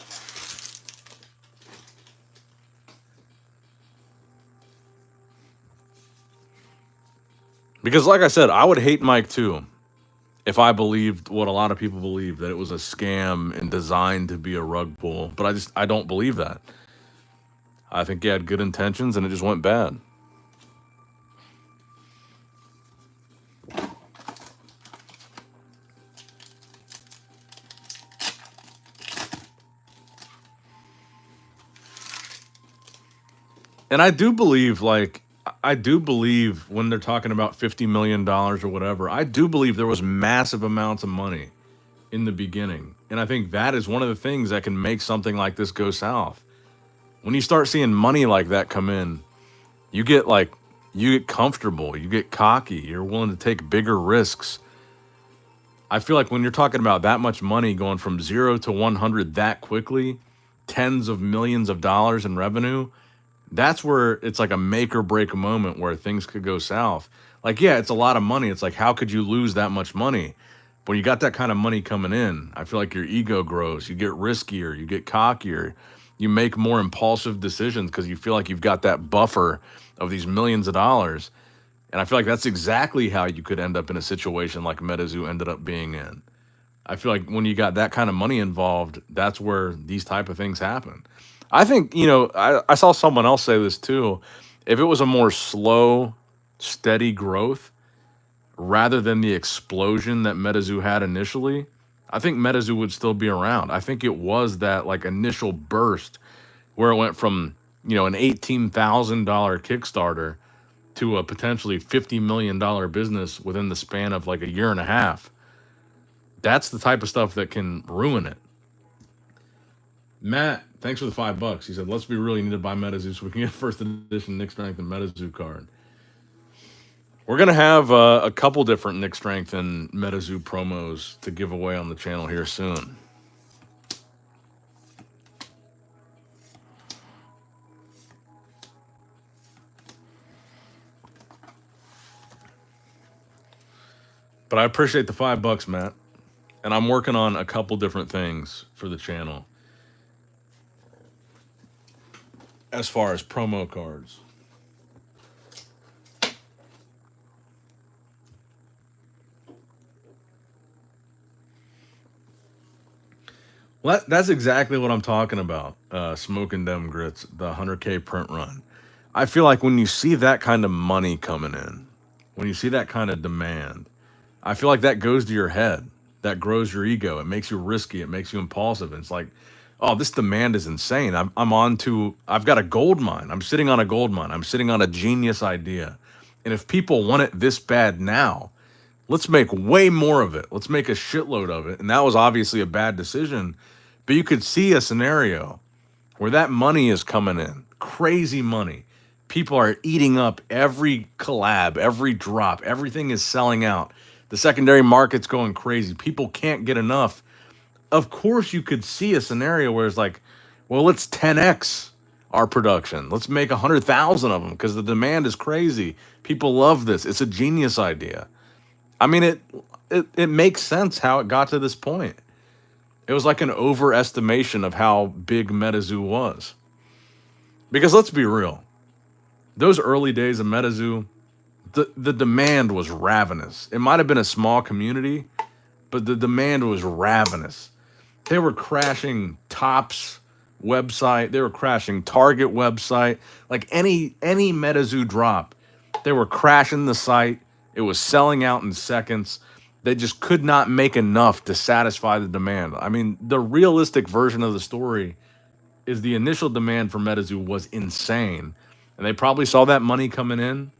Because like I said, I would hate Mike too. if I believed what a lot of people believe, that it was a scam and designed to be a rug pull. But I don't believe that. I think he had good intentions and it just went bad. And I do believe, when they're talking about $50 million or whatever, I do believe there was massive amounts of money in the beginning. And I think that is one of the things that can make something like this go south. When you start seeing money like that come in, you get comfortable, you get cocky, you're willing to take bigger risks. I feel like when you're talking about that much money going from 0 to 100 that quickly, tens of millions of dollars in revenue, that's where it's like a make or break moment where things could go south. Like, yeah, it's a lot of money. It's like, how could you lose that much money? When you got that kind of money coming in, I feel like your ego grows. You get riskier, you get cockier, you make more impulsive decisions because you feel like you've got that buffer of these millions of dollars. And I feel like that's exactly how you could end up in a situation like Metazoo ended up being in. I feel like when you got that kind of money involved, that's where these type of things happen. I think, I saw someone else say this too. If it was a more slow, steady growth rather than the explosion that Metazoo had initially, I think Metazoo would still be around. I think it was that like initial burst where it went from, an $18,000 Kickstarter to a potentially $50 million business within the span of like a year and a half. That's the type of stuff that can ruin it. Matt, thanks for the $5. He said, let's be really need to buy Metazoo so we can get first edition Nick Strength and Metazoo card. We're going to have a couple different Nick Strength and Metazoo promos to give away on the channel here soon. But I appreciate the $5, Matt. And I'm working on a couple different things for the channel as far as promo cards. Well, that's exactly what I'm talking about. Smoking Dem Grits, the 100K print run. I feel like when you see that kind of money coming in, when you see that kind of demand, I feel like that goes to your head. That grows your ego. It makes you risky. It makes you impulsive. And it's like, oh, this demand is insane. I've got a gold mine. I'm sitting on a gold mine. I'm sitting on a genius idea. And if people want it this bad now, let's make way more of it. Let's make a shitload of it. And that was obviously a bad decision. But you could see a scenario where that money is coming in, crazy money. People are eating up every collab, every drop, everything is selling out. The secondary market's going crazy. People can't get enough. Of course, you could see a scenario where it's like, well, let's 10x our production. Let's make 100,000 of them because the demand is crazy. People love this. It's a genius idea. I mean, it makes sense how it got to this point. It was like an overestimation of how big Metazoo was. Because let's be real, those early days of Metazoo, the demand was ravenous. It might have been a small community, but the demand was ravenous. They were crashing Topps website. They were crashing Target website. Like any Metazoo drop, they were crashing the site. It was selling out in seconds. They just could not make enough to satisfy the demand. I mean, the realistic version of the story is the initial demand for Metazoo was insane. And they probably saw that money coming in.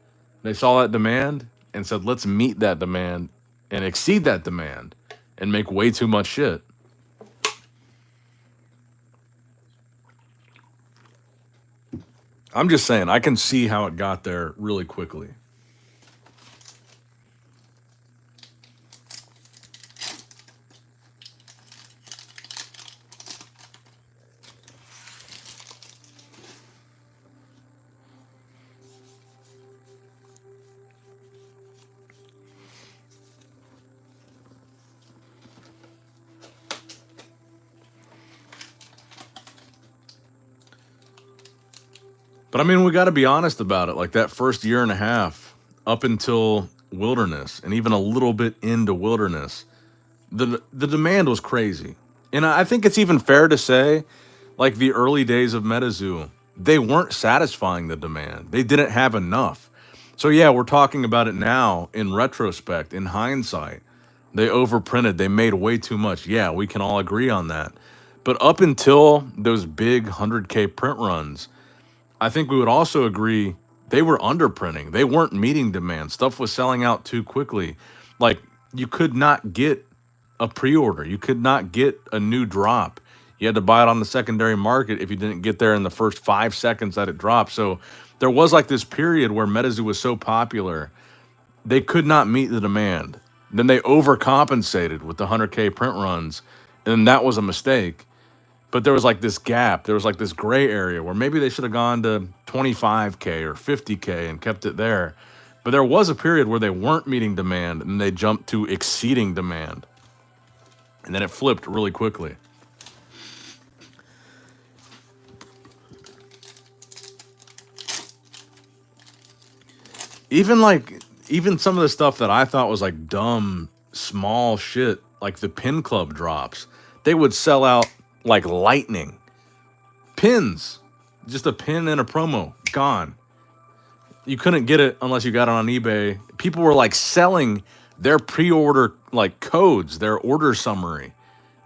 They saw that demand and said, let's meet that demand and exceed that demand and make way too much shit. I'm just saying, I can see how it got there really quickly. But I mean, we got to be honest about it. Like that first year and a half, up until Wilderness and even a little bit into Wilderness, the demand was crazy. And I think it's even fair to say, like the early days of Metazoo, they weren't satisfying the demand. They didn't have enough. So yeah, we're talking about it now in retrospect, in hindsight. They overprinted, they made way too much. Yeah, we can all agree on that. But up until those big 100K print runs, I think we would also agree they were underprinting. They weren't meeting demand. Stuff was selling out too quickly. Like, you could not get a pre-order. You could not get a new drop. You had to buy it on the secondary market if you didn't get there in the first 5 seconds that it dropped. So there was like this period where Metazoo was so popular, they could not meet the demand. Then they overcompensated with the 100K print runs, and that was a mistake. But there was like this gap. There was like this gray area where maybe they should have gone to 25K or 50K and kept it there. But there was a period where they weren't meeting demand and they jumped to exceeding demand. And then it flipped really quickly. Even some of the stuff that I thought was like dumb, small shit, like the pin club drops, they would sell out like lightning. Pins, just a pin and a promo, gone. You couldn't get it unless you got it on eBay. People were like selling their pre-order like codes, their order summary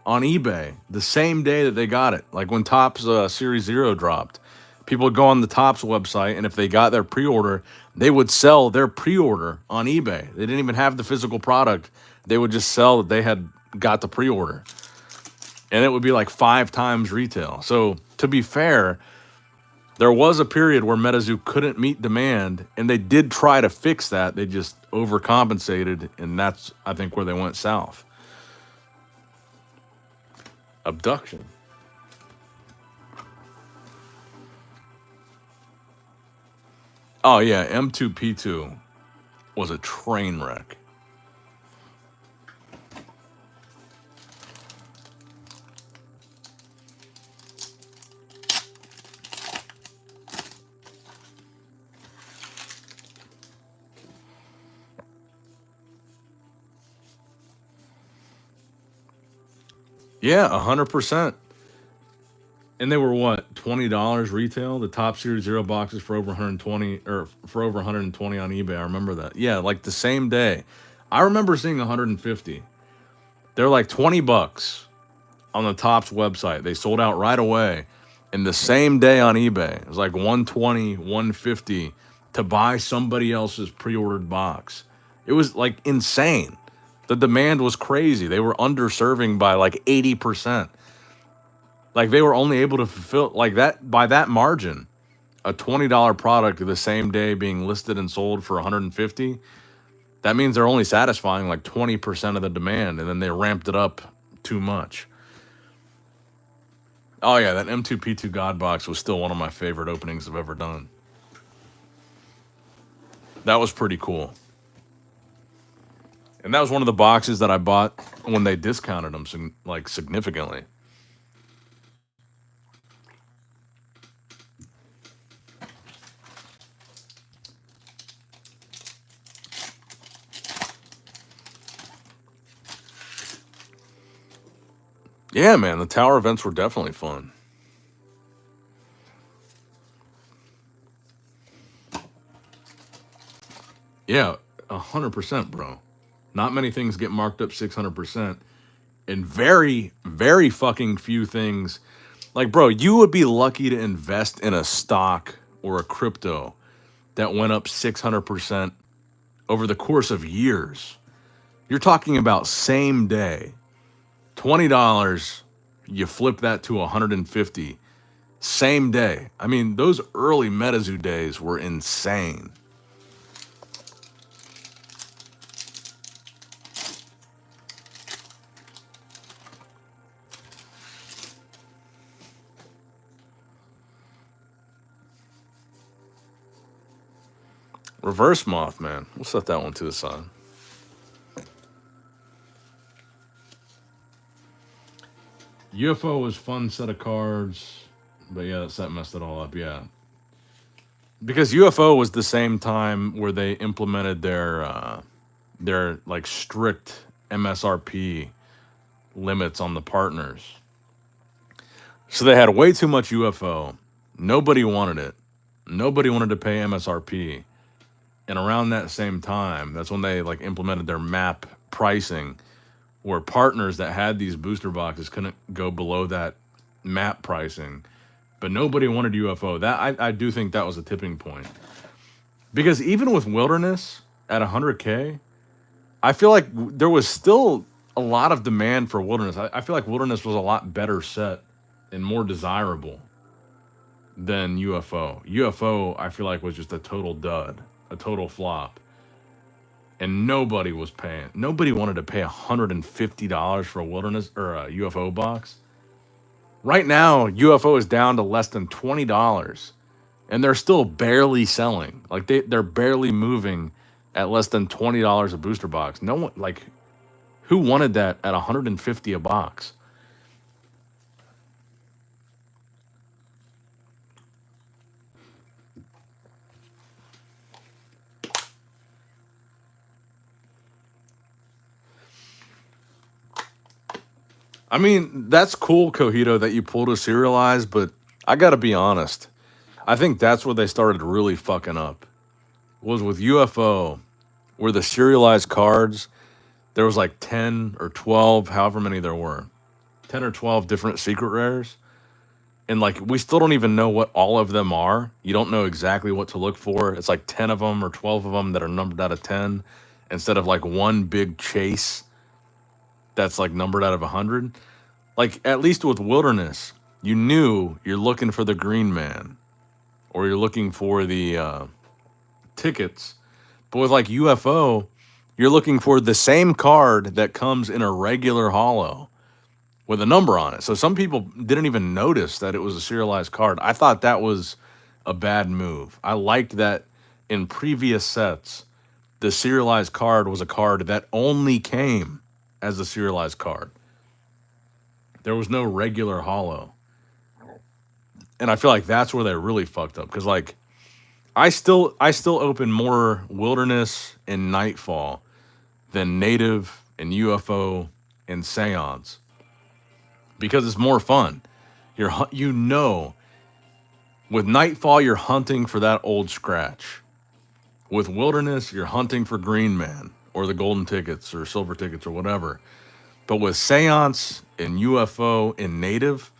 on eBay the same day that they got it. Like when Topps Series 0 dropped, people would go on the Topps website, and if they got their pre-order, they would sell their pre-order on eBay. They didn't even have the physical product. They would just sell that they had got the pre-order. And it would be like 5 times retail. So to be fair, there was a period where Metazoo couldn't meet demand, and they did try to fix that. They just overcompensated, and that's, I think, where they went south. Abduction. Oh yeah, M2P2 was a train wreck. Yeah, 100%. And they were what, $20 retail? The Top Series 0 boxes for over 120, or for over 120 on eBay. I remember that. Yeah, like the same day. I remember seeing 150. They're like $20 on the Topps website. They sold out right away. And the same day on eBay, it was like 120, 150 to buy somebody else's pre-ordered box. It was like insane. The demand was crazy. They were underserving by like 80%. Like they were only able to fulfill like that by that margin. A $20 product the same day being listed and sold for 150. That means they're only satisfying like 20% of the demand, and then they ramped it up too much. Oh yeah, that M2P2 God box was still one of my favorite openings I've ever done. That was pretty cool. And that was one of the boxes that I bought when they discounted them like significantly. Yeah, man, the tower events were definitely fun. Yeah, 100%, bro. Not many things get marked up 600%, and very, very fucking few things. Like, bro, you would be lucky to invest in a stock or a crypto that went up 600% over the course of years. You're talking about same day. $20, you flip that to 150. Same day. I mean, those early Metazoo days were insane. Reverse Mothman. We'll set that one to the side. UFO was fun set of cards. But yeah, that set messed it all up, yeah. Because UFO was the same time where they implemented their their like strict MSRP limits on the partners. So they had way too much UFO. Nobody wanted it. Nobody wanted to pay MSRP. And around that same time, that's when they like implemented their map pricing, where partners that had these booster boxes couldn't go below that map pricing. But nobody wanted UFO. That I do think that was a tipping point. Because even with Wilderness at 100K, I feel like there was still a lot of demand for Wilderness. I feel like Wilderness was a lot better set and more desirable than UFO. UFO, I feel like, was just a total dud, a total flop. And nobody was paying. Nobody wanted to pay $150 for a Wilderness or a UFO box. Right now, UFO is down to less than $20. And they're still barely selling. Like they're barely moving at less than $20 a booster box. No one, like, who wanted that at 150 a box? I mean, that's cool, Cojito, that you pulled a serialized, but I gotta be honest. I think that's where they started really fucking up. Was with UFO, where the serialized cards, there was like 10 or 12, however many there were. 10 or 12 different secret rares. And like we still don't even know what all of them are. You don't know exactly what to look for. It's like 10 of them or 12 of them that are numbered out of 10 instead of like one big chase that's like numbered out of 100. Like at least with Wilderness, you knew you're looking for the green man or you're looking for the tickets. But with like UFO, you're looking for the same card that comes in a regular holo with a number on it. So some people didn't even notice that it was a serialized card. I thought that was a bad move. I liked that in previous sets, the serialized card was a card that only came as a serialized card. There was no regular holo. And I feel like that's where they really fucked up. Because like I still open more Wilderness and Nightfall than Native and UFO and Seance. Because it's more fun. You know, with Nightfall, you're hunting for that old scratch. With Wilderness, you're hunting for Green Man or the golden tickets or silver tickets or whatever. But with Seance and UFO and Native,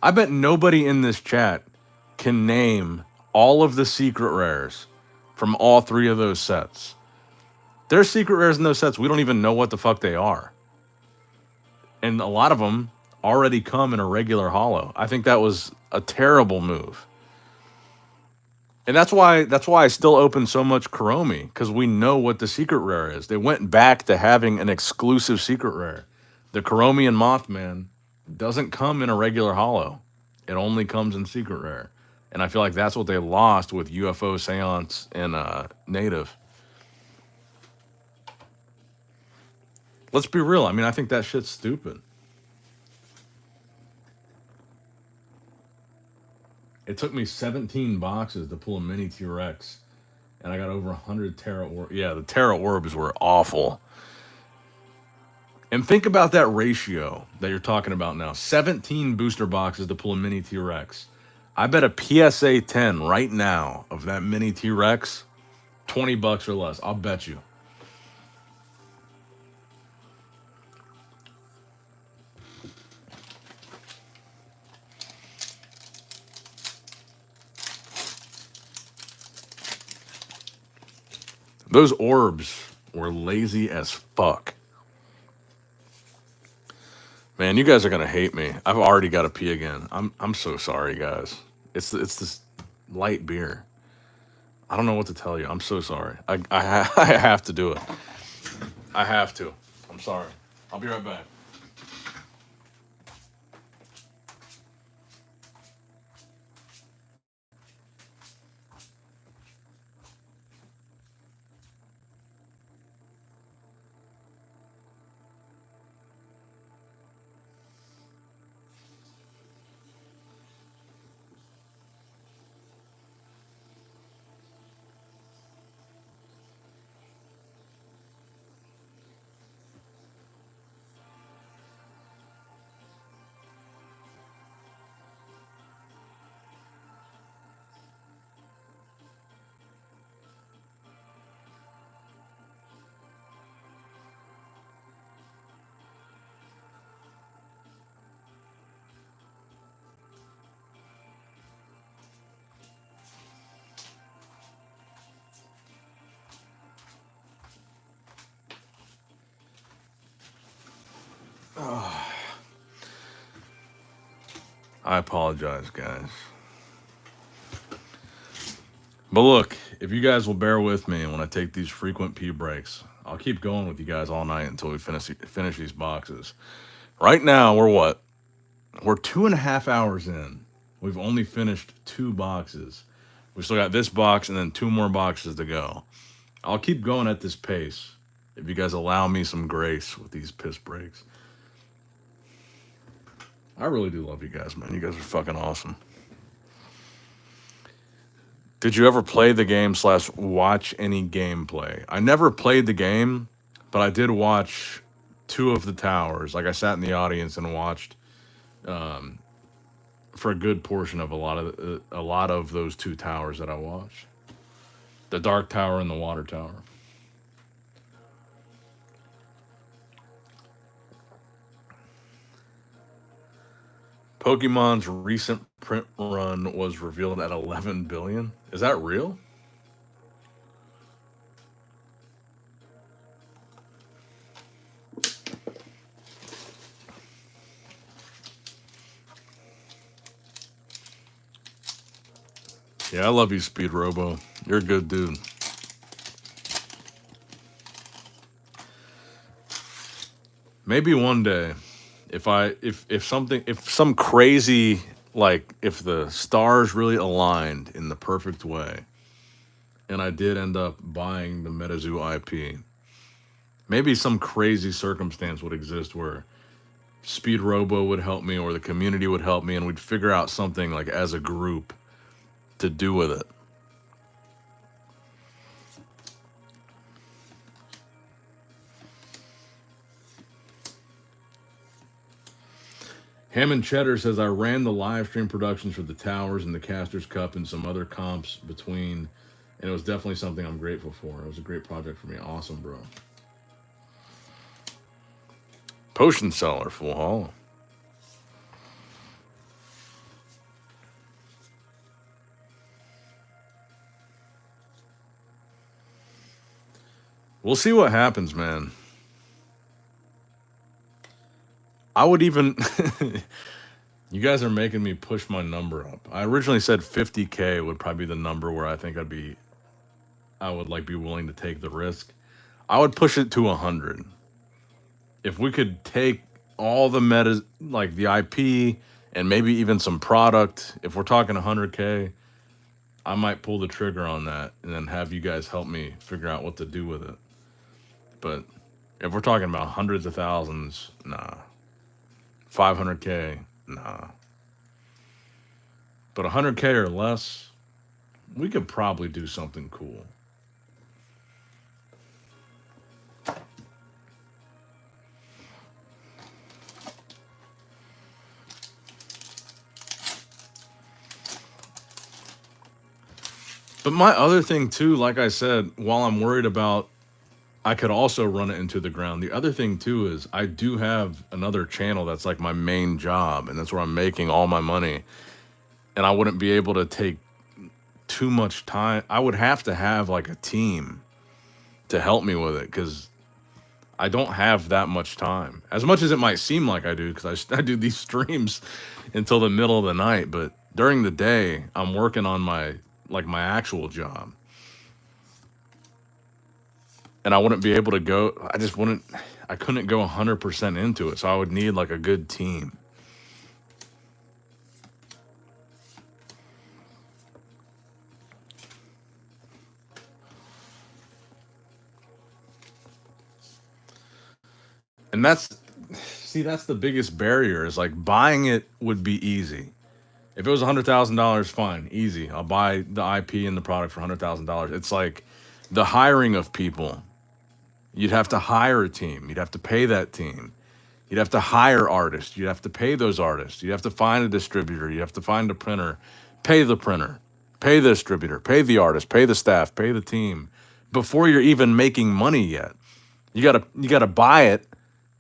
I bet nobody in this chat can name all of the secret rares from all three of those sets. There's secret rares in those sets. We don't even know what the fuck they are. And a lot of them already come in a regular holo. I think that was a terrible move. And that's why I still open so much Kuromi, because we know what the secret rare is. They went back to having an exclusive secret rare. The Kuromi and Mothman doesn't come in a regular holo. It only comes in secret rare. And I feel like that's what they lost with UFO, Seance, and Native. Let's be real. I mean, I think that shit's stupid. It took me 17 boxes to pull a mini T-Rex, and I got over 100 Terra Orbs. Yeah, the Terra Orbs were awful. And think about that ratio that you're talking about now. 17 booster boxes to pull a mini T-Rex. I bet a PSA 10 right now of that mini T-Rex, $20 or less. I'll bet you. Those orbs were lazy as fuck. Man, you guys are gonna hate me. I've already got to pee again. I'm so sorry, guys. It's this light beer. I don't know what to tell you. I'm so sorry. I have to do it. I have to. I'm sorry. I'll be right back. I apologize, guys. But look, if you guys will bear with me when I take these frequent pee breaks, I'll keep going with you guys all night until we finish these boxes. Right now, we're what? We're 2.5 hours in. We've only finished 2 boxes. We still got this box and then 2 more boxes to go. I'll keep going at this pace if you guys allow me some grace with these piss breaks. I really do love you guys, man. You guys are fucking awesome. Did you ever play the game / watch any gameplay? I never played the game, but I did watch 2 of the towers. Like I sat in the audience and watched for a good portion of a lot of those 2 towers that I watched. The Dark Tower and the Water Tower. Pokemon's recent print run was revealed at 11 billion. Is that real? Yeah, I love you, Speed Robo. You're a good dude. Maybe one day, if some crazy, like if the stars really aligned in the perfect way, and I did end up buying the Metazoo IP, maybe some crazy circumstance would exist where Speed Robo would help me or the community would help me, and we'd figure out something like as a group to do with it. Hammond Cheddar says, I ran the live stream productions for the Towers and the Casters Cup and some other comps between, and it was definitely something I'm grateful for. It was a great project for me. Awesome, bro. Potion Seller, full haul. We'll see what happens, man. I would even... You guys are making me push my number up. I originally said 50K would probably be the number where I think I would like be willing to take the risk. I would push it to 100. If we could take all the meta, like the IP and maybe even some product, if we're talking 100K, I might pull the trigger on that and then have you guys help me figure out what to do with it. But if we're talking about hundreds of thousands, nah. 500K, nah. But 100K or less, we could probably do something cool. But my other thing too, like I said, while I'm worried about, I could also run it into the ground. The other thing too is I do have another channel that's like my main job, and that's where I'm making all my money. And I wouldn't be able to take too much time. I would have to have like a team to help me with it because I don't have that much time. As much as it might seem like I do, because I do these streams until the middle of the night. But during the day, I'm working on my actual job. And I wouldn't be able to go, I couldn't go 100% into it. So I would need like a good team. And that's the biggest barrier is like buying it would be easy. If it was $100,000, fine, easy. I'll buy the IP and the product for $100,000. It's like the hiring of people. You'd have to hire a team. You'd have to pay that team. You'd have to hire artists. You'd have to pay those artists. You'd have to find a distributor. You have to find a printer, pay the printer, pay the distributor, pay the artist, pay the staff, pay the team before you're even making money yet. You gotta buy it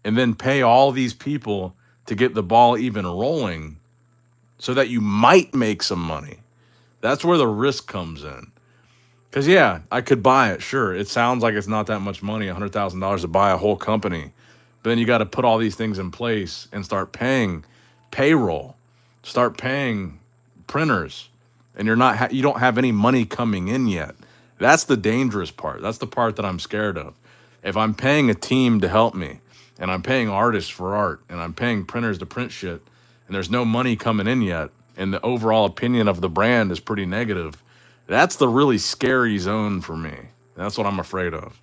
and then pay all these people to get the ball even rolling so that you might make some money. That's where the risk comes in. Because, yeah, I could buy it. Sure, it sounds like it's not that much money, $100,000 to buy a whole company. But then you got to put all these things in place and start paying payroll. Start paying printers, and you don't have any money coming in yet. That's the dangerous part. That's the part that I'm scared of. If I'm paying a team to help me, and I'm paying artists for art, and I'm paying printers to print shit, and there's no money coming in yet, and the overall opinion of the brand is pretty negative, that's the really scary zone for me. That's what I'm afraid of.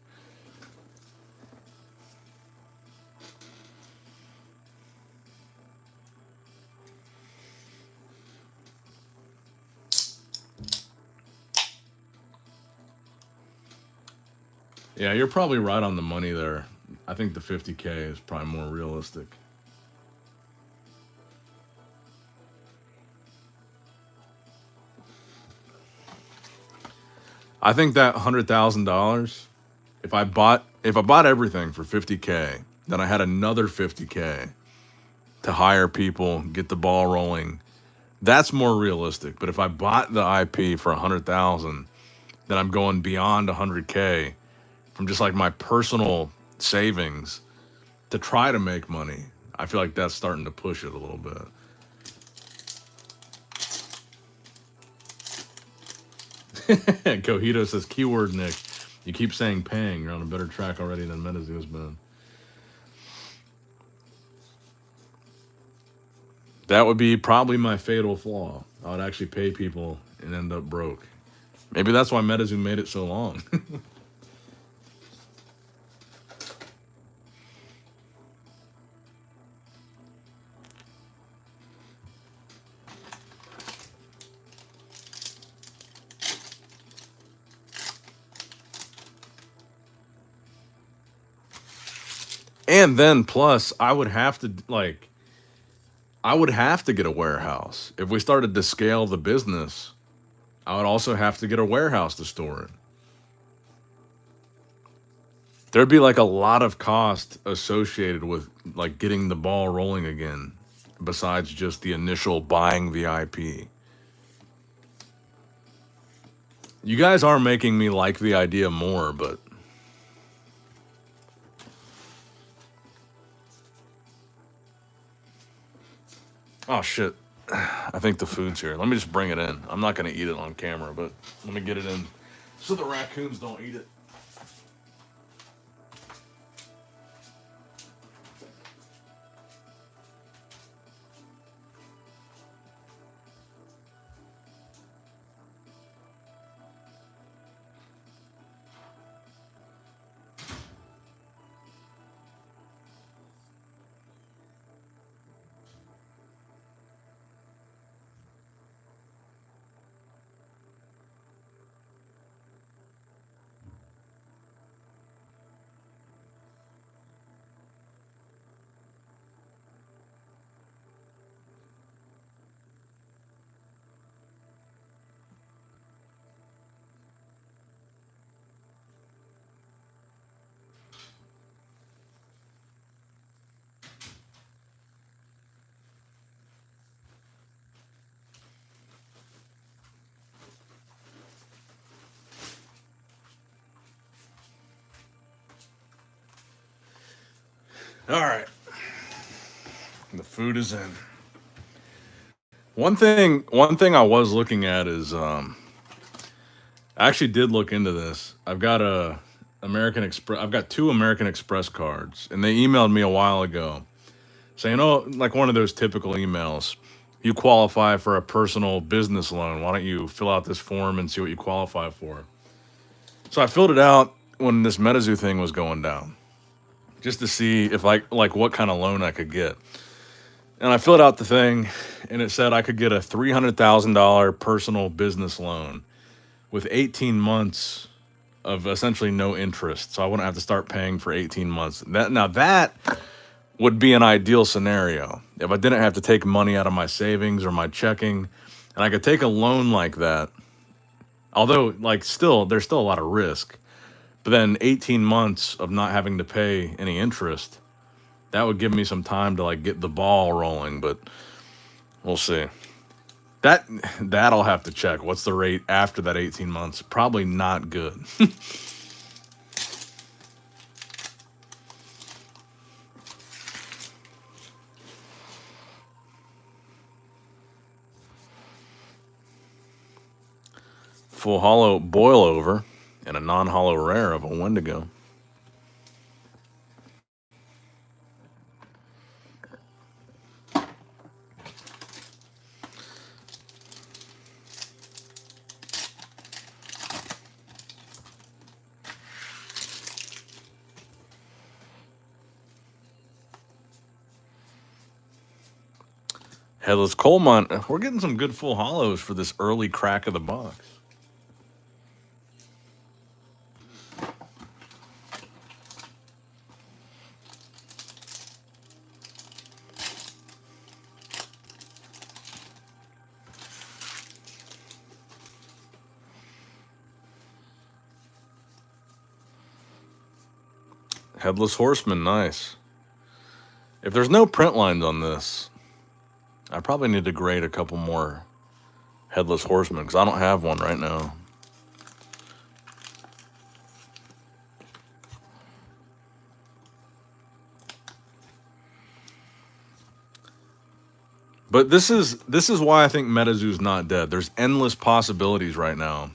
Yeah, you're probably right on the money there. I think the 50K is probably more realistic. I think that $100,000, if I bought everything for 50K, then I had another 50K to hire people, get the ball rolling. That's more realistic. But if I bought the IP for 100,000, then I'm going beyond 100K from just like my personal savings to try to make money. I feel like that's starting to push it a little bit. Cojito says, keyword Nick. You keep saying paying. You're on a better track already than Metazoo has been. That would be probably my fatal flaw. I would actually pay people and end up broke. Maybe that's why Metazoo made it so long. And then plus, I would have to get a warehouse. If we started to scale the business, I would also have to get a warehouse to store it. There'd be like a lot of cost associated with like getting the ball rolling again, besides just the initial buying the IP. You guys are making me like the idea more, but oh shit. I think the food's here. Let me just bring it in. I'm not gonna eat it on camera, but let me get it in so the raccoons don't eat it. All right. The food is in. One thing I was looking at is I actually did look into this. I've got two American Express cards, and they emailed me a while ago saying, "Oh, like one of those typical emails. You qualify for a personal business loan. Why don't you fill out this form and see what you qualify for?" So I filled it out when this Metazoo thing was going down, just to see if like what kind of loan I could get. And I filled out the thing, and it said I could get a $300,000 personal business loan with 18 months of essentially no interest. So I wouldn't have to start paying for 18 months. That would be an ideal scenario. If I didn't have to take money out of my savings or my checking, and I could take a loan like that. Although there's still a lot of risk. But then 18 months of not having to pay any interest, that would give me some time to like get the ball rolling, but we'll see. That I'll have to check. What's the rate after that 18 months? Probably not good. full hollow boil over and a non-hollow rare of a Wendigo. Headless Coal Mine. We're getting some good full hollows for this early crack of the box. Headless Horseman, nice. If there's no print lines on this, I probably need to grade a couple more Headless Horsemen because I don't have one right now. But this is why I think Metazoo's not dead. There's endless possibilities right now.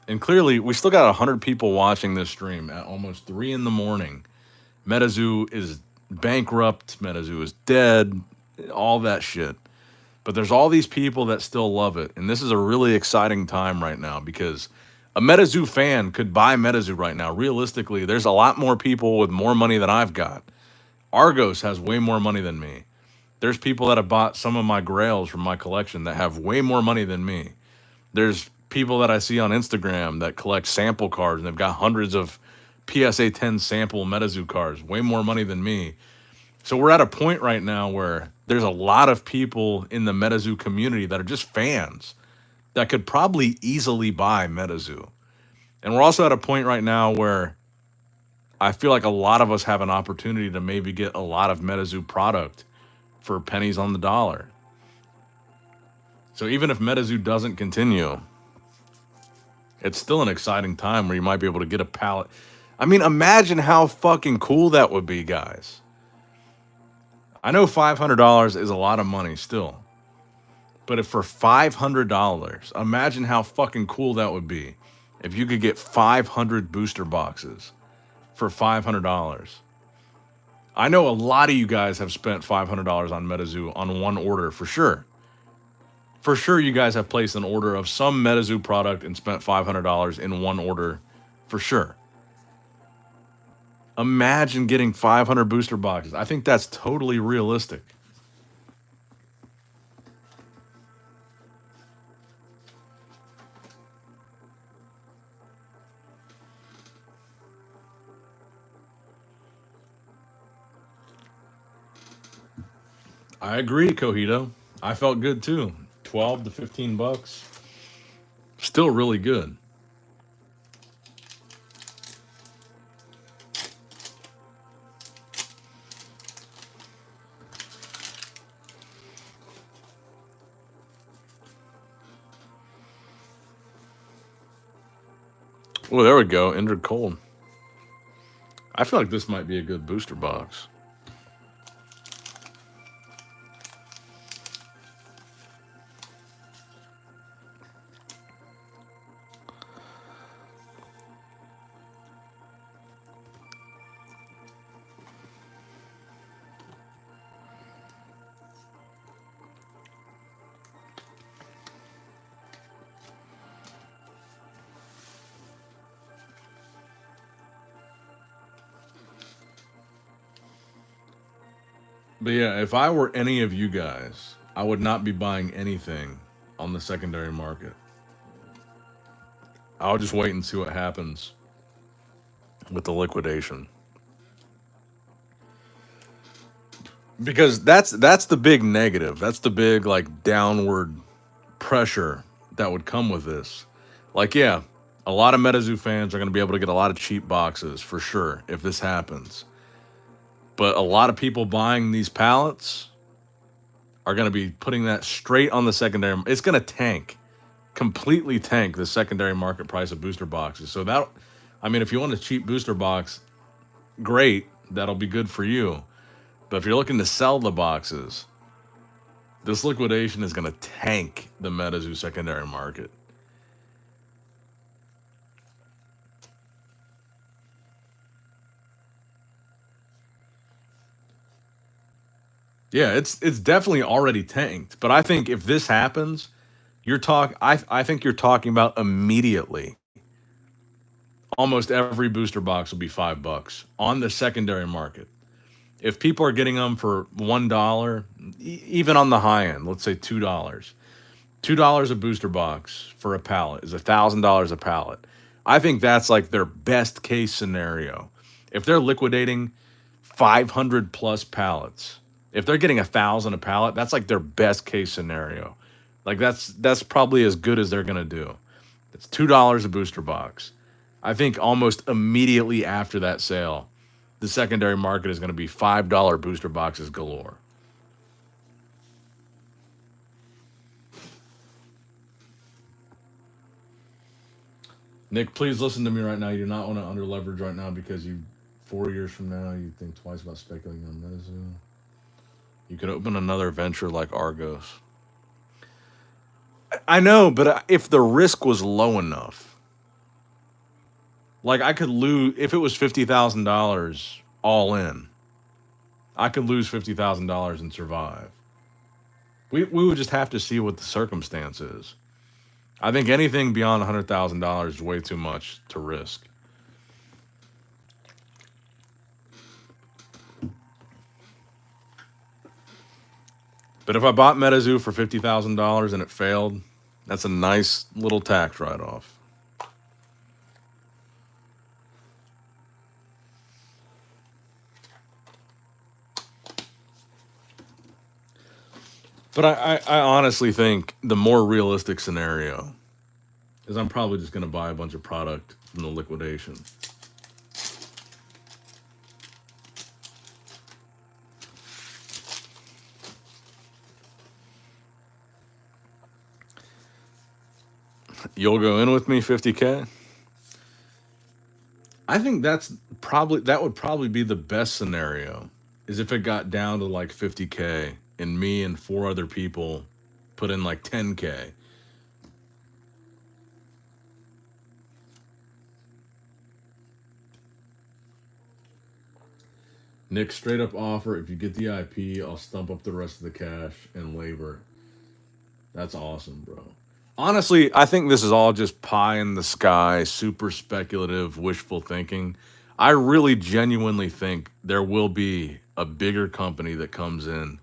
And clearly, we still got 100 people watching this stream at almost 3 in the morning. Metazoo is bankrupt. Metazoo is dead. All that shit. But there's all these people that still love it. And this is a really exciting time right now because a Metazoo fan could buy Metazoo right now. Realistically, there's a lot more people with more money than I've got. Argos has way more money than me. There's people that have bought some of my grails from my collection that have way more money than me. There's people that I see on Instagram that collect sample cards and they've got hundreds of PSA 10 sample Metazoo cards, way more money than me. So we're at a point right now where there's a lot of people in the Metazoo community that are just fans that could probably easily buy Metazoo. And we're also at a point right now where I feel like a lot of us have an opportunity to maybe get a lot of Metazoo product for pennies on the dollar. So even if Metazoo doesn't continue, it's still an exciting time where you might be able to get a pallet. I mean, imagine how fucking cool that would be, guys. I know $500 is a lot of money still. But if for $500, imagine how fucking cool that would be if you could get 500 booster boxes for $500. I know a lot of you guys have spent $500 on Metazoo on one order for sure. For sure, you guys have placed an order of some Metazoo product and spent $500 in one order for sure. Imagine getting 500 booster boxes. I think that's totally realistic. I agree, Cojito. I felt good too. 12 to 15 bucks. Still really good. Oh, there we go. Entered cold. I feel like this might be a good booster box. But yeah, if I were any of you guys, I would not be buying anything on the secondary market. I'll just wait and see what happens with the liquidation. Because that's the big negative. That's the big like downward pressure that would come with this. Like, yeah, a lot of Metazoo fans are going to be able to get a lot of cheap boxes for sure if this happens. But a lot of people buying these pallets are going to be putting that straight on the secondary. It's going to tank, completely tank the secondary market price of booster boxes. So that, I mean, if you want a cheap booster box, great. That'll be good for you. But if you're looking to sell the boxes, this liquidation is going to tank the Metazoo secondary market. Yeah, it's definitely already tanked. But I think if this happens, I think you're talking about immediately. Almost every booster box will be $5 on the secondary market. If people are getting them for $1, even on the high end, let's say $2, $2 a booster box for a pallet is $1,000 a pallet. I think that's like their best case scenario. If they're liquidating 500 plus pallets, if they're getting 1,000 a pallet, that's like their best case scenario. Like that's probably as good as they're gonna do. It's $2 a booster box. I think almost immediately after that sale, the secondary market is going to be $5 booster boxes galore. Nick, please listen to me right now. You do not want to under leverage right now because 4 years from now, you think twice about speculating on Metazoo. You could open another venture like Argos. I know, but if the risk was low enough, like I could lose if it was $50,000 all in. I could lose $50,000 and survive. We would just have to see what the circumstance is. I think anything beyond $100,000 is way too much to risk. But if I bought Metazoo for $50,000 and it failed, that's a nice little tax write-off. But I honestly think the more realistic scenario is I'm probably just going to buy a bunch of product from the liquidation. You'll go in with me 50K? I think that would probably be the best scenario is if it got down to like 50K and me and four other people put in like 10K. Nick, straight up offer, if you get the IP, I'll stump up the rest of the cash and labor. That's awesome, bro. Honestly, I think this is all just pie in the sky, super speculative, wishful thinking. I really genuinely think there will be a bigger company that comes in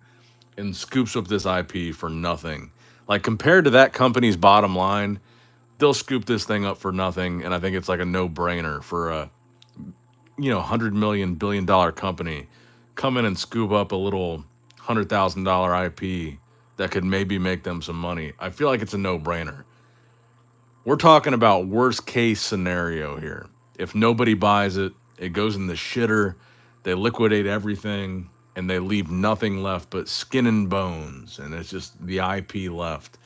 and scoops up this IP for nothing. Like compared to that company's bottom line, they'll scoop this thing up for nothing, and I think it's like a no-brainer for a $100 million billion company come in and scoop up a little $100,000 IP that could maybe make them some money. I feel like it's a no-brainer. We're talking about worst case scenario here. If nobody buys it, it goes in the shitter, they liquidate everything, and they leave nothing left but skin and bones, and it's just the IP left.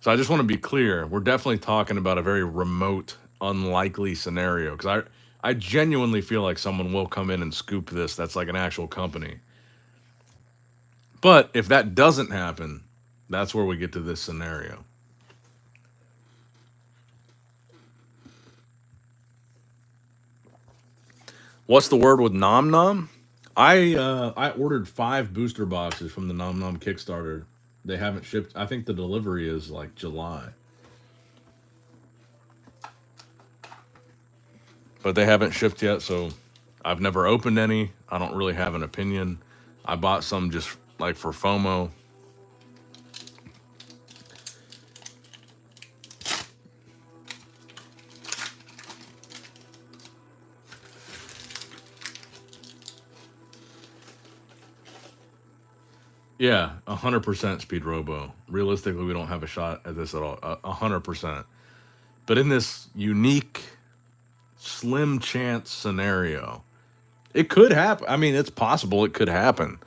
So I just want to be clear, we're definitely talking about a very remote, unlikely scenario, because I genuinely feel like someone will come in and scoop this that's like an actual company. But if that doesn't happen, that's where we get to this scenario. What's the word with Nom Nom? I ordered 5 booster boxes from the Nom Nom Kickstarter. They haven't shipped. I think the delivery is like July. But they haven't shipped yet, so I've never opened any. I don't really have an opinion. I bought some just like for FOMO. Yeah, 100% Speed Robo. Realistically, we don't have a shot at this at all. 100%. But in this unique, slim chance scenario, it could happen. I mean, it's possible it could happen.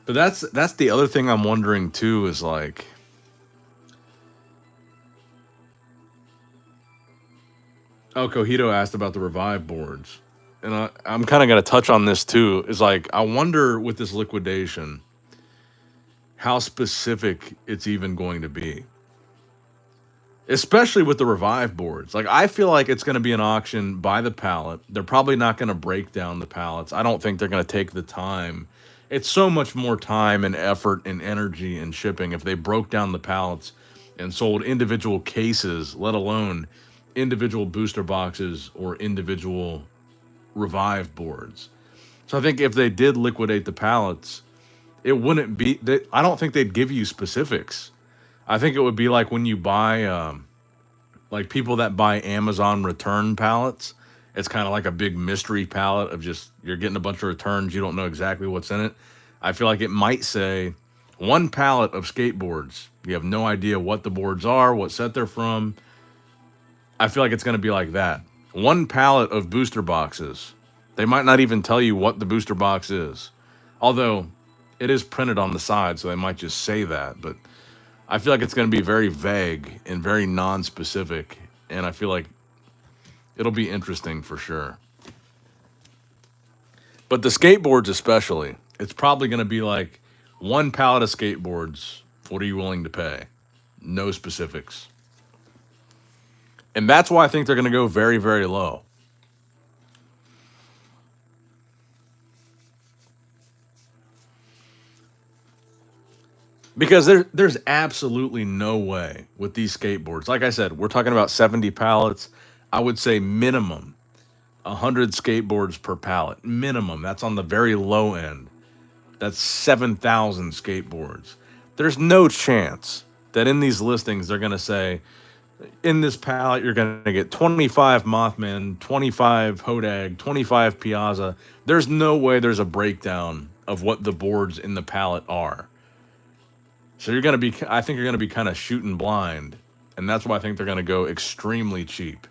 But that's the other thing I'm wondering too is like, oh, Cojito asked about the Revive boards. And I'm kind of going to touch on this too. Is like, I wonder with this liquidation, how specific it's even going to be. especially with the Revive boards. Like, I feel like it's going to be an auction by the pallet. They're probably not going to break down the pallets. I don't think they're going to take the time. It's so much more time and effort and energy and shipping if they broke down the pallets and sold individual cases, let alone individual booster boxes or individual Revive boards. So I think if they did liquidate the pallets, it wouldn't be. I don't think they'd give you specifics. I think it would be like when you buy, like people that buy Amazon return pallets. It's kind of like a big mystery pallet of just you're getting a bunch of returns. You don't know exactly what's in it. I feel like it might say one pallet of skateboards. You have no idea what the boards are, what set they're from. I feel like it's going to be like that. One pallet of booster boxes. They might not even tell you what the booster box is. Although it is printed on the side, so they might just say that. But I feel like it's going to be very vague and very non-specific. And I feel like it'll be interesting for sure. But the skateboards especially, it's probably going to be like one pallet of skateboards. What are you willing to pay? No specifics. And that's why I think they're going to go very, very low. Because there's absolutely no way with these skateboards. Like I said, we're talking about 70 pallets. I would say minimum 100 skateboards per pallet. Minimum. That's on the very low end. That's 7,000 skateboards. There's no chance that in these listings they're going to say, in this pallet, you're going to get 25 Mothman, 25 Hodag, 25 Piazza. There's no way there's a breakdown of what the boards in the pallet are. So I think you're going to be kind of shooting blind. And that's why I think they're going to go extremely cheap.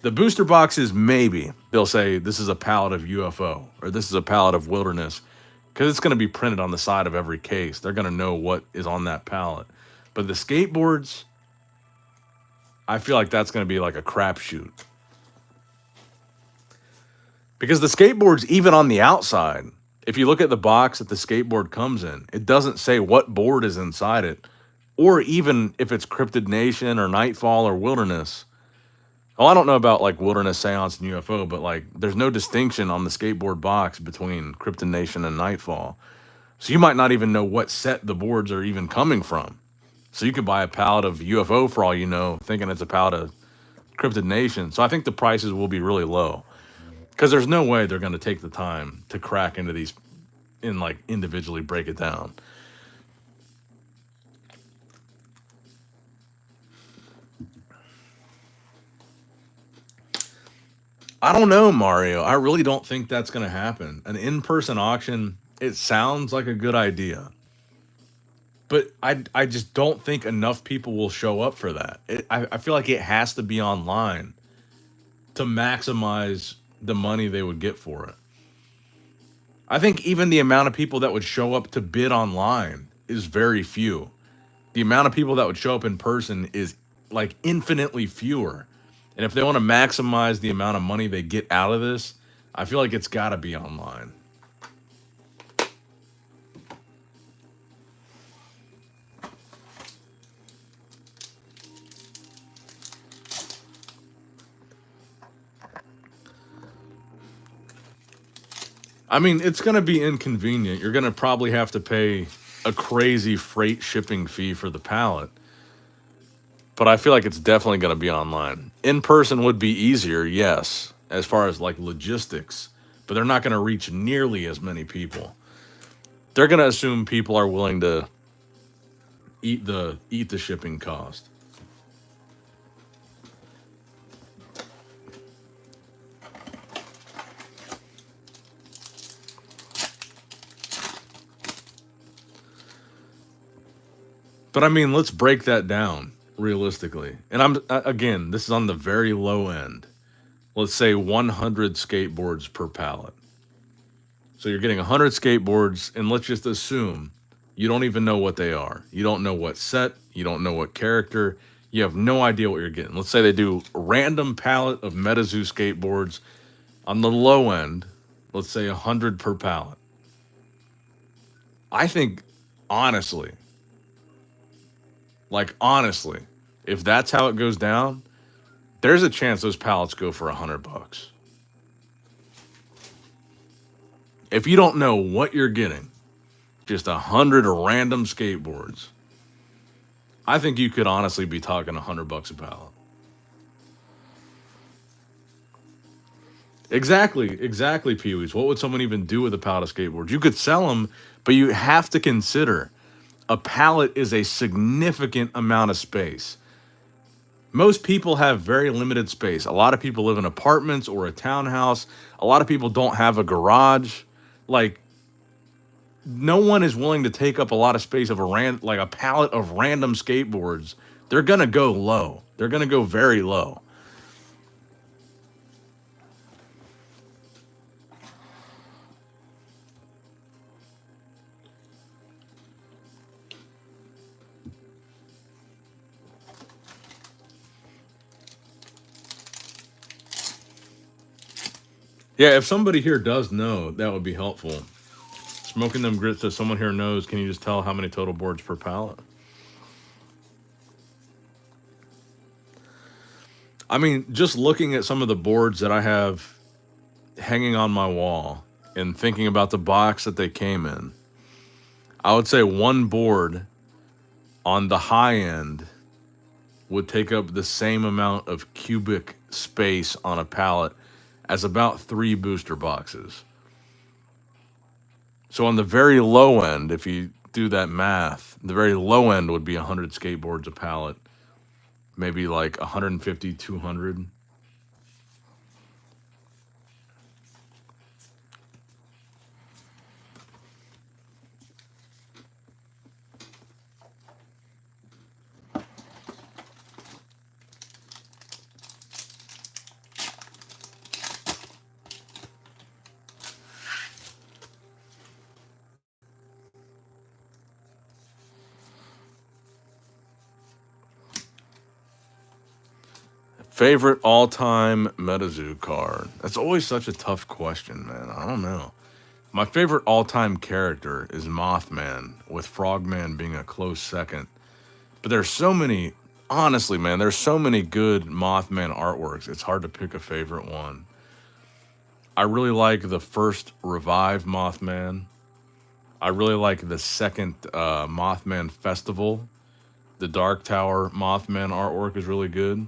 The booster boxes, maybe they'll say this is a pallet of UFO or this is a pallet of Wilderness because it's going to be printed on the side of every case. They're going to know what is on that pallet. But the skateboards, I feel like that's going to be like a crapshoot. Because the skateboards, even on the outside, if you look at the box that the skateboard comes in, it doesn't say what board is inside it, or even if it's Cryptid Nation or Nightfall or Wilderness. Well, I don't know about like Wilderness, Seance, and UFO, but like there's no distinction on the skateboard box between Cryptid Nation and Nightfall. So you might not even know what set the boards are even coming from. So you could buy a pallet of UFO for all you know, thinking it's a pallet of Cryptid Nation. So I think the prices will be really low. Because there's no way they're going to take the time to crack into these and like individually break it down. I don't know, Mario. I really don't think that's going to happen. An in-person auction, it sounds like a good idea. But I just don't think enough people will show up for that. I feel like it has to be online to maximize the money they would get for it. I think even the amount of people that would show up to bid online is very few. The amount of people that would show up in person is like infinitely fewer. And if they want to maximize the amount of money they get out of this, I feel like it's got to be online. I mean, it's going to be inconvenient. You're going to probably have to pay a crazy freight shipping fee for the pallet. But I feel like it's definitely going to be online. In person would be easier, yes, as far as like logistics. But they're not going to reach nearly as many people. They're going to assume people are willing to eat the shipping cost. But I mean, let's break that down realistically. And again, this is on the very low end. Let's say 100 skateboards per pallet. So you're getting 100 skateboards, and let's just assume you don't even know what they are. You don't know what set, you don't know what character, you have no idea what you're getting. Let's say they do a random pallet of Metazoo skateboards on the low end, let's say 100 per pallet. I think, honestly, If that's how it goes down, there's a chance those pallets go for $100. If you don't know what you're getting, just 100 random skateboards, I think you could honestly be talking $100 a pallet. Exactly, Pee-wees. What would someone even do with a pallet of skateboards? You could sell them, but you have to consider a pallet is a significant amount of space. Most people have very limited space. A lot of people live in apartments or a townhouse. A lot of people don't have a garage. Like, no one is willing to take up a lot of space of a pallet of random skateboards. They're gonna go low. They're gonna go very low. Yeah, if somebody here does know, that would be helpful. Smoking them grits, so someone here knows, can you just tell how many total boards per pallet? I mean, just looking at some of the boards that I have hanging on my wall and thinking about the box that they came in, I would say one board on the high end would take up the same amount of cubic space on a pallet as about 3 booster boxes. So on the very low end, if you do that math, the very low end would be 100 skateboards a pallet, maybe like 150, 200. Favorite all-time Metazoo card? That's always such a tough question, man. I don't know. My favorite all-time character is Mothman, with Frogman being a close second. But there's so many, honestly, man, there's so many good Mothman artworks. It's hard to pick a favorite one. I really like the first Revive Mothman. I really like the second Mothman Festival. The Dark Tower Mothman artwork is really good.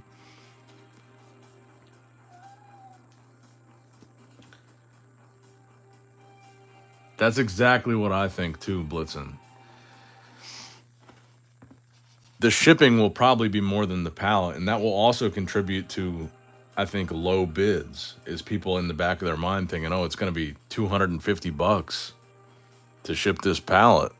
That's exactly what I think too, Blitzen. The shipping will probably be more than the pallet, and that will also contribute to, I think, low bids. Is people in the back of their mind thinking, oh, it's going to be $250 to ship this pallet.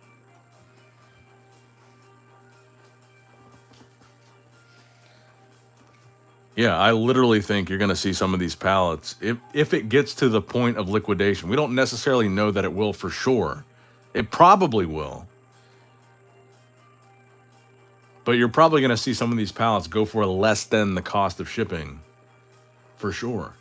Yeah, I literally think you're going to see some of these pallets. If it gets to the point of liquidation, we don't necessarily know that it will for sure. It probably will. But you're probably going to see some of these pallets go for less than the cost of shipping. For sure.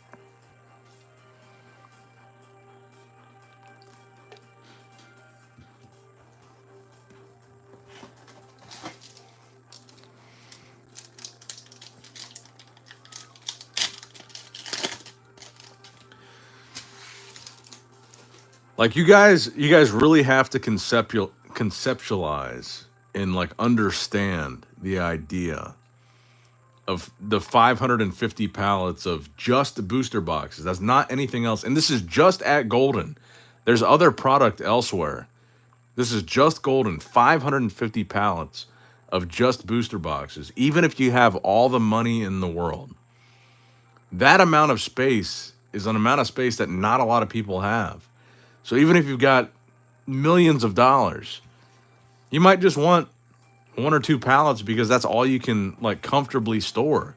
Like you guys really have to conceptualize and like understand the idea of the 550 pallets of just booster boxes. That's not anything else. And this is just at Golden. There's other product elsewhere. This is just Golden, 550 pallets of just booster boxes. Even if you have all the money in the world, that amount of space is an amount of space that not a lot of people have. So even if you've got millions of dollars, you might just want 1 or 2 pallets because that's all you can like comfortably store.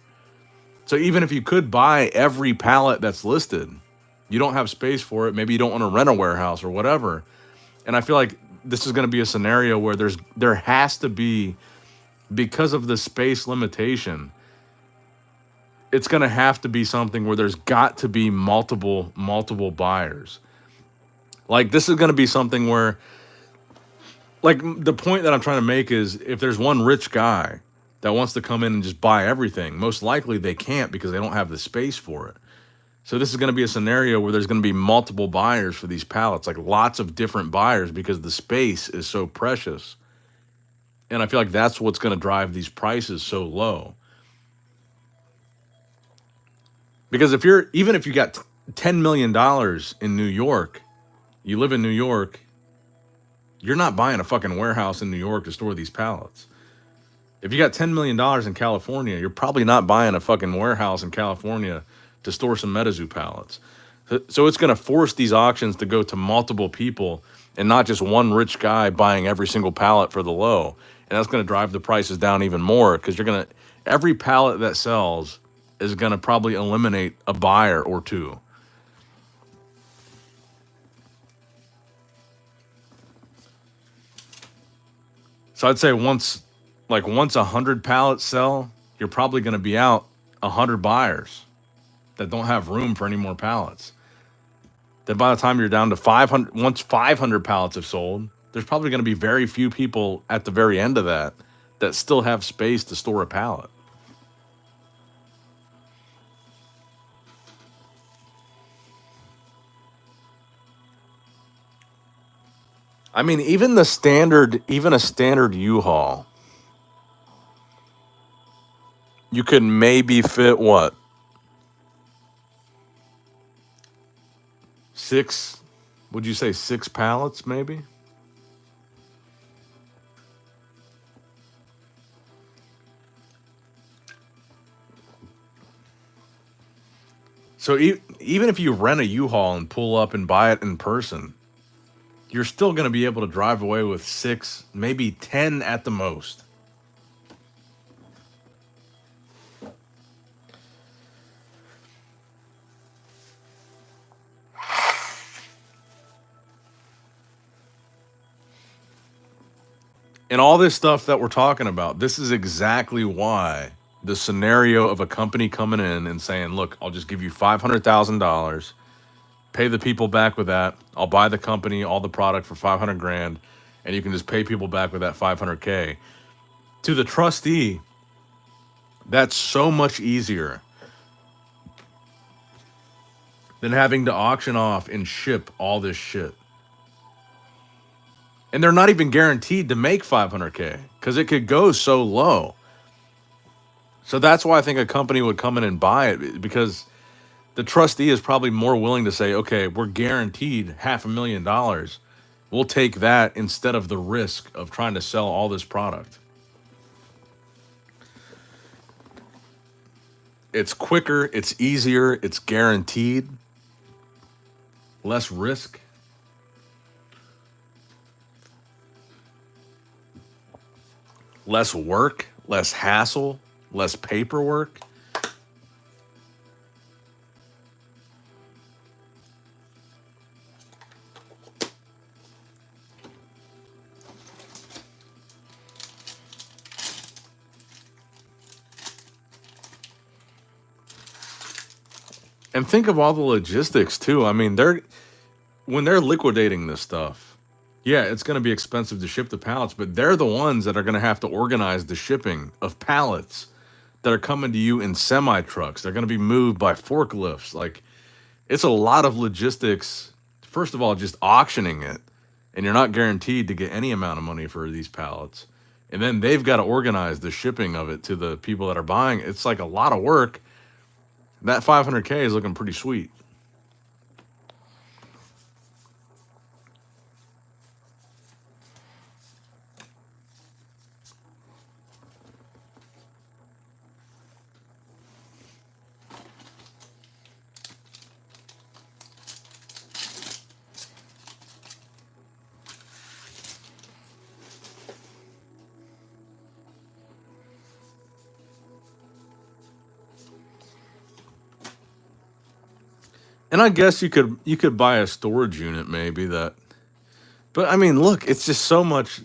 So even if you could buy every pallet that's listed, you don't have space for it. Maybe you don't want to rent a warehouse or whatever. And I feel like this is going to be a scenario where there has to be, because of the space limitation, it's going to have to be something where there's got to be multiple buyers. Like this is going to be something where, like the point that I'm trying to make is if there's one rich guy that wants to come in and just buy everything. Most likely they can't because they don't have the space for it. So this is going to be a scenario where there's going to be multiple buyers for these pallets, like lots of different buyers because the space is so precious. And I feel like that's what's going to drive these prices so low. Because even if you got $10 million in New York, you live in New York, you're not buying a fucking warehouse in New York to store these pallets. If you got $10 million in California, you're probably not buying a fucking warehouse in California to store some Metazoo pallets. So it's going to force these auctions to go to multiple people and not just one rich guy buying every single pallet for the low. And that's going to drive the prices down even more because every pallet that sells is going to probably eliminate a buyer or two. So I'd say once 100 pallets sell, you're probably going to be out 100 buyers that don't have room for any more pallets. Then by the time you're down to 500, once 500 pallets have sold, there's probably going to be very few people at the very end of that still have space to store a pallet. I mean, even a standard U-Haul, you could maybe fit what? 6, would you say 6 pallets maybe? So even if you rent a U-Haul and pull up and buy it in person, you're still going to be able to drive away with 6, maybe 10 at the most. And all this stuff that we're talking about, this is exactly why the scenario of a company coming in and saying, look, I'll just give you $500,000, pay the people back with that. I'll buy the company, all the product for 500 grand, and you can just pay people back with that 500K. To the trustee, that's so much easier than having to auction off and ship all this shit. And they're not even guaranteed to make 500K because it could go so low. So that's why I think a company would come in and buy it, because the trustee is probably more willing to say, okay, we're guaranteed $500,000. We'll take that instead of the risk of trying to sell all this product. It's quicker, it's easier, it's guaranteed, less risk. Less work, less hassle, less paperwork. And think of all the logistics too. I mean, when they're liquidating this stuff, yeah, it's going to be expensive to ship the pallets, but they're the ones that are going to have to organize the shipping of pallets that are coming to you in semi-trucks. They're going to be moved by forklifts. Like, it's a lot of logistics. First of all, just auctioning it, and you're not guaranteed to get any amount of money for these pallets. And then they've got to organize the shipping of it to the people that are buying. It's like a lot of work. That 500K is looking pretty sweet. And I guess you could buy a storage unit maybe that, but I mean, look, it's just so much.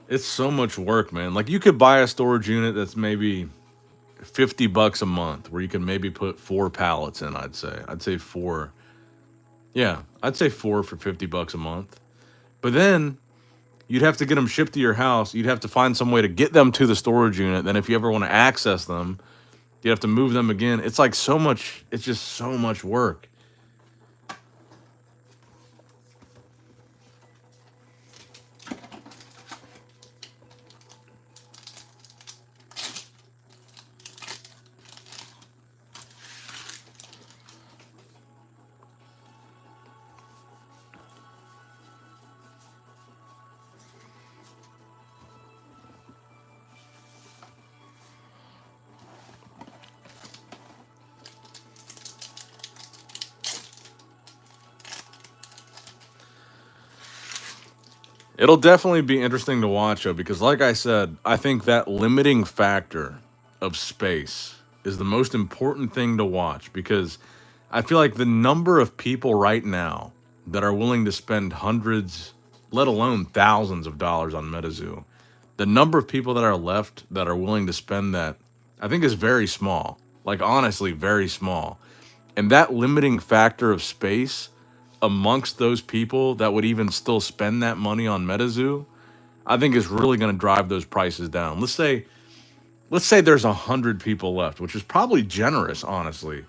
It's so much work, man. Like, you could buy a storage unit that's maybe $50 a month, where you can maybe put 4 pallets in. I'd say 4. Yeah, I'd say 4 for $50 a month. But then You'd have to get them shipped to your house. You'd have to find some way to get them to the storage unit. Then if you ever want to access them, you have to move them again. It's like so much, it's just so much work. It'll definitely be interesting to watch though, because like I said, I think that limiting factor of space is the most important thing to watch, because I feel like the number of people right now that are willing to spend hundreds, let alone thousands of dollars on Metazoo, the number of people that are left that are willing to spend that, I think is very small. Like honestly, very small. And that limiting factor of space amongst those people that would even still spend that money on Metazoo, I think is really going to drive those prices down. Let's say there's 100 people left, which is probably generous, honestly,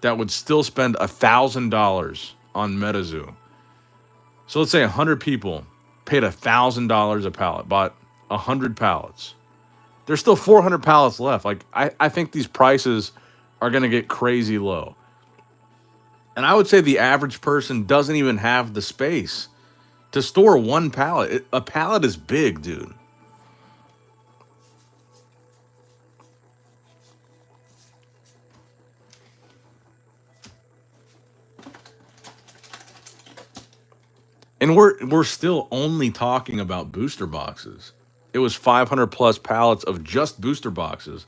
that would still spend $1,000 on Metazoo. So let's say 100 people paid $1,000 a pallet, bought 100 pallets. There's still 400 pallets left. Like I think these prices are going to get crazy low. And I would say the average person doesn't even have the space to store one pallet. A pallet is big, dude. And we're still only talking about booster boxes. It was 500 plus pallets of just booster boxes.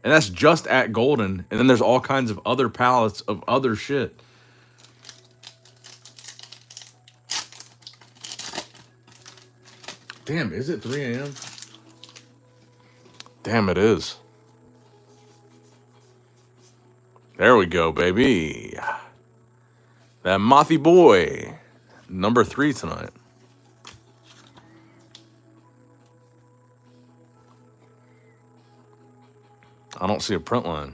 And that's just at Golden. And then there's all kinds of other pallets of other shit. Damn, is it 3 a.m.? Damn, it is. There we go, baby. That Mothy boy. Number 3 tonight. I don't see a print line.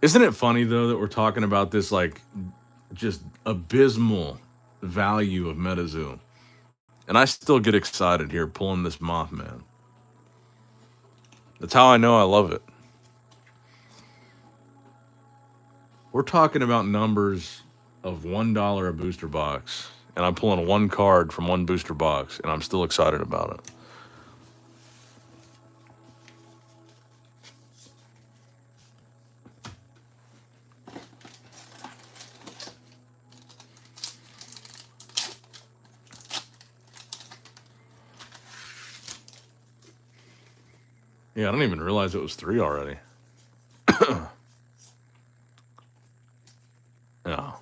Isn't it funny, though, that we're talking about this, like, just abysmal value of Metazoo? And I still get excited here pulling this Mothman. That's how I know I love it. We're talking about numbers of $1 a booster box, and I'm pulling one card from one booster box, and I'm still excited about it. Yeah, I didn't even realize it was 3 already. Yeah.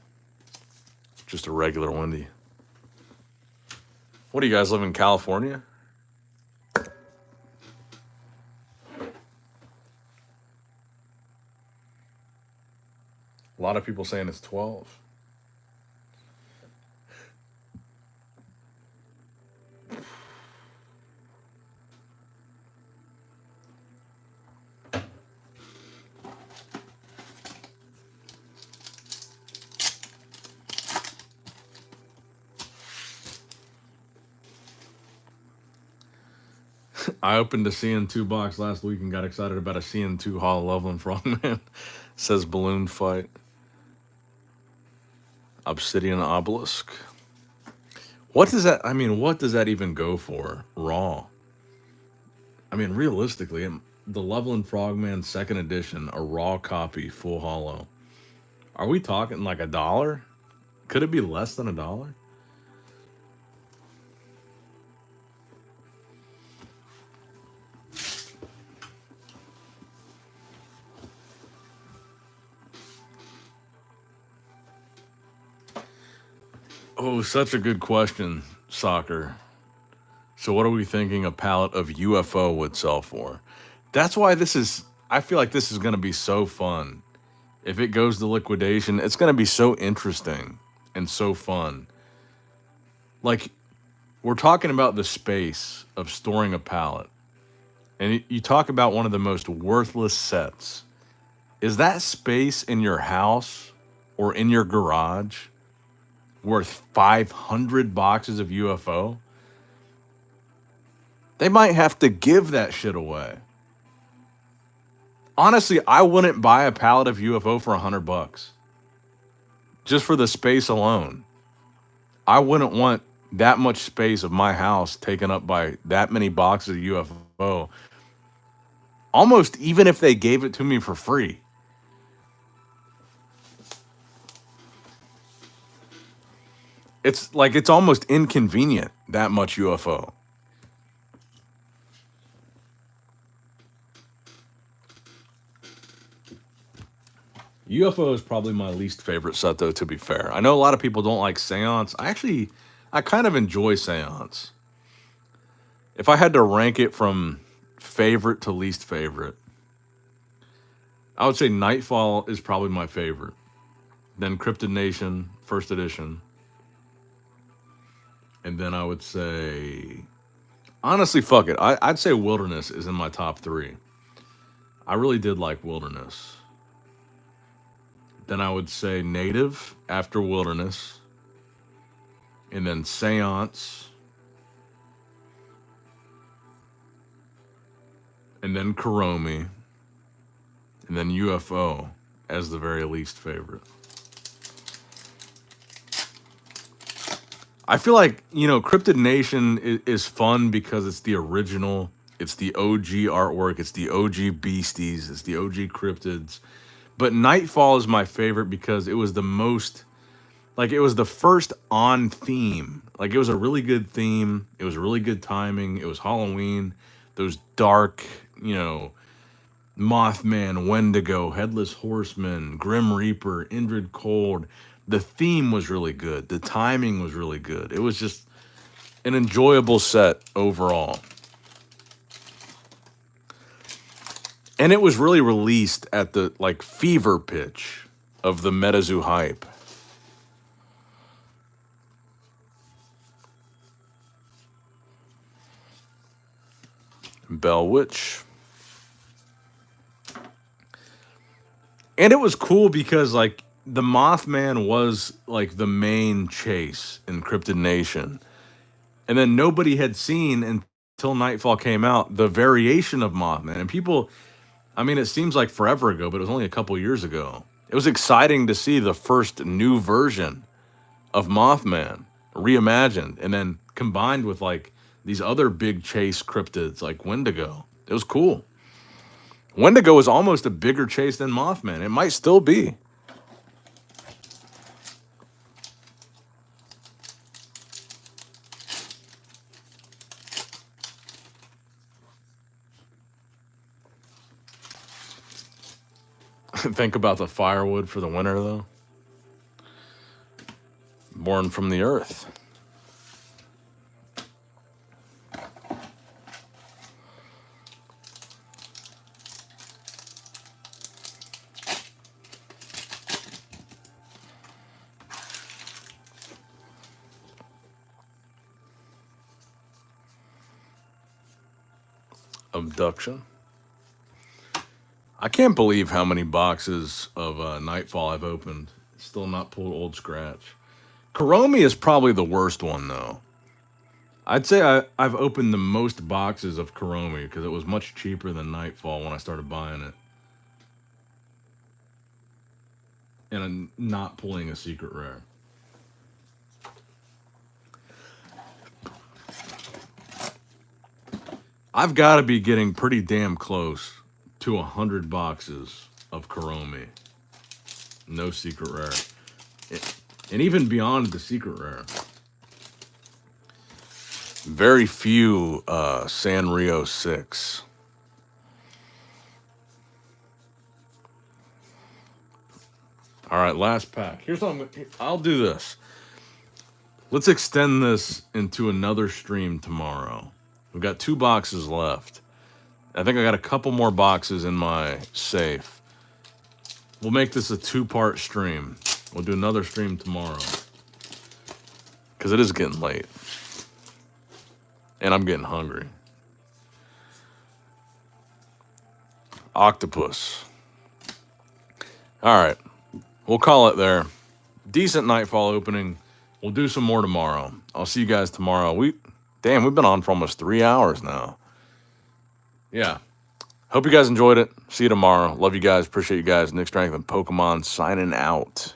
Just a regular Wendy. What do you guys live in California? A lot of people saying it's 12. I opened a CN2 box last week and got excited about a CN2 Hall Loveland Frogman. Says Balloon Fight. Obsidian Obelisk. What does that, I mean, what does that even go for? Raw. I mean, realistically, the Loveland Frogman 2nd edition, a raw copy, full hollow. Are we talking like $1? Could it be less than $1? Oh, such a good question, Soccer. So what are we thinking a pallet of UFO would sell for? That's why this is, I feel like this is going to be so fun If it goes to liquidation, it's going to be so interesting and so fun. Like, we're talking about the space of storing a pallet. And you talk about one of the most worthless sets. Is that space in your house or in your garage worth 500 boxes of UFO? They might have to give that shit away. Honestly, I wouldn't buy a pallet of UFO for $100 just for the space alone. I wouldn't want that much space of my house taken up by that many boxes of UFO. Almost even if they gave it to me for free. It's like it's almost inconvenient, that much UFO. UFO is probably my least favorite set, though, to be fair. I know a lot of people don't like Seance. I kind of enjoy Seance. If I had to rank it from favorite to least favorite, I would say Nightfall is probably my favorite. Then Cryptid Nation, first edition. And then I would say, honestly, fuck it. I'd say Wilderness is in my top 3. I really did like Wilderness. Then I would say Native after Wilderness. And then Seance. And then Kuromi. And then UFO as the very least favorite. I feel like, Cryptid Nation is fun because it's the original. It's the OG artwork. It's the OG beasties. It's the OG cryptids. But Nightfall is my favorite because it was the most, like, it was the first on theme. Like, it was a really good theme. It was really good timing. It was Halloween. Those dark, Mothman, Wendigo, Headless Horseman, Grim Reaper, Indrid Cold. The theme was really good. The timing was really good. It was just an enjoyable set overall. And it was really released at the fever pitch of the Metazoo hype. Bell Witch. And it was cool because the Mothman was the main chase in Cryptid Nation. And then nobody had seen until Nightfall came out the variation of Mothman. And people, it seems like forever ago, but it was only a couple years ago. It was exciting to see the first new version of Mothman reimagined and then combined with these other big chase cryptids like Wendigo. It was cool. Wendigo was almost a bigger chase than Mothman. It might still be. Think about the firewood for the winter, though. Born from the earth. Abduction. I can't believe how many boxes of Nightfall I've opened. Still not pulled Old Scratch. Kuromi is probably the worst one, though. I'd say I've opened the most boxes of Kuromi because it was much cheaper than Nightfall when I started buying it. And I'm not pulling a secret rare. I've got to be getting pretty damn close to 100 boxes of Kuromi. No secret rare. And even beyond the secret rare. Very few Sanrio 6. All right, last pack. Here's what I'll do this. Let's extend this into another stream tomorrow. We've got 2 boxes left. I think I got a couple more boxes in my safe. We'll make this a 2-part stream. We'll do another stream tomorrow. Because it is getting late. And I'm getting hungry. Octopus. All right. We'll call it there. Decent nightfall opening. We'll do some more tomorrow. I'll see you guys tomorrow. We've been on for almost 3 hours now. Yeah. Hope you guys enjoyed it. See you tomorrow. Love you guys. Appreciate you guys. Nick Strength and Pokemon signing out.